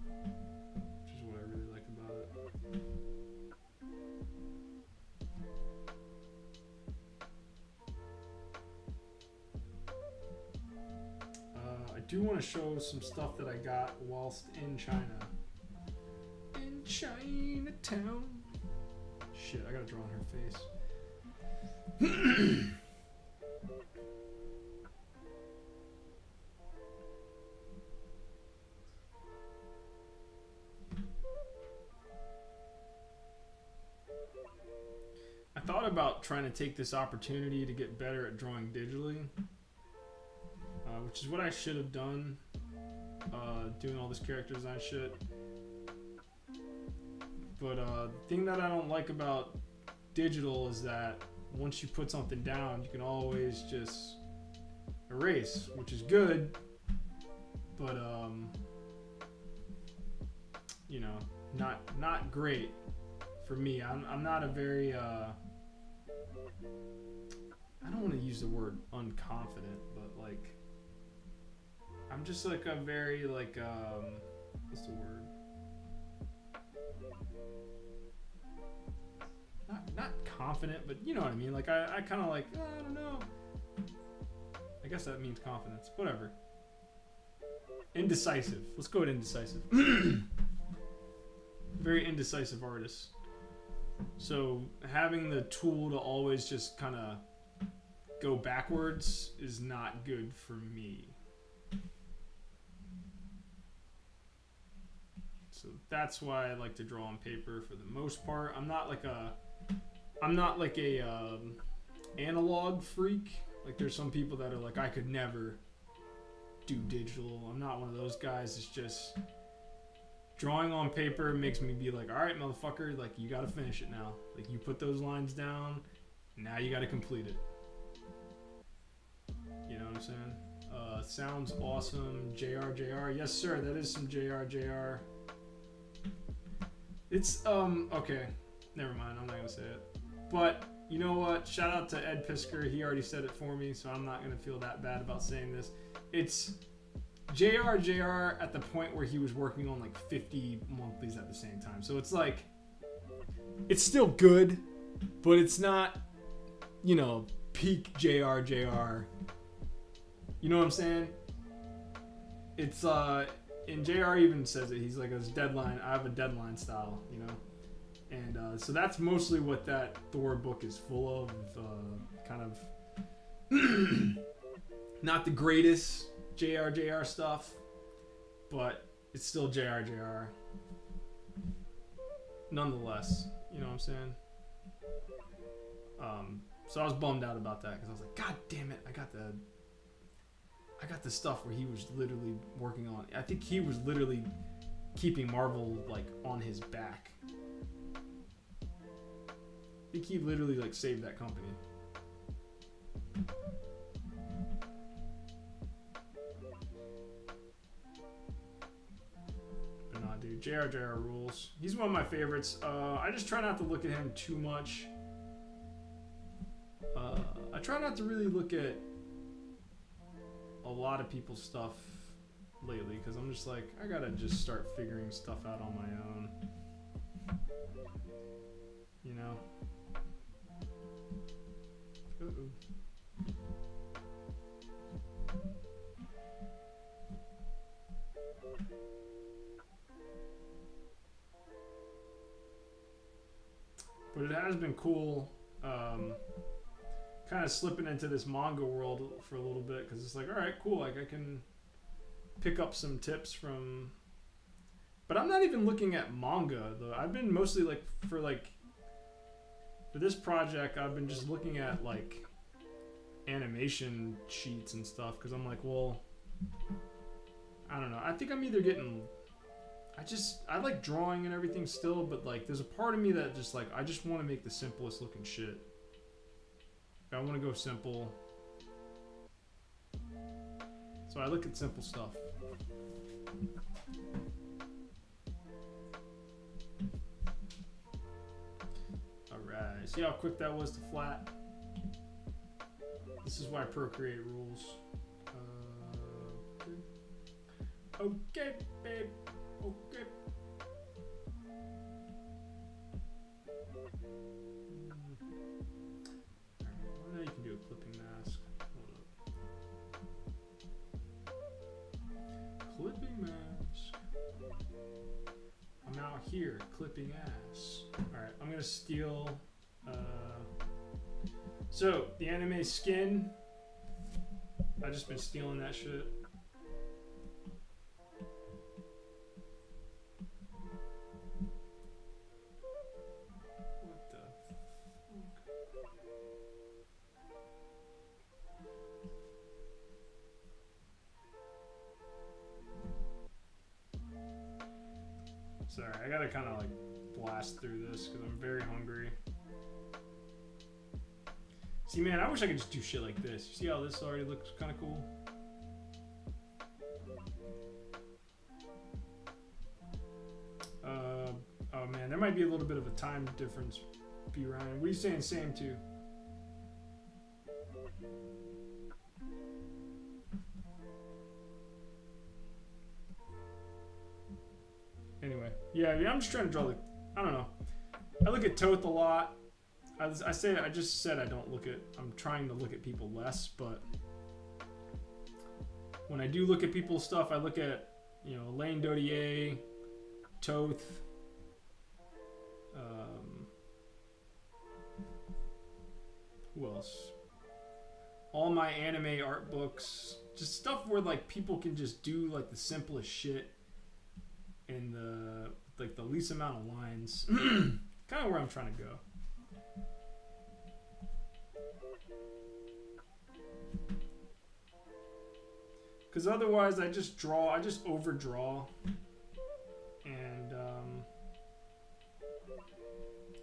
which is what I really like about it. I do want to show some stuff that I got whilst in China. In Chinatown. Shit, I gotta draw on her face. about trying to take this opportunity to get better at drawing digitally, which is what I should have done, doing all this character design shit. But the thing that I don't like about digital is that once you put something down, you can always just erase, which is good, but you know, not great for me. I'm not a very I don't want to use the word unconfident, but like I'm just like a very like what's the word? Not confident, but you know what I mean. Like I kind of like I don't know. I guess that means confidence. Whatever. Indecisive. Let's go with indecisive. Very indecisive artist. So having the tool to always just kind of go backwards is not good for me. So that's why I like to draw on paper for the most part. I'm not like a analog freak. Like there's some people that are like, I could never do digital. I'm not one of those guys. It's just drawing on paper makes me be like, all right, motherfucker, like you gotta finish it now. Like you put those lines down, now you gotta complete it. You know what I'm saying? Sounds awesome. JR. Yes, sir, that is some JR. It's, okay. Never mind, I'm not gonna say it. But, you know what? Shout out to Ed Pisker. He already said it for me, so I'm not gonna feel that bad about saying this. It's JR at the point where he was working on like 50 monthlies at the same time. So it's like, it's still good, but it's not, you know, peak JR. You know what I'm saying? It's, and JR even says it. He's like, his deadline, I have a deadline style, you know? And so that's mostly what that Thor book is full of, kind of not the greatest JR stuff, but it's still JR. Nonetheless, you know what I'm saying? So I was bummed out about that because I was like, God damn it, I got the stuff where he was literally working on. I think he was literally keeping Marvel like on his back. I think he literally like saved that company. But nah, dude, JR rules. He's one of my favorites. I just try not to look at him too much. I try not to really look at a lot of people's stuff lately because I'm just like, I gotta just start figuring stuff out on my own. You know? But it has been cool kind of slipping into this manga world for a little bit because it's like, all right, cool, like I can pick up some tips from, but I'm not even looking at manga though. I've been mostly like for this project I've been just looking at like animation sheets and stuff because I'm like, well, I don't know, I think I'm either getting, I like drawing and everything still, but like there's a part of me that just like I just want to make the simplest looking shit. I want to go simple. So I look at simple stuff. Alright, see how quick that was to flat? This is why Procreate rules. Okay, babe. Okay. Now you can do a clipping mask. Hold up. Clipping mask. I'm out here clipping ass. Alright, I'm gonna steal. So, the anime skin. I've just been stealing that shit. What the fuck? Sorry, I gotta kind of like blast through this because I'm very hungry. See, man, I wish I could just do shit like this. You see how this already looks kind of cool? Oh man, there might be a little bit of a time difference. B. Ryan, what are you saying? Same too. Anyway, yeah, I mean, I'm just trying to draw the. I don't know. I look at Toth a lot. I just said I don't look at. I'm trying to look at people less, but when I do look at people's stuff, I look at, you know, Lane Dodier, Toth. Who else? All my anime art books, just stuff where like people can just do like the simplest shit in the like the least amount of lines. Kind of where I'm trying to go. Because otherwise I just overdraw. And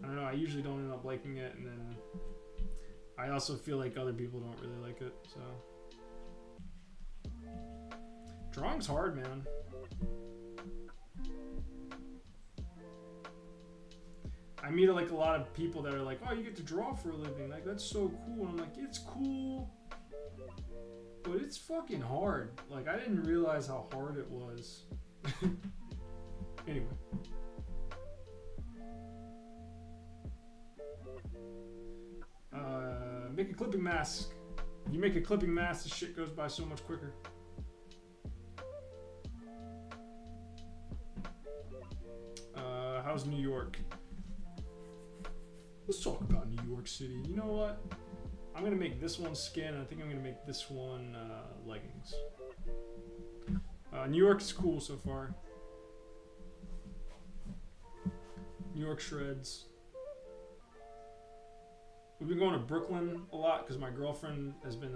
I don't know, I usually don't end up liking it, and then I also feel like other people don't really like it, so. Drawing's hard, man. I meet like a lot of people that are like, oh, you get to draw for a living. Like, that's so cool. And I'm like, it's cool, but it's fucking hard. Like, I didn't realize how hard it was. Anyway. Make a clipping mask. You make a clipping mask, the shit goes by so much quicker. How's New York? Let's talk about New York City. You know what? I'm gonna make this one skin. I think I'm gonna make this one leggings. New York is cool so far. New York shreds. We've been going to Brooklyn a lot because my girlfriend has been,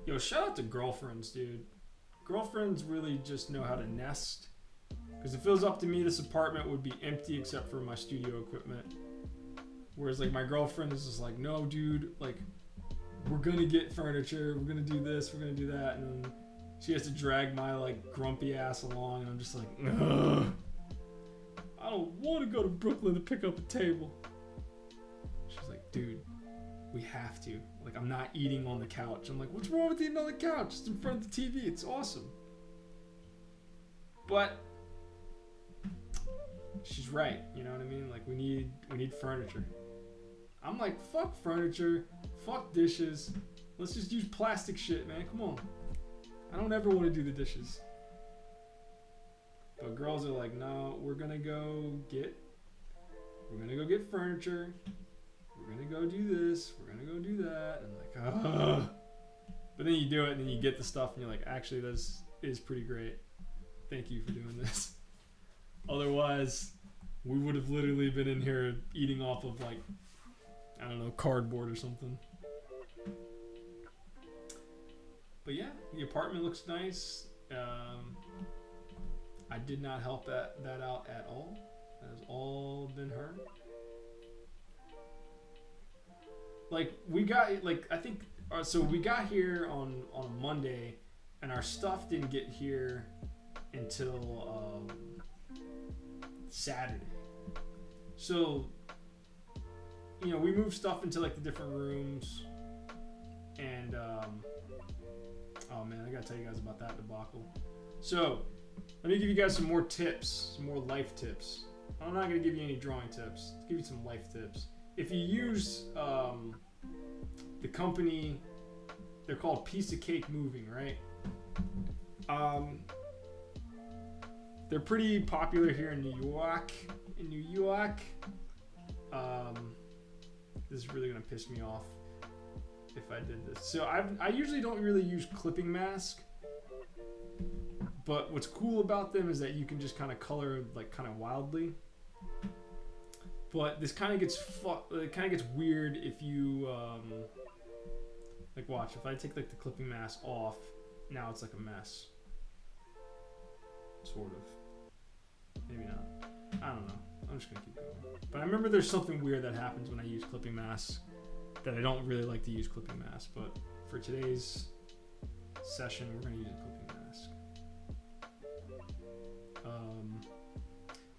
yo, shout out to girlfriends, dude. Girlfriends really just know how to nest. Because if it was up to me, this apartment would be empty except for my studio equipment. Whereas, like, my girlfriend is just like, no, dude, like, we're gonna get furniture, we're gonna do this, we're gonna do that, and she has to drag my, like, grumpy ass along, and I'm just like, ugh. I don't want to go to Brooklyn to pick up a table. She's like, dude, we have to. Like, I'm not eating on the couch. I'm like, what's wrong with eating on the couch? It's in front of the TV. It's awesome. But she's right. You know what I mean? Like, we need furniture. I'm like, fuck furniture. Fuck dishes. Let's just use plastic shit, man. Come on. I don't ever want to do the dishes. But girls are like, no, we're gonna go get furniture. We're gonna go do this. We're gonna go do that. And I'm like, ugh. But then you do it, and then you get the stuff, and you're like, actually, this is pretty great. Thank you for doing this. Otherwise, we would have literally been in here eating off of, like, I don't know, cardboard or something. But yeah, the apartment looks nice. I did not help that out at all. That has all been her. Like, we got, like, I think, so we got here on a Monday, and our stuff didn't get here until Saturday. So, you know, we moved stuff into, like, the different rooms, and, oh man, I gotta tell you guys about that debacle. So, let me give you guys some more tips, some more life tips. I'm not gonna give you any drawing tips. I'll give you some life tips. If you use the company, they're called Piece of Cake Moving, right? They're pretty popular here in New York. This is really gonna piss me off if I did this. So I usually don't really use clipping mask, but what's cool about them is that you can just kind of color like kind of wildly. But this kind of gets weird if you like, watch, if I take like the clipping mask off, now it's like a mess. Sort of. Maybe not. I'm just gonna keep going. But I remember there's something weird that happens when I use clipping masks that I don't really like to use clipping masks. But for today's session, we're gonna use a clipping mask.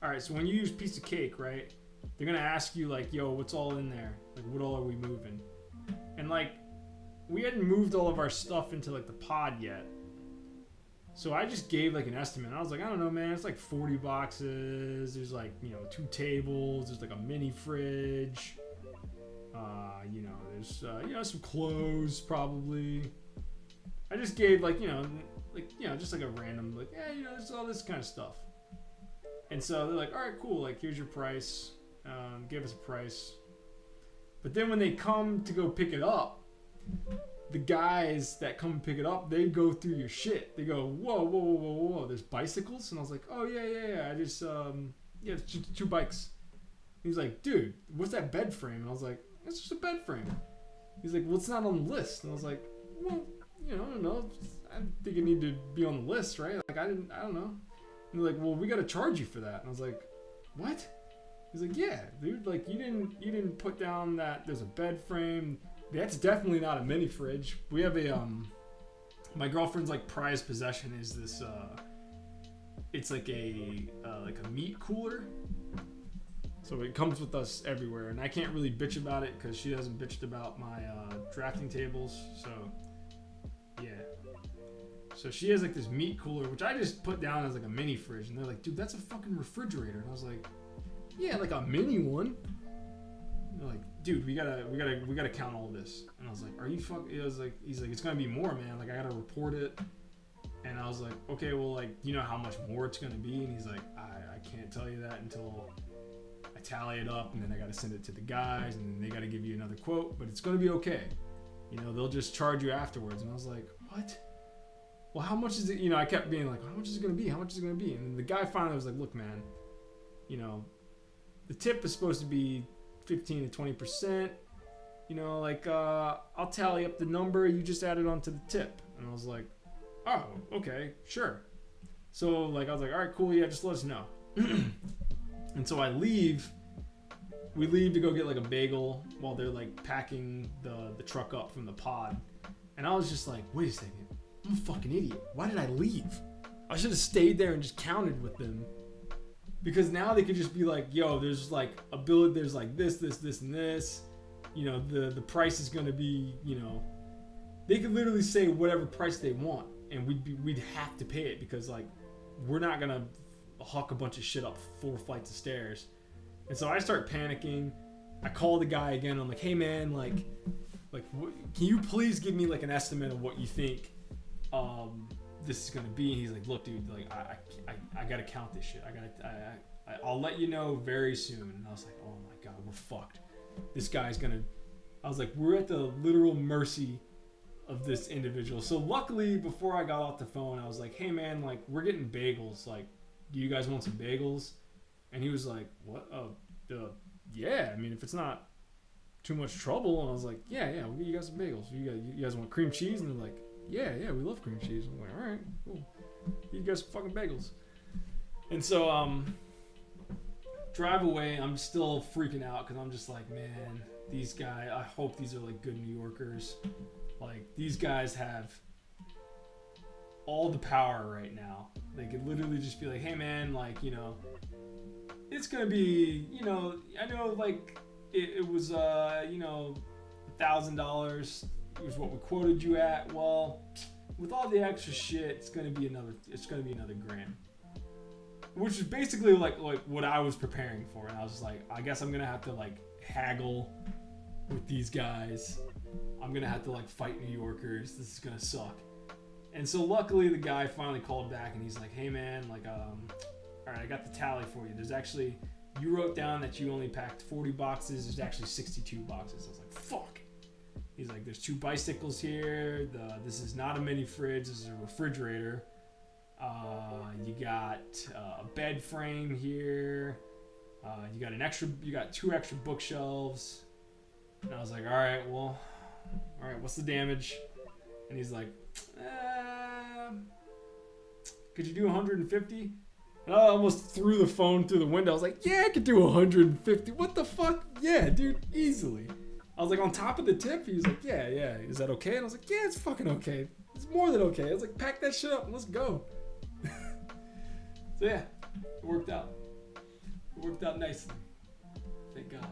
All right, so when you use piece of cake, right? They're gonna ask you like, "Yo, what's all in there? Like, what all are we moving?" And like, we hadn't moved all of our stuff into like the pod yet. So I just gave like an estimate. I was like, I don't know, man. It's like 40 boxes. There's like, 2 tables. There's like a mini fridge. There's some clothes probably. I just gave like, just like a random like, there's all this kind of stuff. And so they're like, all right, cool. Like, here's your price. Give us a price. But then when they come to go pick it up, the guys that come pick it up, they go through your shit. They go, whoa, there's bicycles? And I was like, oh, yeah. I just, it's just 2 bikes. He's like, dude, what's that bed frame? And I was like, it's just a bed frame. He's like, well, it's not on the list. And I was like, well, I don't know. I think it need to be on the list, right? Like, I don't know. And they're like, well, we got to charge you for that. And I was like, what? He's like, yeah, dude, like, you didn't put down that there's a bed frame. That's definitely not a mini fridge. We have my girlfriend's like prized possession is this it's like a meat cooler. So it comes with us everywhere, and I can't really bitch about it because she hasn't bitched about my drafting tables. So yeah, so she has like this meat cooler, which I just put down as like a mini fridge, and they're like, dude, that's a fucking refrigerator. And I was like, yeah, like a mini one. And they're like, dude, we gotta count all this. And I was like, are you fucking? He's like, it's gonna be more, man. Like, I gotta report it. And I was like, okay, well, like, you know how much more it's gonna be? And he's like, I can't tell you that until I tally it up, and then I gotta send it to the guys, and then they gotta give you another quote. But it's gonna be okay. They'll just charge you afterwards. And I was like, what? Well, how much is it? I kept being like, how much is it gonna be? How much is it gonna be? And then the guy finally was like, look, man, the tip is supposed to be 15 to 20%. I'll tally up the number you just added onto the tip. And I was like, oh, okay, sure. So like, I was like, all right, cool, yeah, just let us know. And so we leave to go get like a bagel while they're like packing the truck up from the pod. And I was just like, wait a second, I'm a fucking idiot. Why did I leave? I should have stayed there and just counted with them. Because now they could just be like, yo, there's like a bill, there's like this, and this. The price is gonna be, they could literally say whatever price they want, and we'd have to pay it because like we're not gonna huck a bunch of shit up 4 flights of stairs. And so I start panicking. I call the guy again. I'm like, hey man, like, can you please give me like an estimate of what you think this is gonna be? And he's like, look, dude, like I gotta count this shit. I'll let you know very soon. And I was like, oh my god, we're fucked. This guy's gonna. I was like, we're at the literal mercy of this individual. So luckily, before I got off the phone, I was like, hey man, like, we're getting bagels. Like, do you guys want some bagels? And he was like, what? Yeah. I mean, if it's not too much trouble. And I was like, yeah, we'll get you guys some bagels. You guys want cream cheese? And they're like, yeah, we love cream cheese. I'm like, all right, cool. You guys some fucking bagels. And so, drive away. I'm still freaking out because I'm just like, man, these guys, I hope these are like good New Yorkers. Like, these guys have all the power right now. They could literally just be like, hey man, like, it's gonna be, I know like it was, $1,000 was what we quoted you at. Well, with all the extra shit, it's gonna be another grand. Which is basically like what I was preparing for. And I was just like, I guess I'm gonna have to like haggle with these guys. I'm gonna have to like fight New Yorkers. This is gonna suck. And so luckily the guy finally called back and he's like, hey man, like, all right, I got the tally for you. There's actually, you wrote down that you only packed 40 boxes. There's actually 62 boxes. I was like, fuck. He's like, there's 2 bicycles here. This is not a mini fridge. This is a refrigerator. You got a bed frame here. You got 2 extra bookshelves. And I was like, all right, what's the damage? And he's like, could you do 150? And I almost threw the phone through the window. I was like, yeah, I could do 150. What the fuck? Yeah, dude, easily. I was like, on top of the tip? He was like, yeah, is that okay? And I was like, yeah, it's fucking okay. It's more than okay. I was like, pack that shit up and let's go. So yeah, it worked out. It worked out nicely. Thank God.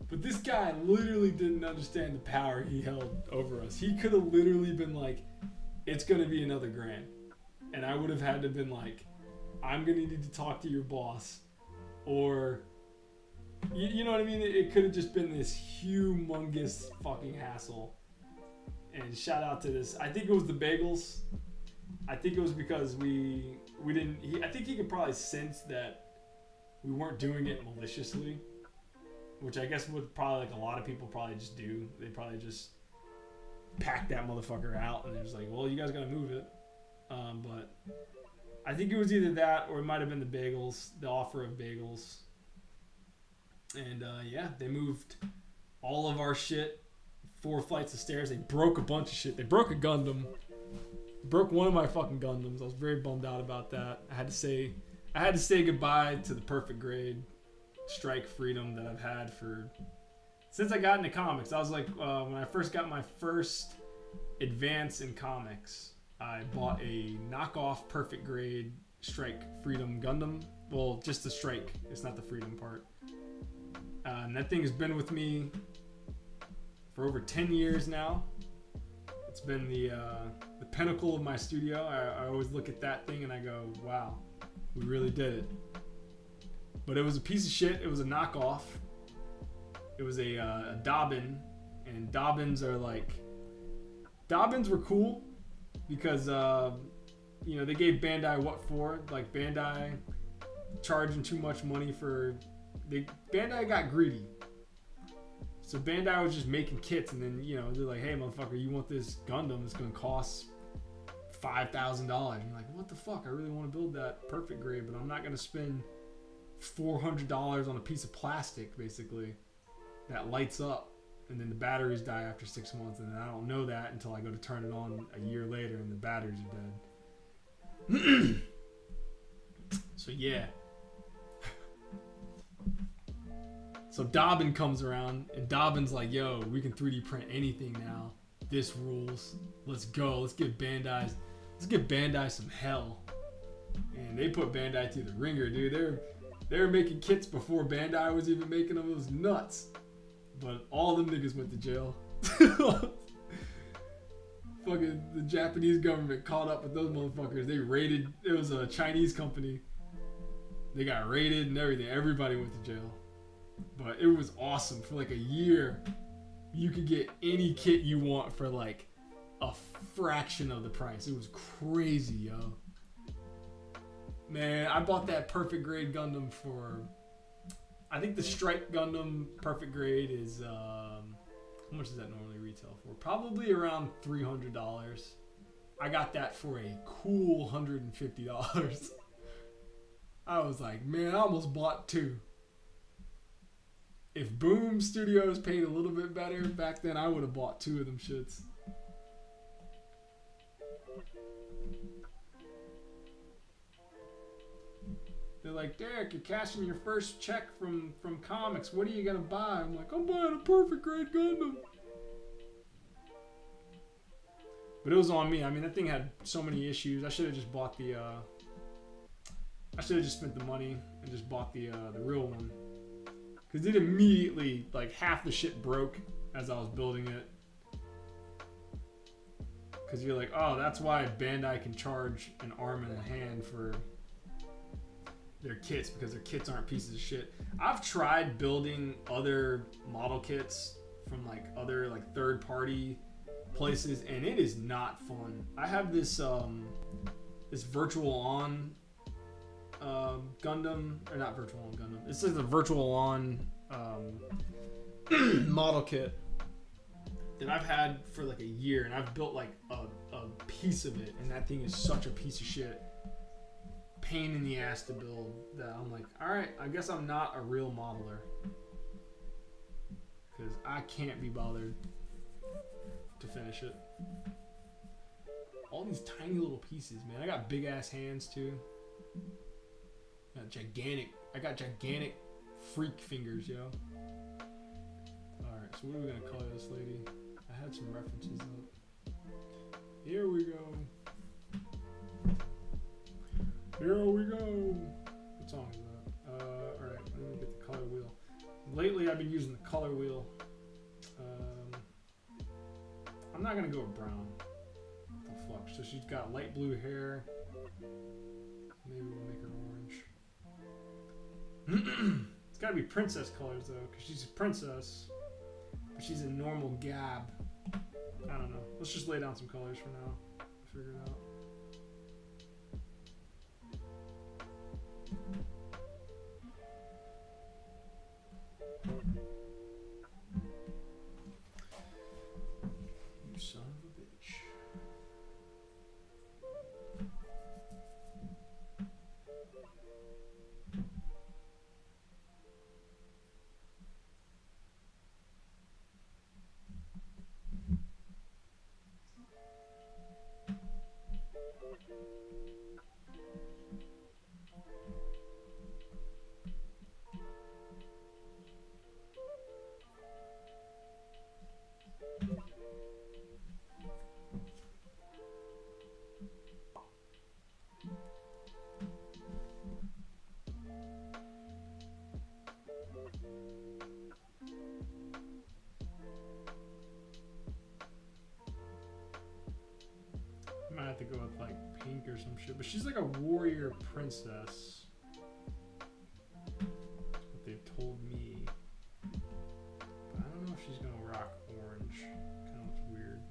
But this guy literally didn't understand the power he held over us. He could have literally been like, it's going to be another $1,000. And I would have had to been like, I'm going to need to talk to your boss. Or, you know what I mean? It could have just been this humongous fucking hassle. And shout out to this. I think it was the bagels. I think it was because we didn't... I think he could probably sense that we weren't doing it maliciously. Which I guess would probably, like a lot of people probably just do. They probably just pack that motherfucker out and they're just like, well, you guys gotta move it. But I think it was either that or it might have been the bagels, the offer of bagels. And yeah, they moved all of our shit 4 flights of stairs. They broke a bunch of shit. They broke a Gundam. Broke one of my fucking Gundams. I was very bummed out about that. I had to say goodbye to the perfect grade strike freedom that I've had since I got into comics. I was like, when I first got my first advance in comics, I bought a knockoff perfect grade strike freedom Gundam. Well, just the strike. It's not the freedom part. And that thing has been with me for over 10 years now. It's been the pinnacle of my studio. I always look at that thing and I go, wow, we really did it. But it was a piece of shit. It was a knockoff. It was a Dobbin. And Dobbins are like... Dobbins were cool because, you know, they gave Bandai what for. Like, Bandai charging too much money for... Bandai got greedy. So Bandai was just making kits and then, you know, they're like, hey, motherfucker, you want this Gundam? It's going to cost $5,000. And you're like, what the fuck? I really want to build that perfect grade, but I'm not going to spend $400 on a piece of plastic, basically, that lights up. And then the batteries die after 6 months. And then I don't know that until I go to turn it on a year later and the batteries are dead. So, yeah. So Dobbin comes around, and Dobbin's like, yo, we can 3D print anything now. This rules. Let's go. Let's give Bandai some hell. And they put Bandai through the ringer, dude. They were making kits before Bandai was even making them. It was nuts. But all them niggas went to jail. Fucking the Japanese government caught up with those motherfuckers. They raided. It was a Chinese company. They got raided and everything. Everybody went to jail. But it was awesome. For like a year, you could get any kit you want for like a fraction of the price. It was crazy, yo. Man, I bought that perfect grade Gundam for... I think the Strike Gundam perfect grade is... how much does that normally retail for? Probably around $300. I got that for a cool $150. I was like, man, I almost bought 2. If Boom Studios paid a little bit better back then, I would have bought 2 of them shits. They're like, Derek, you're cashing your first check from comics. What are you gonna buy? I'm like, I'm buying a perfect grade Gundam. But it was on me. I mean, that thing had so many issues. I should have just bought the. I should have just spent the money and just bought the real one. Because it immediately, like, half the shit broke as I was building it. Because you're like, oh, that's why Bandai can charge an arm and a hand for their kits, because their kits aren't pieces of shit. I've tried building other model kits from, like, other, like, third-party places, and it is not fun. I have this, this Virtual On Gundam, or not Virtual On Gundam. It's like the Virtual On model kit that I've had for like a year, and I've built like a piece of it, and that thing is such a piece of shit. Pain in the ass to build that I'm like, all right, I guess I'm not a real modeler because I can't be bothered to finish it. All these tiny little pieces, man. I got big ass hands too. I got gigantic freak fingers, yo. Alright, so what are we gonna color this lady? I had some references up. Here we go. Here we go. What song is that? Alright, let me get the color wheel. Lately I've been using the color wheel. I'm not gonna go with brown. What the fuck? So she's got light blue hair. Maybe we'll make her orange. It's gotta be princess colors though, because she's a princess. But she's a normal gab. I don't know. Let's just lay down some colors for now. Figure it out. You son of a bitch. Might have to go with like pink or some shit, but she's like a warrior princess. That's what they've told me. But I don't know if she's gonna rock orange. Kind of looks weird.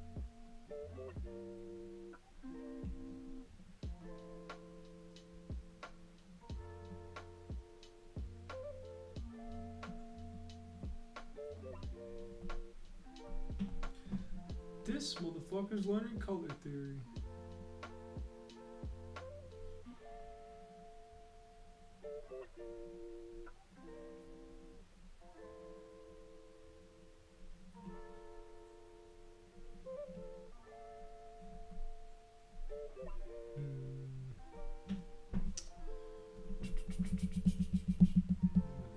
This motherfucker's learning color theory.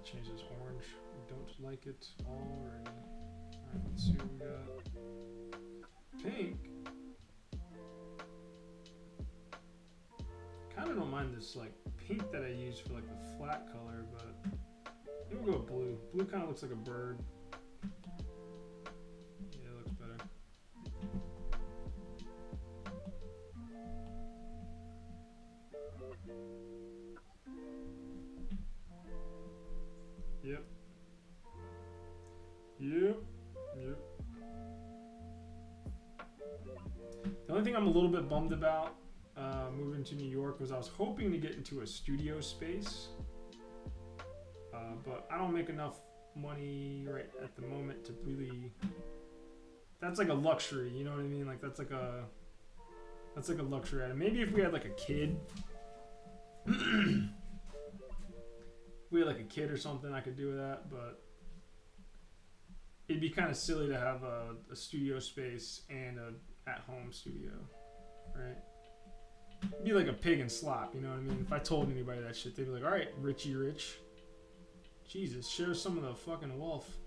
Change this orange. I don't like it already. Alright, let's see what we got. Pink. Kinda don't mind this like pink that I use for like the flat color, but maybe we'll go with blue. Blue kinda looks like a bird. Yeah, it looks better. Yep. Yep. Yep. The only thing I'm a little bit bummed about moving to New York was I was hoping to get into a studio space, but I don't make enough money right at the moment to really. That's like a luxury, you know what I mean? Like that's like a luxury item. Maybe if we had like a kid. If we had like a kid or something, I could do that, but it'd be kind of silly to have a studio space and a at-home studio, right? It'd be like a pig and slop, you know what I mean? If I told anybody that shit, they'd be like, all right, Richie Rich. Jesus, share some of the fucking wealth.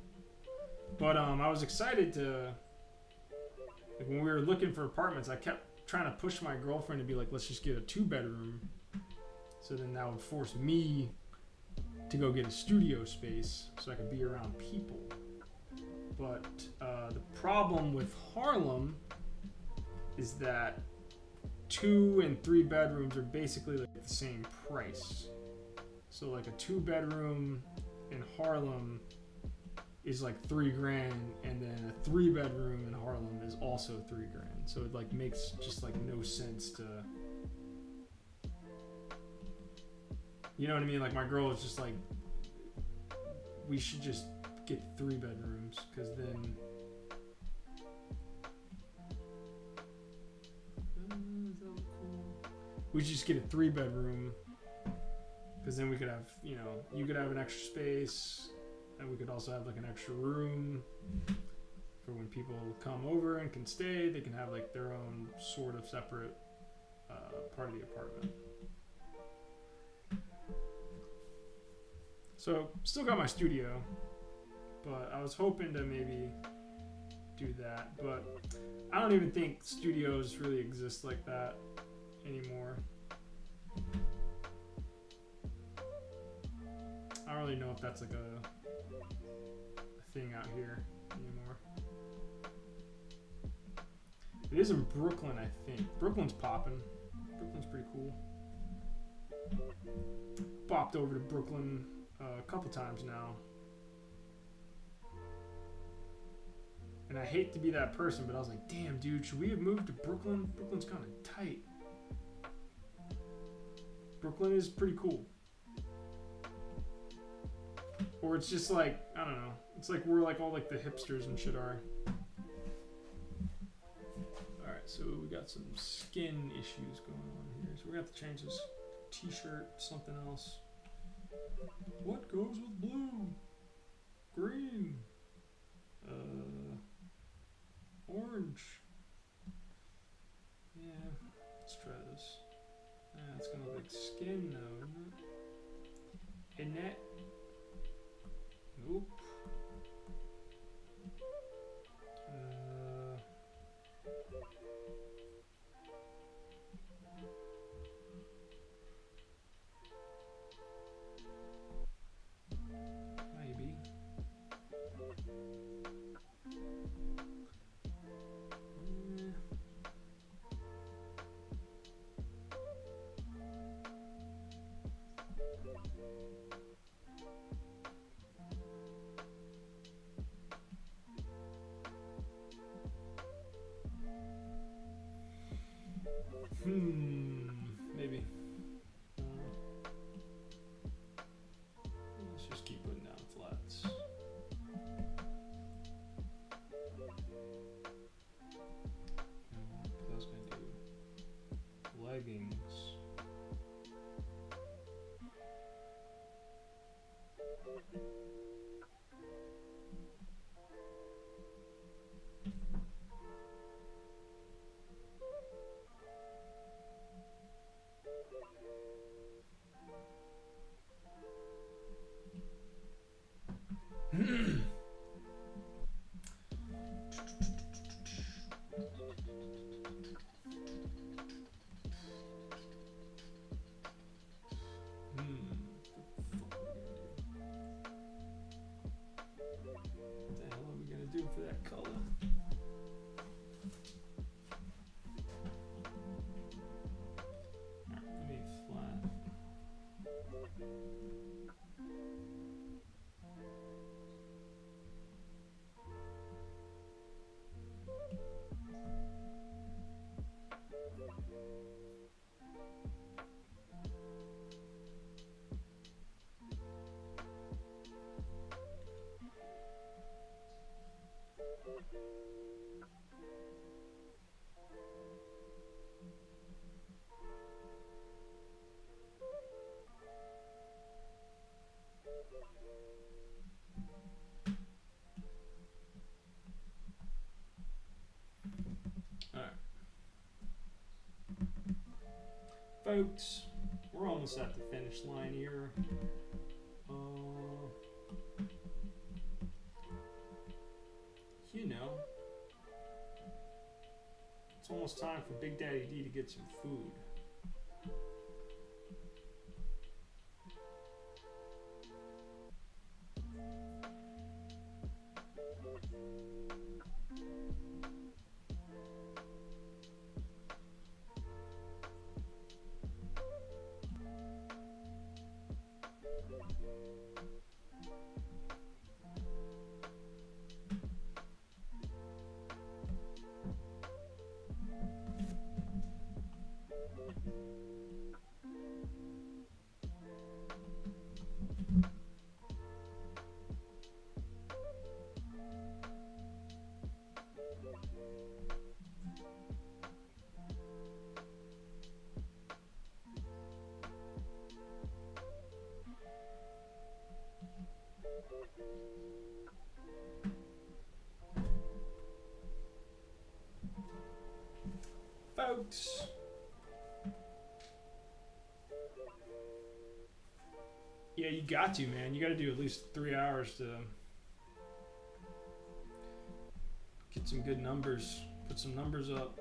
But I was excited to, like when we were looking for apartments, I kept trying to push my girlfriend to be like, let's just get a 2-bedroom. So then that would force me to go get a studio space so I could be around people. But the problem with Harlem is that 2 and 3 bedrooms are basically like the same price. So like a 2-bedroom in Harlem is like $3,000, and then a 3-bedroom in Harlem is also $3,000. So it like makes just like no sense to. You know what I mean? Like my girl was just like, we should just get 3 bedrooms, because then we should just get a 3-bedroom, because then we could have, you know, you could have an extra space, and we could also have like an extra room for when people come over and can stay. They can have like their own sort of separate part of the apartment. So still got my studio, but I was hoping to maybe do that, but I don't even think studios really exist like that anymore. I don't really know if that's like a thing out here anymore. It is in Brooklyn, I think. Brooklyn's popping. Brooklyn's pretty cool. Bopped over to Brooklyn a couple times now. And I hate to be that person, but I was like, damn, dude, should we have moved to Brooklyn? Brooklyn's kind of tight. Brooklyn is pretty cool. Or it's just like, I don't know. It's like we're like all like the hipsters and shit are. Alright, so we got some skin issues going on here. So we're gonna have to change this t-shirt to something else. What goes with blue? Green. Orange. Yeah, let's try this. It's gonna look like skin though, isn't it? Isn't it? Nope. Maybe. Maybe. Let's just keep putting down flats. What else can I do? Leggings. Do for that color. Alright, let me flat. Alright. Folks, we're almost at the finish line here. You know, it's almost time for Big Daddy D to get some food. Folks, Yeah, you got to, man. You got to do at least 3 hours to get some good numbers. Put some numbers up.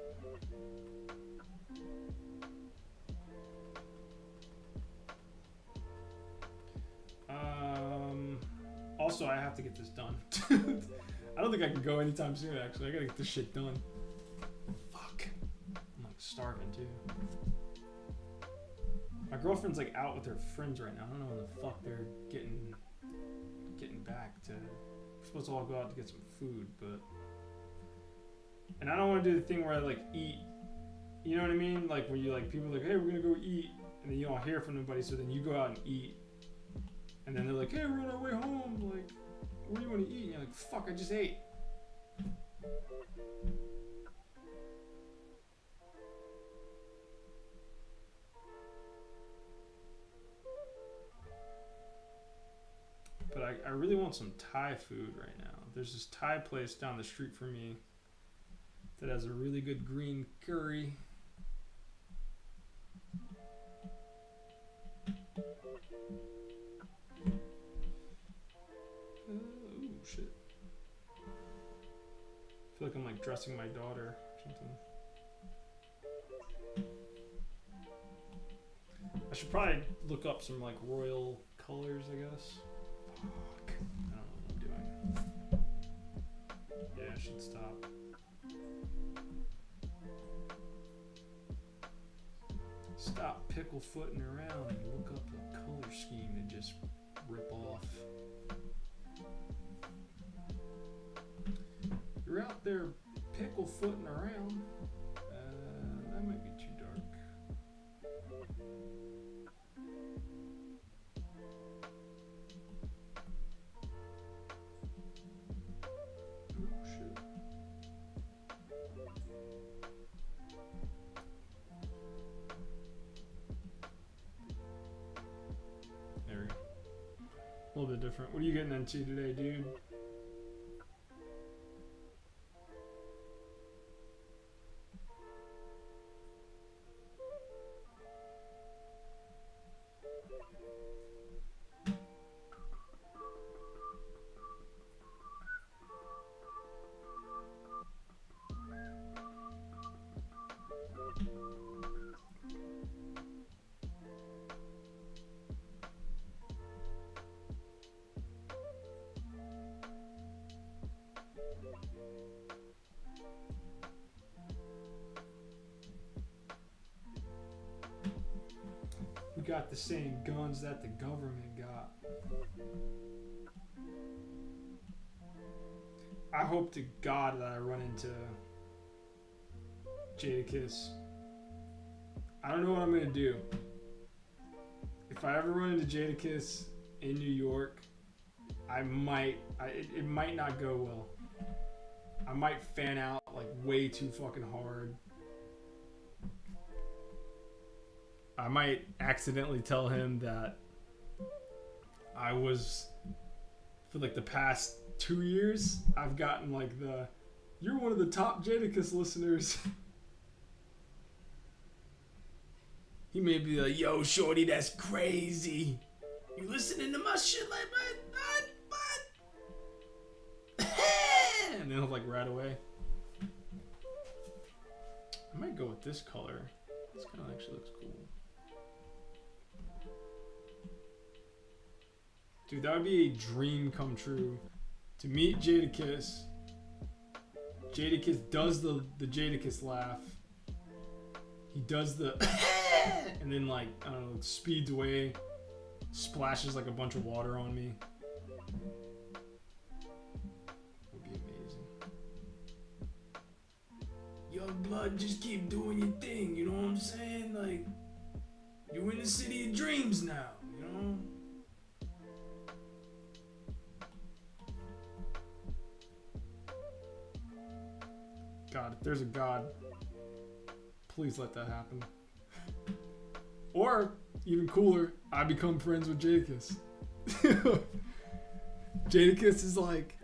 Also, I have to get this done. I don't think I can go anytime soon, actually. I gotta get this shit done. Fuck. I'm like starving, too. My girlfriend's like out with her friends right now. I don't know when the fuck they're getting back to. We're supposed to all go out to get some food, but. And I don't want to do the thing where I like eat. You know what I mean? Like where you like people are like, hey, we're gonna go eat, and then you don't hear from anybody, so then you go out and eat. And then they're like, hey, we're on our way home. Like, what do you want to eat? And you're like, fuck, I just ate. But I really want some Thai food right now. There's this Thai place down the street from me that has a really good green curry. Oh shit. I feel like I'm like dressing my daughter or something. I should probably look up some like royal colors, I guess. Fuck. I don't know what I'm doing. Yeah, I should stop. Stop pickle footing around and look up a color scheme and just rip off. You're out there pickle footing around. That might be too dark. Oh shit. There we go. A little bit different. What are you getting into today, dude? We got the same guns that the government got. I hope to God that I run into Jadakiss. I don't know what I'm gonna do. If I ever run into Jadakiss in New York, it might not go well. I might fan out like way too fucking hard. I might accidentally tell him that I was, for like the past 2 years, I've gotten like you're one of the top Jadakiss listeners. He may be like, yo, shorty, that's crazy. You listening to my shit like what? And then he'll like right away. I might go with this color. This kind of actually looks cool. Dude, that would be a dream come true. To meet Jadakiss. Jadakiss does the Jadakiss laugh. He does the and then like, I don't know, speeds away. Splashes like a bunch of water on me. Would be amazing. Young blood, just keep doing your thing, you know what I'm saying? Like, you in the city of dreams now, you know? God, if there's a God, please let that happen. Or, even cooler, I become friends with Jadakiss. Jadakiss is like,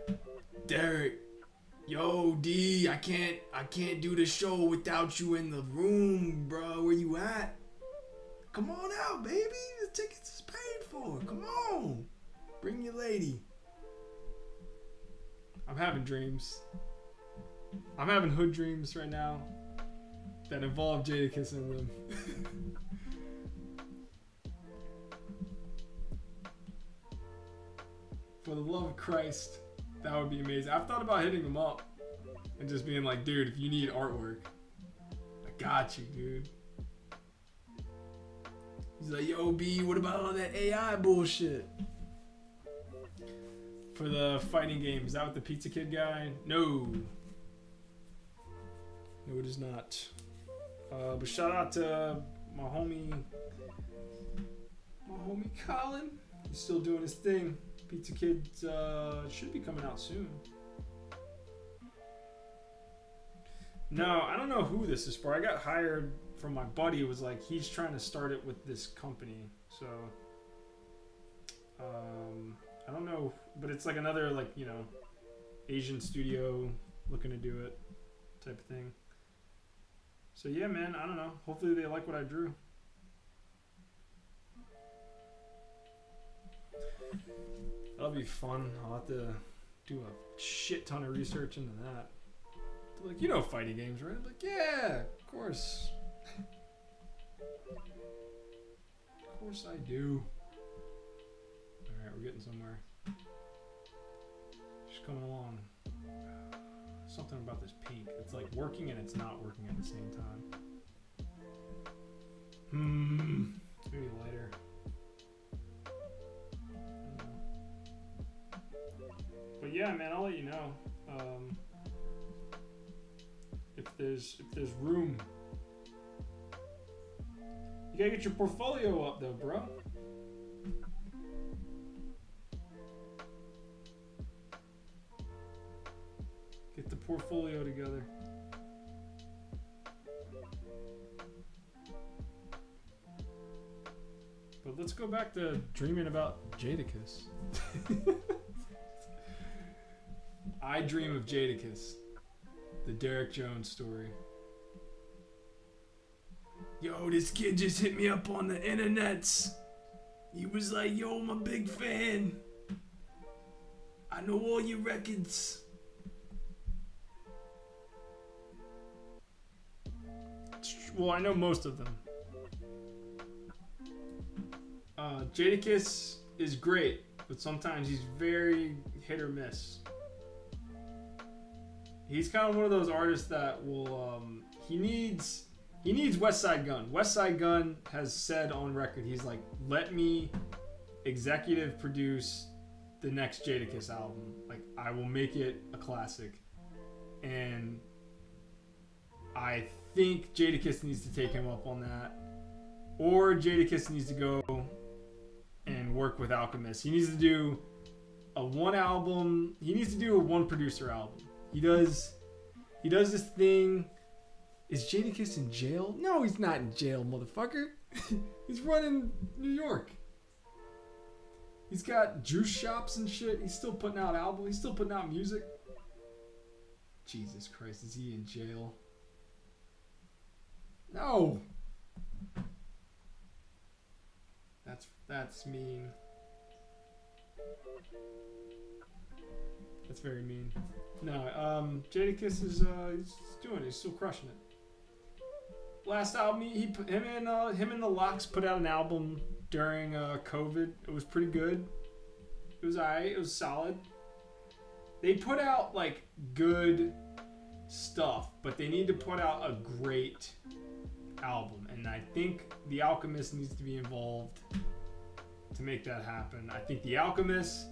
Derek, yo, D, I can't do the show without you in the room, bro. Where you at? Come on out, baby. The tickets is paid for. Come on. Bring your lady. I'm having dreams. I'm having hood dreams right now that involve Jadakiss in them. For the love of Christ, that would be amazing. I've thought about hitting him up and just being like, dude, if you need artwork, I got you, dude. He's like, yo, B, what about all that AI bullshit? For the fighting game, is that with the Pizza Kid guy? No. No, it is not. But shout out to my homie Colin. He's still doing his thing. Pizza Kid should be coming out soon. No, I don't know who this is for. I got hired from my buddy. It was like he's trying to start it with this company. So, I don't know, but it's like another like, you know, Asian studio looking to do it type of thing. So yeah, man, I don't know. Hopefully they like what I drew. That'll be fun. I'll have to do a shit ton of research into that. They're like, you know fighting games, right? I'm like, yeah, of course. Of course I do. Alright, we're getting somewhere. Just coming along. Something about this pink. It's like working and it's not working at the same time. Maybe lighter. But yeah, man, I'll let you know if there's room. You gotta get your portfolio up though, bro. Get the portfolio together. But let's go back to dreaming about Jadakiss. I dream of Jadakiss. The Derek Jones story. Yo, this kid just hit me up on the internets. He was like, yo, I'm a big fan. I know all your records. Well, I know most of them. Jadakiss is great, but sometimes he's very hit or miss. He's kind of one of those artists that will, he needs West Side Gun. West Side Gun has said on record, he's like, let me executive produce the next Jadakiss album. Like, I will make it a classic. And I think Jadakiss needs to take him up on that. Or Jadakiss needs to go and work with Alchemist. He needs to do a one album. He needs to do a one producer album. He does this thing. Is Jadakiss in jail? No, he's not in jail, motherfucker. He's running New York. He's got juice shops and shit. He's still putting out albums. He's still putting out music. Jesus Christ, is he in jail? No. That's mean. That's very mean. No, Jadakiss is he's doing it. He's still crushing it. Last album, him and the Lox put out an album during COVID. It was pretty good. It was alright. It was solid. They put out like good stuff, but they need to put out a great album, and I think The Alchemist needs to be involved to make that happen. I think The Alchemist,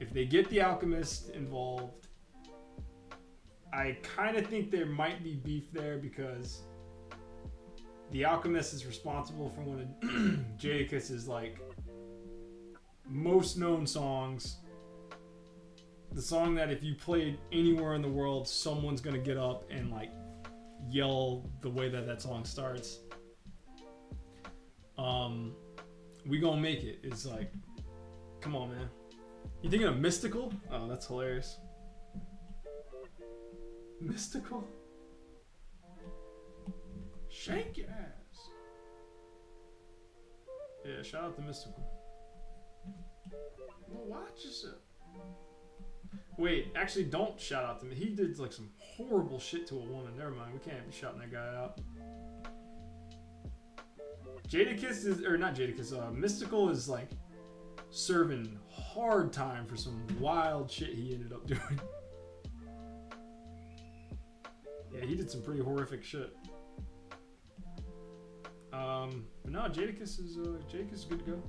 if they get The Alchemist involved, I kind of think there might be beef there because The Alchemist is responsible for one of Jadakiss's like most known songs. The song that if you played anywhere in the world, someone's gonna get up and like yell the way that song starts. We Gonna Make It is like, come on, man. You thinking of Mystical? Oh, that's hilarious. Mystical? Shake your ass. Yeah, shout out to Mystical. Well, watch yourself. Wait, actually, don't shout out to me. He did like some horrible shit to a woman. Never mind. We can't be shouting that guy out. Jadakiss is, or not Jadakiss, Mystical is like serving hard time for some wild shit he ended up doing. Yeah, he did some pretty horrific shit. But no, Jadakiss is good to go.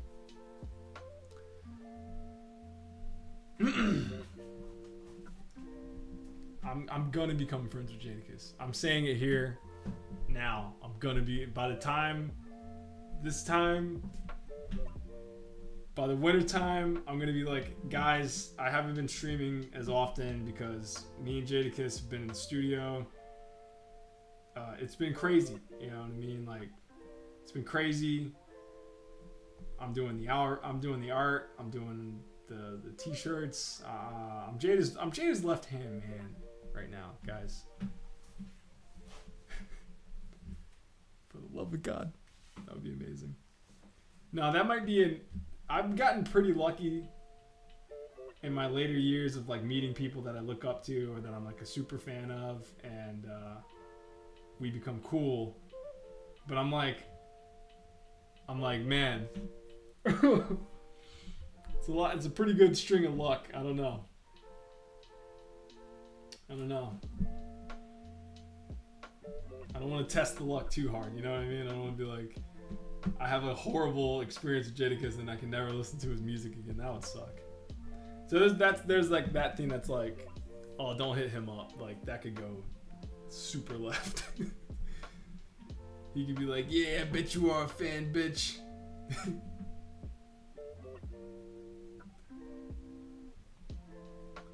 I'm gonna become friends with Jadakiss. I'm saying it here now. I'm gonna be, by the winter time, I'm gonna be like, guys, I haven't been streaming as often because me and Jadakiss have been in the studio. It's been crazy, you know what I mean? Like, it's been crazy. I'm doing the art. I'm doing the t-shirts. I'm Jada's left hand man right now, guys. For the love of God, that would be amazing. No, that might be I've gotten pretty lucky in my later years of like meeting people that I look up to or that I'm like a super fan of, and we become cool. But I'm like, man, it's a lot. It's a pretty good string of luck. I don't know. I don't want to test the luck too hard. You know what I mean? I don't want to be like, I have a horrible experience with Jadakiss and I can never listen to his music again. That would suck. So there's like that thing that's like, oh, don't hit him up. Like, that could go super left. He could be like, yeah, I bet you are a fan, bitch.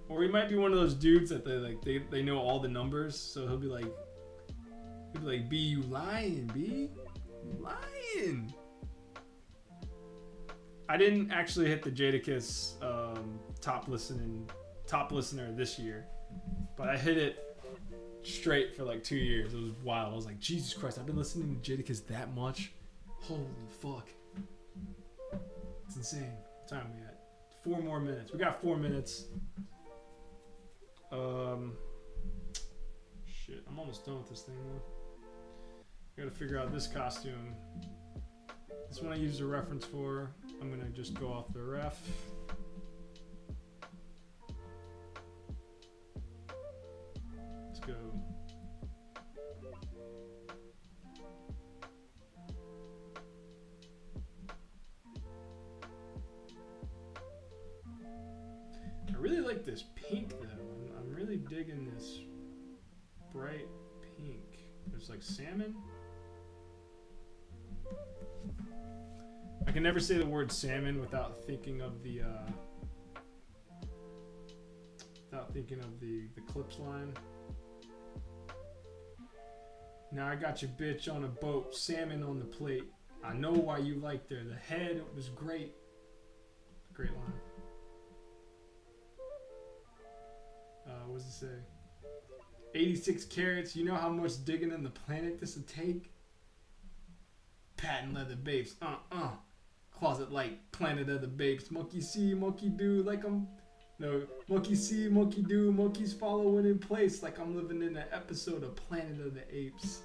Or he might be one of those dudes that they know all the numbers, so he'll be like, B, you lying, B? You lying. I didn't actually hit the Jadakiss top listener this year, but I hit it straight for like 2 years. It was wild. I was like, Jesus Christ, I've been listening to Jadakiss that much. Holy fuck. It's insane. What time are we at? 4 more minutes. We got 4 minutes. Shit, I'm almost done with this thing though. I gotta figure out this costume. This one I used a reference for. I'm gonna just go off the ref. Let's go. I really like this pink though. I'm really digging this bright pink. There's like salmon. I can never say the word salmon without thinking of the clips line. Now I got your bitch on a boat, salmon on the plate. I know why you liked her. The head was great. Great line. What does it say? 86 carats. You know how much digging in the planet this would take? Patent leather babes. Closet light, planet of the babes. Monkey see, monkey do, like I'm... No, monkey see, monkey do, monkeys following in place like I'm living in an episode of Planet of the Apes.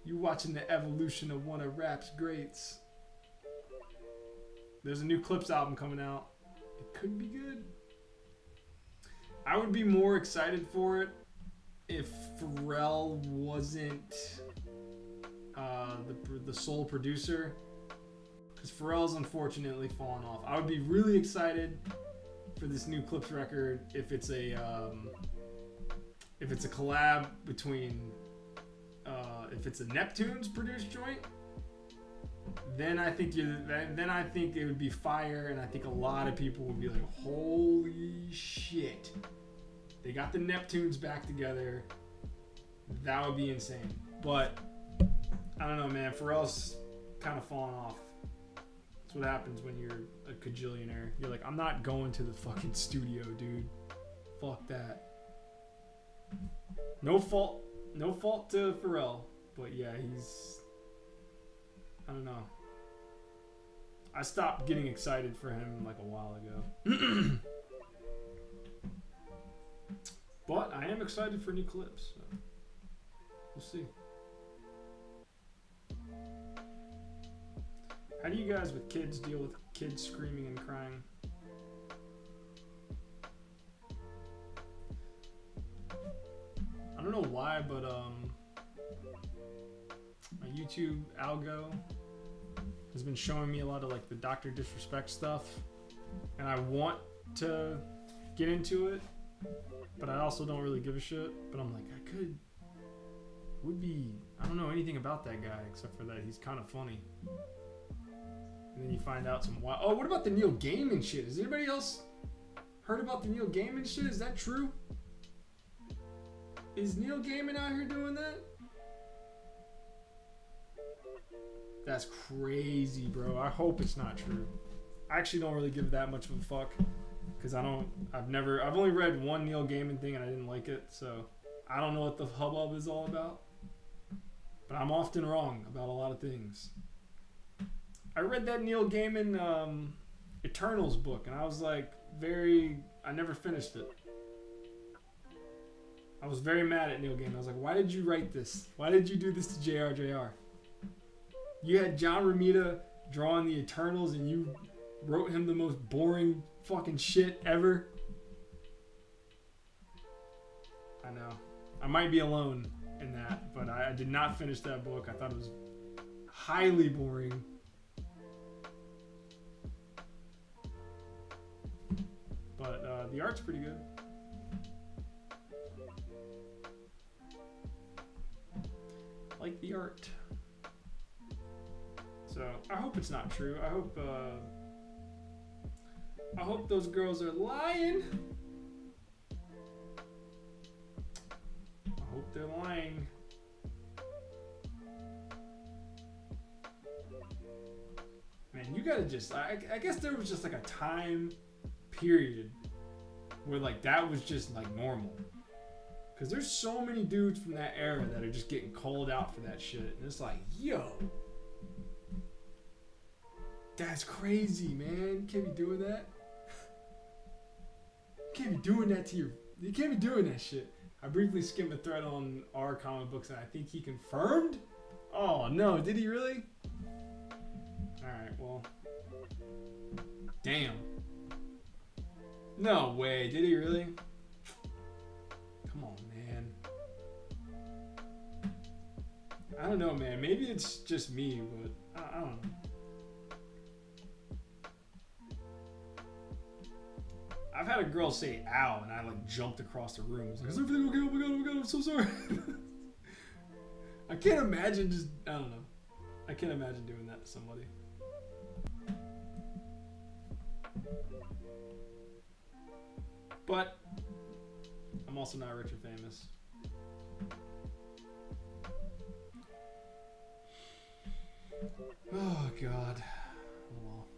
You watching the evolution of one of rap's greats. There's a new Clips album coming out. It could be good. I would be more excited for it if Pharrell wasn't the sole producer. Because Pharrell's unfortunately fallen off. I would be really excited for this new Clips record if it's a collab between if it's a Neptune's produced joint. Then I think it would be fire, and I think a lot of people would be like, holy shit, they got the Neptunes back together. That would be insane. But I don't know, man. Pharrell's kind of falling off. That's what happens when you're a cajillionaire. You're like, I'm not going to the fucking studio, dude. Fuck that. No fault to Pharrell, but yeah, he's... I don't know. I stopped getting excited for him like a while ago. But I am excited for new clips. So we'll see. How do you guys with kids deal with kids screaming and crying? I don't know why, but my YouTube algo has been showing me a lot of like the Dr. Disrespect stuff, and I want to get into it, but I also don't really give a shit. But I'm like, I don't know anything about that guy except for that he's kind of funny. And then you find out some wild. Oh, what about the Neil Gaiman shit? Has anybody else heard about the Neil Gaiman shit? Is that true? Is Neil Gaiman out here doing that? That's crazy, bro. I hope it's not true. I actually don't really give that much of a fuck. Because I've only read one Neil Gaiman thing and I didn't like it. So I don't know what the hubbub is all about. But I'm often wrong about a lot of things. I read that Neil Gaiman Eternals book and I was like I never finished it. I was very mad at Neil Gaiman. I was like, why did you write this? Why did you do this to JRJR? You had John Romita drawing the Eternals and you wrote him the most boring fucking shit ever. I know. I might be alone in that, but I did not finish that book. I thought it was highly boring. But the art's pretty good. Like the art. So I hope it's not true. I hope those girls are lying. I hope they're lying. Man, you gotta just I guess there was just like a time period where like that was just like normal. Cause there's so many dudes from that era that are just getting called out for that shit. And it's like, yo, that's crazy, man. You can't be doing that. You can't be doing that to you can't be doing that shit. I briefly skimmed a thread on our comic books and I think he confirmed. Oh no, did he really? Alright, well. Damn. No way, did he really? Come on, man. I don't know, man. Maybe it's just me, but I don't know. I've had a girl say ow and I like jumped across the room. I was like, is everything okay? Oh my god, I'm so sorry. I can't imagine I don't know. I can't imagine doing that to somebody. But I'm also not rich or famous. Oh god. Well,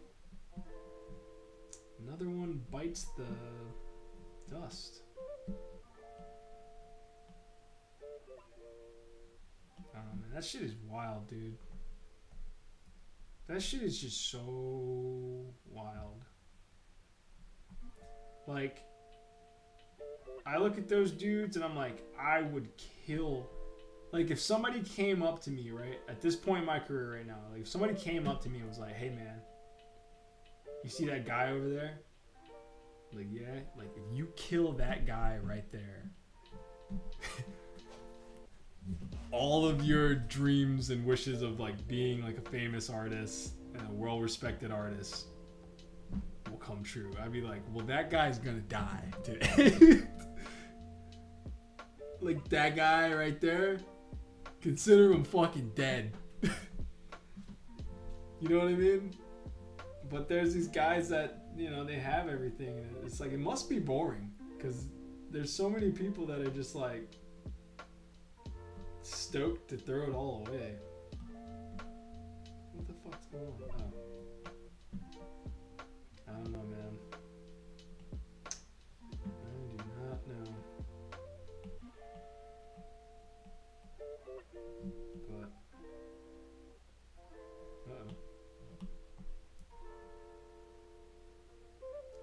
another one bites the dust. Oh man, that shit is wild, dude. That shit is just so wild. Like, I look at those dudes and I'm like, I would kill. Like, if somebody came up to me, right, at this point in my career right now, like, if somebody came up to me and was like, hey, man, you see that guy over there? Like, yeah? Like, if you kill that guy right there, all of your dreams and wishes of, like, being, like, a famous artist and a well-respected artist will come true. I'd be like, well, that guy's gonna die today. Like, that guy right there, consider him fucking dead. You know what I mean? But there's these guys that, you know, they have everything. And it's like, it must be boring. Because there's so many people that are just like stoked to throw it all away. What the fuck's going on? Oh. I don't know, man. I do not know. But, uh-oh.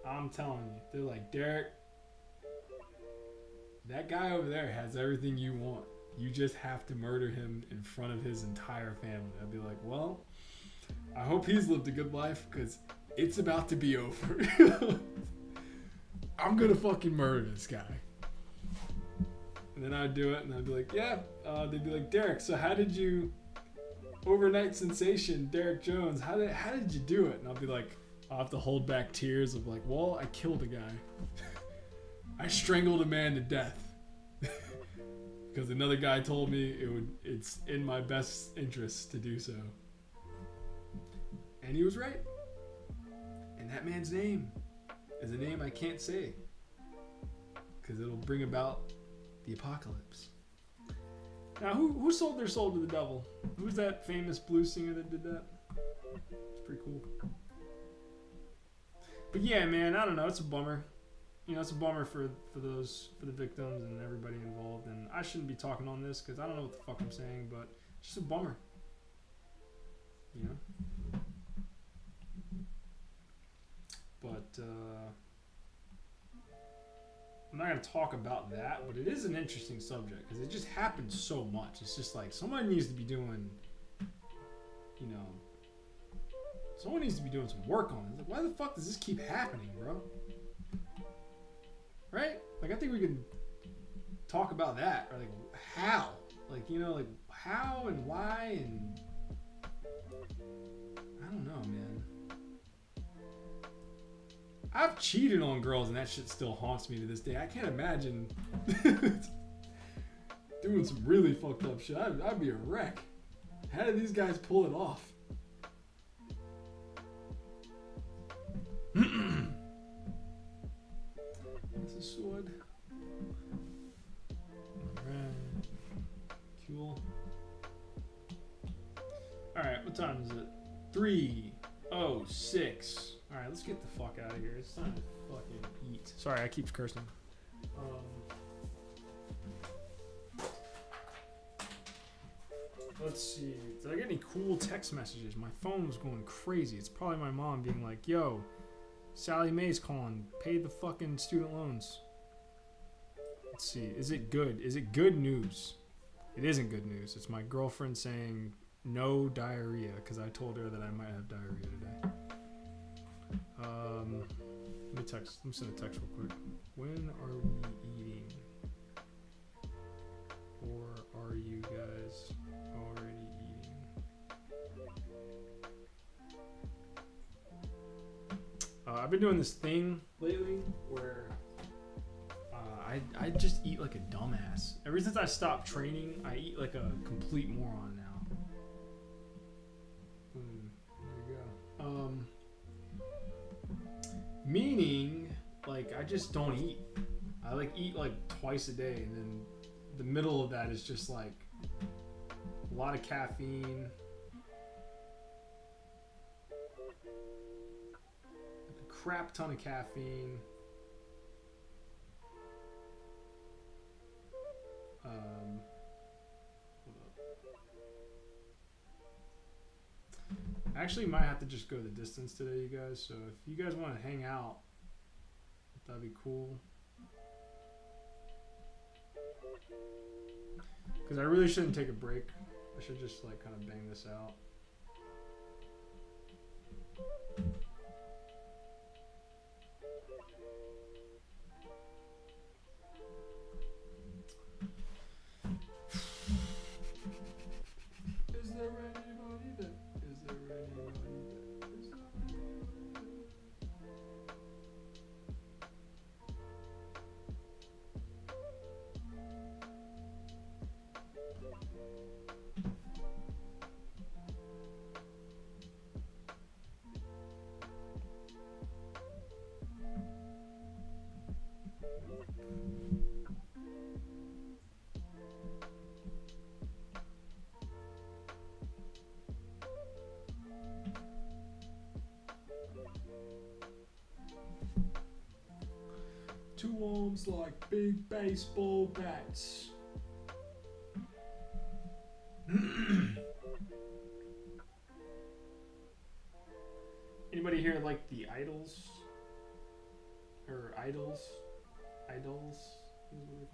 I'm telling you, they're like, Derek, that guy over there has everything you want. You just have to murder him in front of his entire family. I'd be like, well, I hope he's lived a good life because it's about to be over. I'm gonna fucking murder this guy. And then I'd do it, and I'd be like, yeah. They'd be like, Derek, so how did you, overnight sensation, Derek Jones, how did you do it? And I'll be like, I'll have to hold back tears of like, well, I killed a guy. I strangled a man to death. Because another guy told me it's in my best interest to do so. And he was right. And that man's name is a name I can't say. Because it'll bring about the apocalypse. Now, who sold their soul to the devil? Who's that famous blues singer that did that? It's pretty cool. But yeah, man, I don't know. It's a bummer. You know, it's a bummer for the victims and everybody involved. And I shouldn't be talking on this because I don't know what the fuck I'm saying, but it's just a bummer. You know? But I'm not going to talk about that, but it is an interesting subject because it just happens so much. It's just like someone needs to be doing, you know, someone needs to be doing some work on it. Like, why the fuck does this keep happening, bro? Right? Like, I think we could talk about that. Or, like, how? Like, you know, like, how and why and... I don't know, man. I've cheated on girls and that shit still haunts me to this day. I can't imagine doing some really fucked up shit. I'd be a wreck. How did these guys pull it off? That's a sword. Alright. Cool. Alright, what time is it? 3:06. Alright, let's get the fuck out of here. It's time to fucking eat. Sorry, I keep cursing. Let's see. Did I get any cool text messages? My phone was going crazy. It's probably my mom being like, yo, Sally Mae's calling. Pay the fucking student loans. Let's see. Is it good? Is it good news? It isn't good news. It's my girlfriend saying no diarrhea because I told her that I might have diarrhea today. Let me send a text real quick. When are we eating? Or are you guys already eating? I've been doing this thing lately where I just eat like a dumbass. Ever since I stopped training, I eat like a complete moron now. There you go. Meaning, like, I just don't eat. I like eat like twice a day, and then the middle of that is just like a lot of caffeine, like a crap ton of caffeine. Hold up. I actually might have to just go the distance today, you guys. So if you guys want to hang out, that'd be cool. Because I really shouldn't take a break. I should just like kind of bang this out. Is there anybody that? Is there anybody that? Is there anybody Two arms like big baseball bats. Anybody here like the Idols? or idols. Idols is what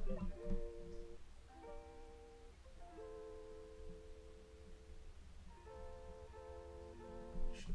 they're called. Shit.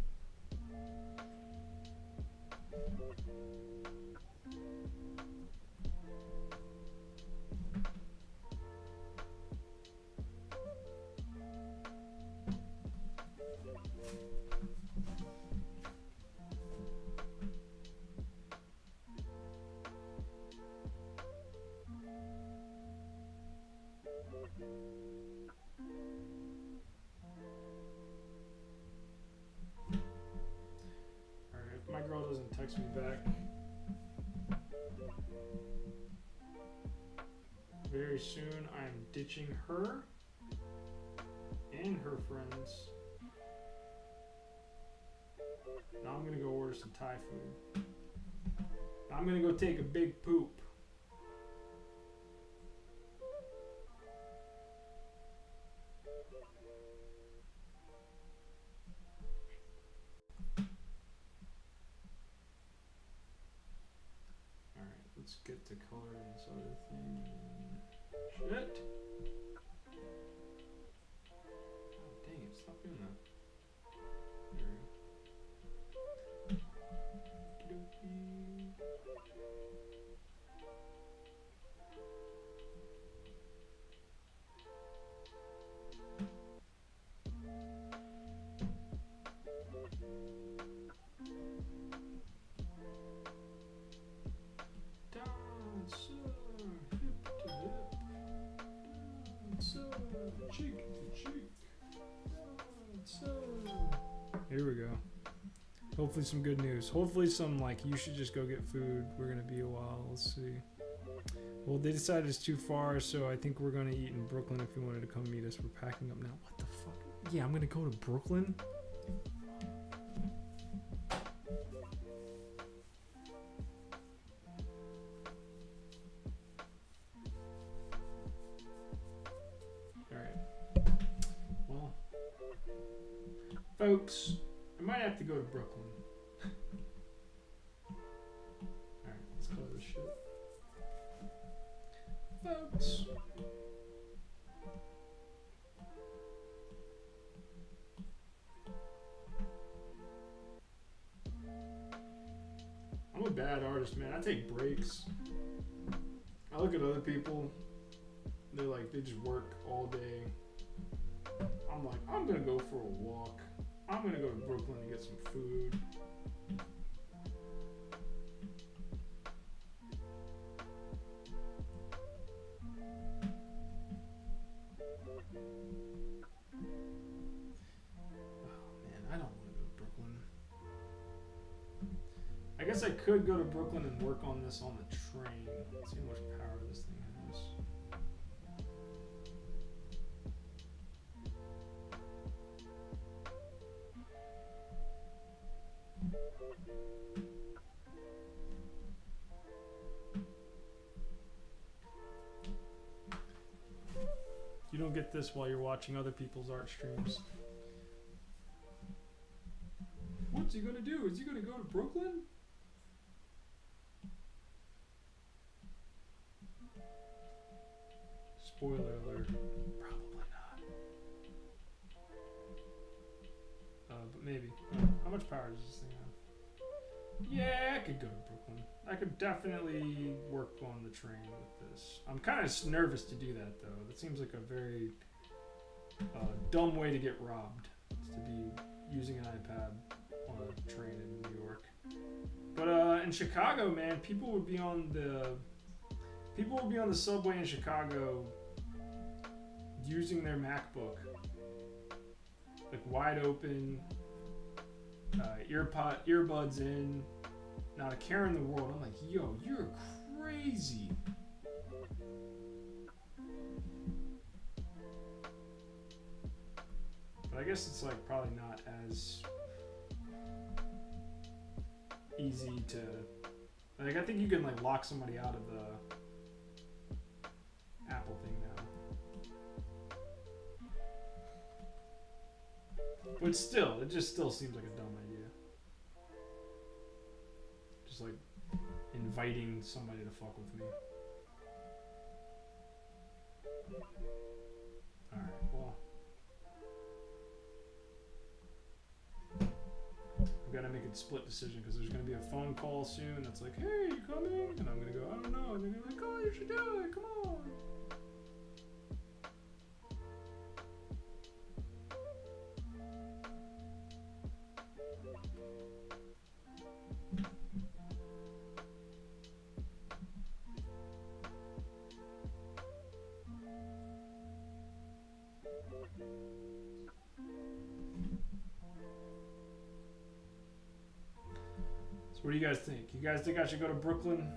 Alright, if my girl doesn't text me back very soon, I'm ditching her and her friends. Now I'm gonna go order some Thai food. I'm gonna go take a big poop. Alright, let's get to coloring this other thing. Shit! Oh, dang it, stop doing that. There we go. Cheek to cheek. Here we go. Hopefully some good news. Hopefully some like you should just go get food. We're gonna be a while. Let's see. Well, they decided it's too far, so I think we're gonna eat in Brooklyn if you wanted to come meet us. We're packing up now. What the fuck? Yeah, I'm gonna go to Brooklyn? Folks, I might have to go to Brooklyn. Alright, let's color this shit. Folks. I'm a bad artist, man. I take breaks. I look at other people. They're like, they just work all day. I'm like, I'm gonna go for a walk. I'm gonna go to Brooklyn to get some food. Oh man, I don't want to go to Brooklyn. I guess I could go to Brooklyn and work on this on the train. Let's see how much power this thing has. You don't get this while you're watching other people's art streams. What's he gonna do? Is he gonna go to Brooklyn? Spoiler alert. Probably not. But maybe. How much power does this thing have? Yeah, I could go to Brooklyn. I could definitely work on the train with this. I'm kind of nervous to do that, though. That seems like a very dumb way to get robbed. Is to be using an iPad on a train in New York. But in Chicago, man, people would be on the subway in Chicago using their MacBook, like wide open, earbuds in, not a care in the world. I'm like, yo, you're crazy. But I guess it's like probably not as easy to, like, I think you can like lock somebody out of the Apple thing now. But still, it just still seems like a dumb idea. Just like inviting somebody to fuck with me. Alright, well. I've got to make a split decision because there's going to be a phone call soon that's like, hey, you coming? And I'm going to go, I don't know. And they're going to be like, oh, you should do it. Come on. So what do you guys think? You guys think I should go to Brooklyn?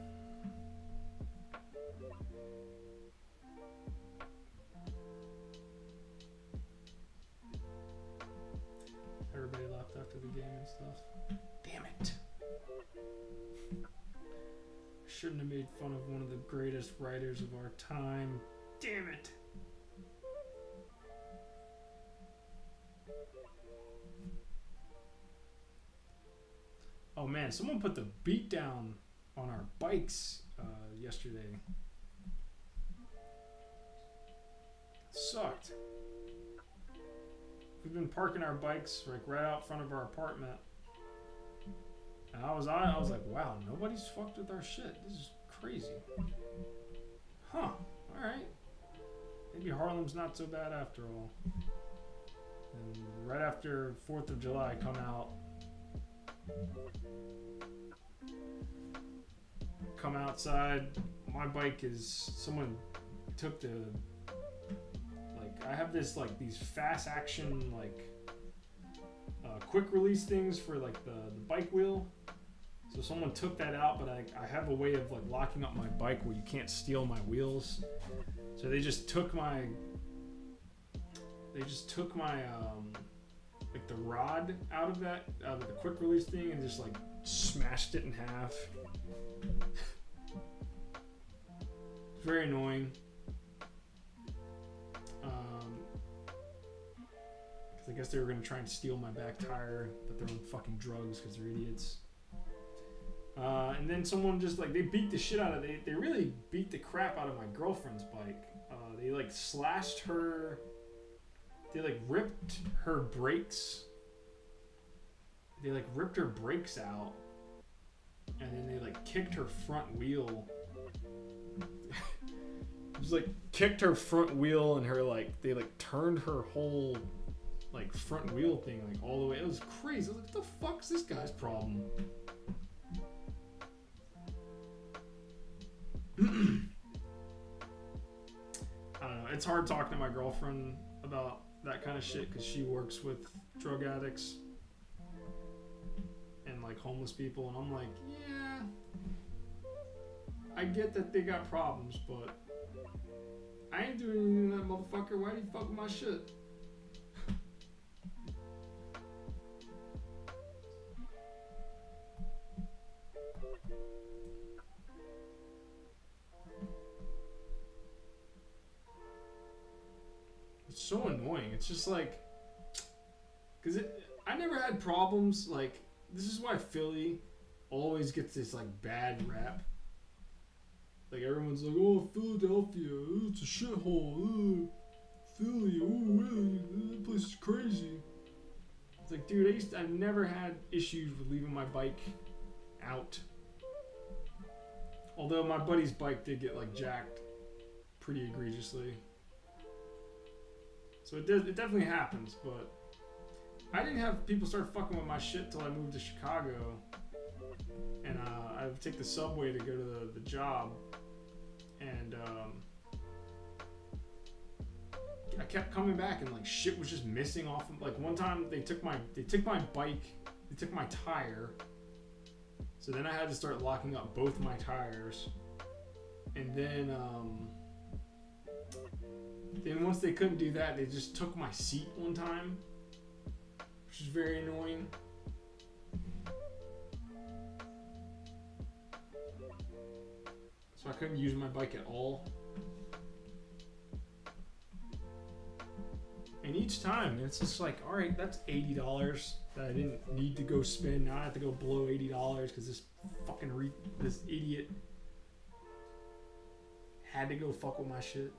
Everybody left after the game and stuff. Damn it. Shouldn't have made fun of one of the greatest writers of our time. Damn it. Oh man, someone put the beat down on our bikes yesterday. Sucked. We've been parking our bikes like right out front of our apartment. And I was like, wow, nobody's fucked with our shit. This is crazy. Huh. Alright. Maybe Harlem's not so bad after all. And right after 4th of July, I come out. Come outside. My bike is, someone took the, like, I have this, like, these fast action, like, quick release things for, like, the bike wheel. So someone took that out, but I have a way of, like, locking up my bike where you can't steal my wheels. So they just took my, like the rod out of the quick release thing and just like smashed it in half. It's very annoying. Because I guess they were gonna try and steal my back tire, but they're on fucking drugs because they're idiots. And then someone just like, they beat the shit out of it. They really beat the crap out of my girlfriend's bike. They like slashed her. They like ripped her brakes. They like ripped her brakes out. And then they like kicked her front wheel. It was like kicked her front wheel and her like, they like turned her whole like front wheel thing like all the way. It was crazy. I was like, what the fuck's this guy's problem? I don't know. It's hard talking to my girlfriend about that kind of shit because she works with drug addicts and like homeless people, and I'm like, yeah, I get that they got problems, but I ain't doing anything to that motherfucker. Why do you fuck with my shit? It's so annoying. It's just like, because I never had problems. Like, this is why Philly always gets this like bad rap. Like everyone's like, oh, Philadelphia, it's a shithole. Philly, oh, really? That place is crazy. It's like, dude, I've never had issues with leaving my bike out. Although my buddy's bike did get like jacked pretty egregiously. So it definitely happens, but I didn't have people start fucking with my shit till I moved to Chicago. And I would take the subway to go to the job. And I kept coming back and like shit was just missing off of, like one time they took my bike, they took my tire. So then I had to start locking up both my tires. And then once they couldn't do that, they just took my seat one time, which is very annoying. So I couldn't use my bike at all. And each time, it's just like, all right, that's $80. that I didn't need to go spend. Now I have to go blow $80 because this fucking this idiot had to go fuck with my shit.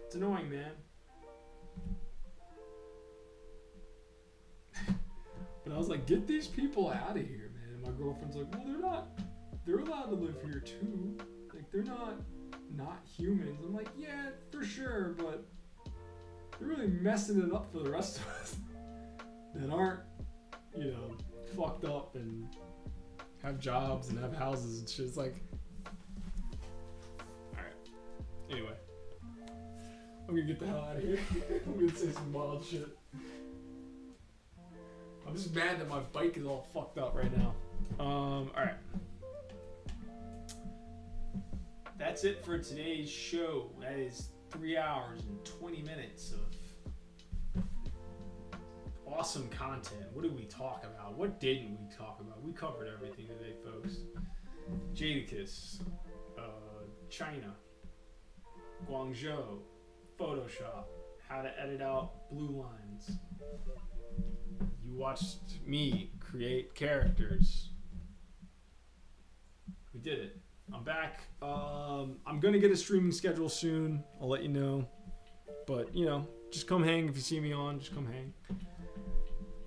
It's annoying, man. But I was like, get these people out of here, man. And my girlfriend's like, well, they're allowed to live here too. Like, they're not humans. I'm like, yeah, for sure, but they're really messing it up for the rest of us that aren't, fucked up and have jobs and have houses and shit. It's like, alright. Anyway. I'm gonna get the hell out of here. I'm gonna say some wild shit. I'm just mad that my bike is all fucked up right now. Alright. That's it for today's show. That is 3 hours and 20 minutes of awesome content. What did we talk about? What didn't we talk about? We covered everything today, folks. Jadakiss, China, Guangzhou, Photoshop, how to edit out blue lines. You watched me create characters. We did it. I'm back. I'm gonna get a streaming schedule soon. I'll let you know. But just come hang if you see me on. Just come hang.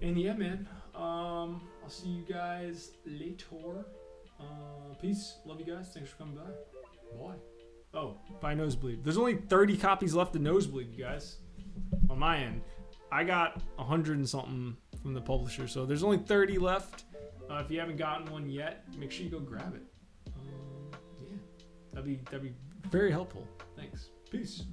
And yeah, man. I'll see you guys later. Peace. Love you guys. Thanks for coming by. Bye. Oh, buy Nosebleed. There's only 30 copies left of Nosebleed, you guys. On my end, I got 100 and something from the publisher, so there's only 30 left. If you haven't gotten one yet, make sure you go grab it. Yeah, that'd be very helpful. Thanks. Peace.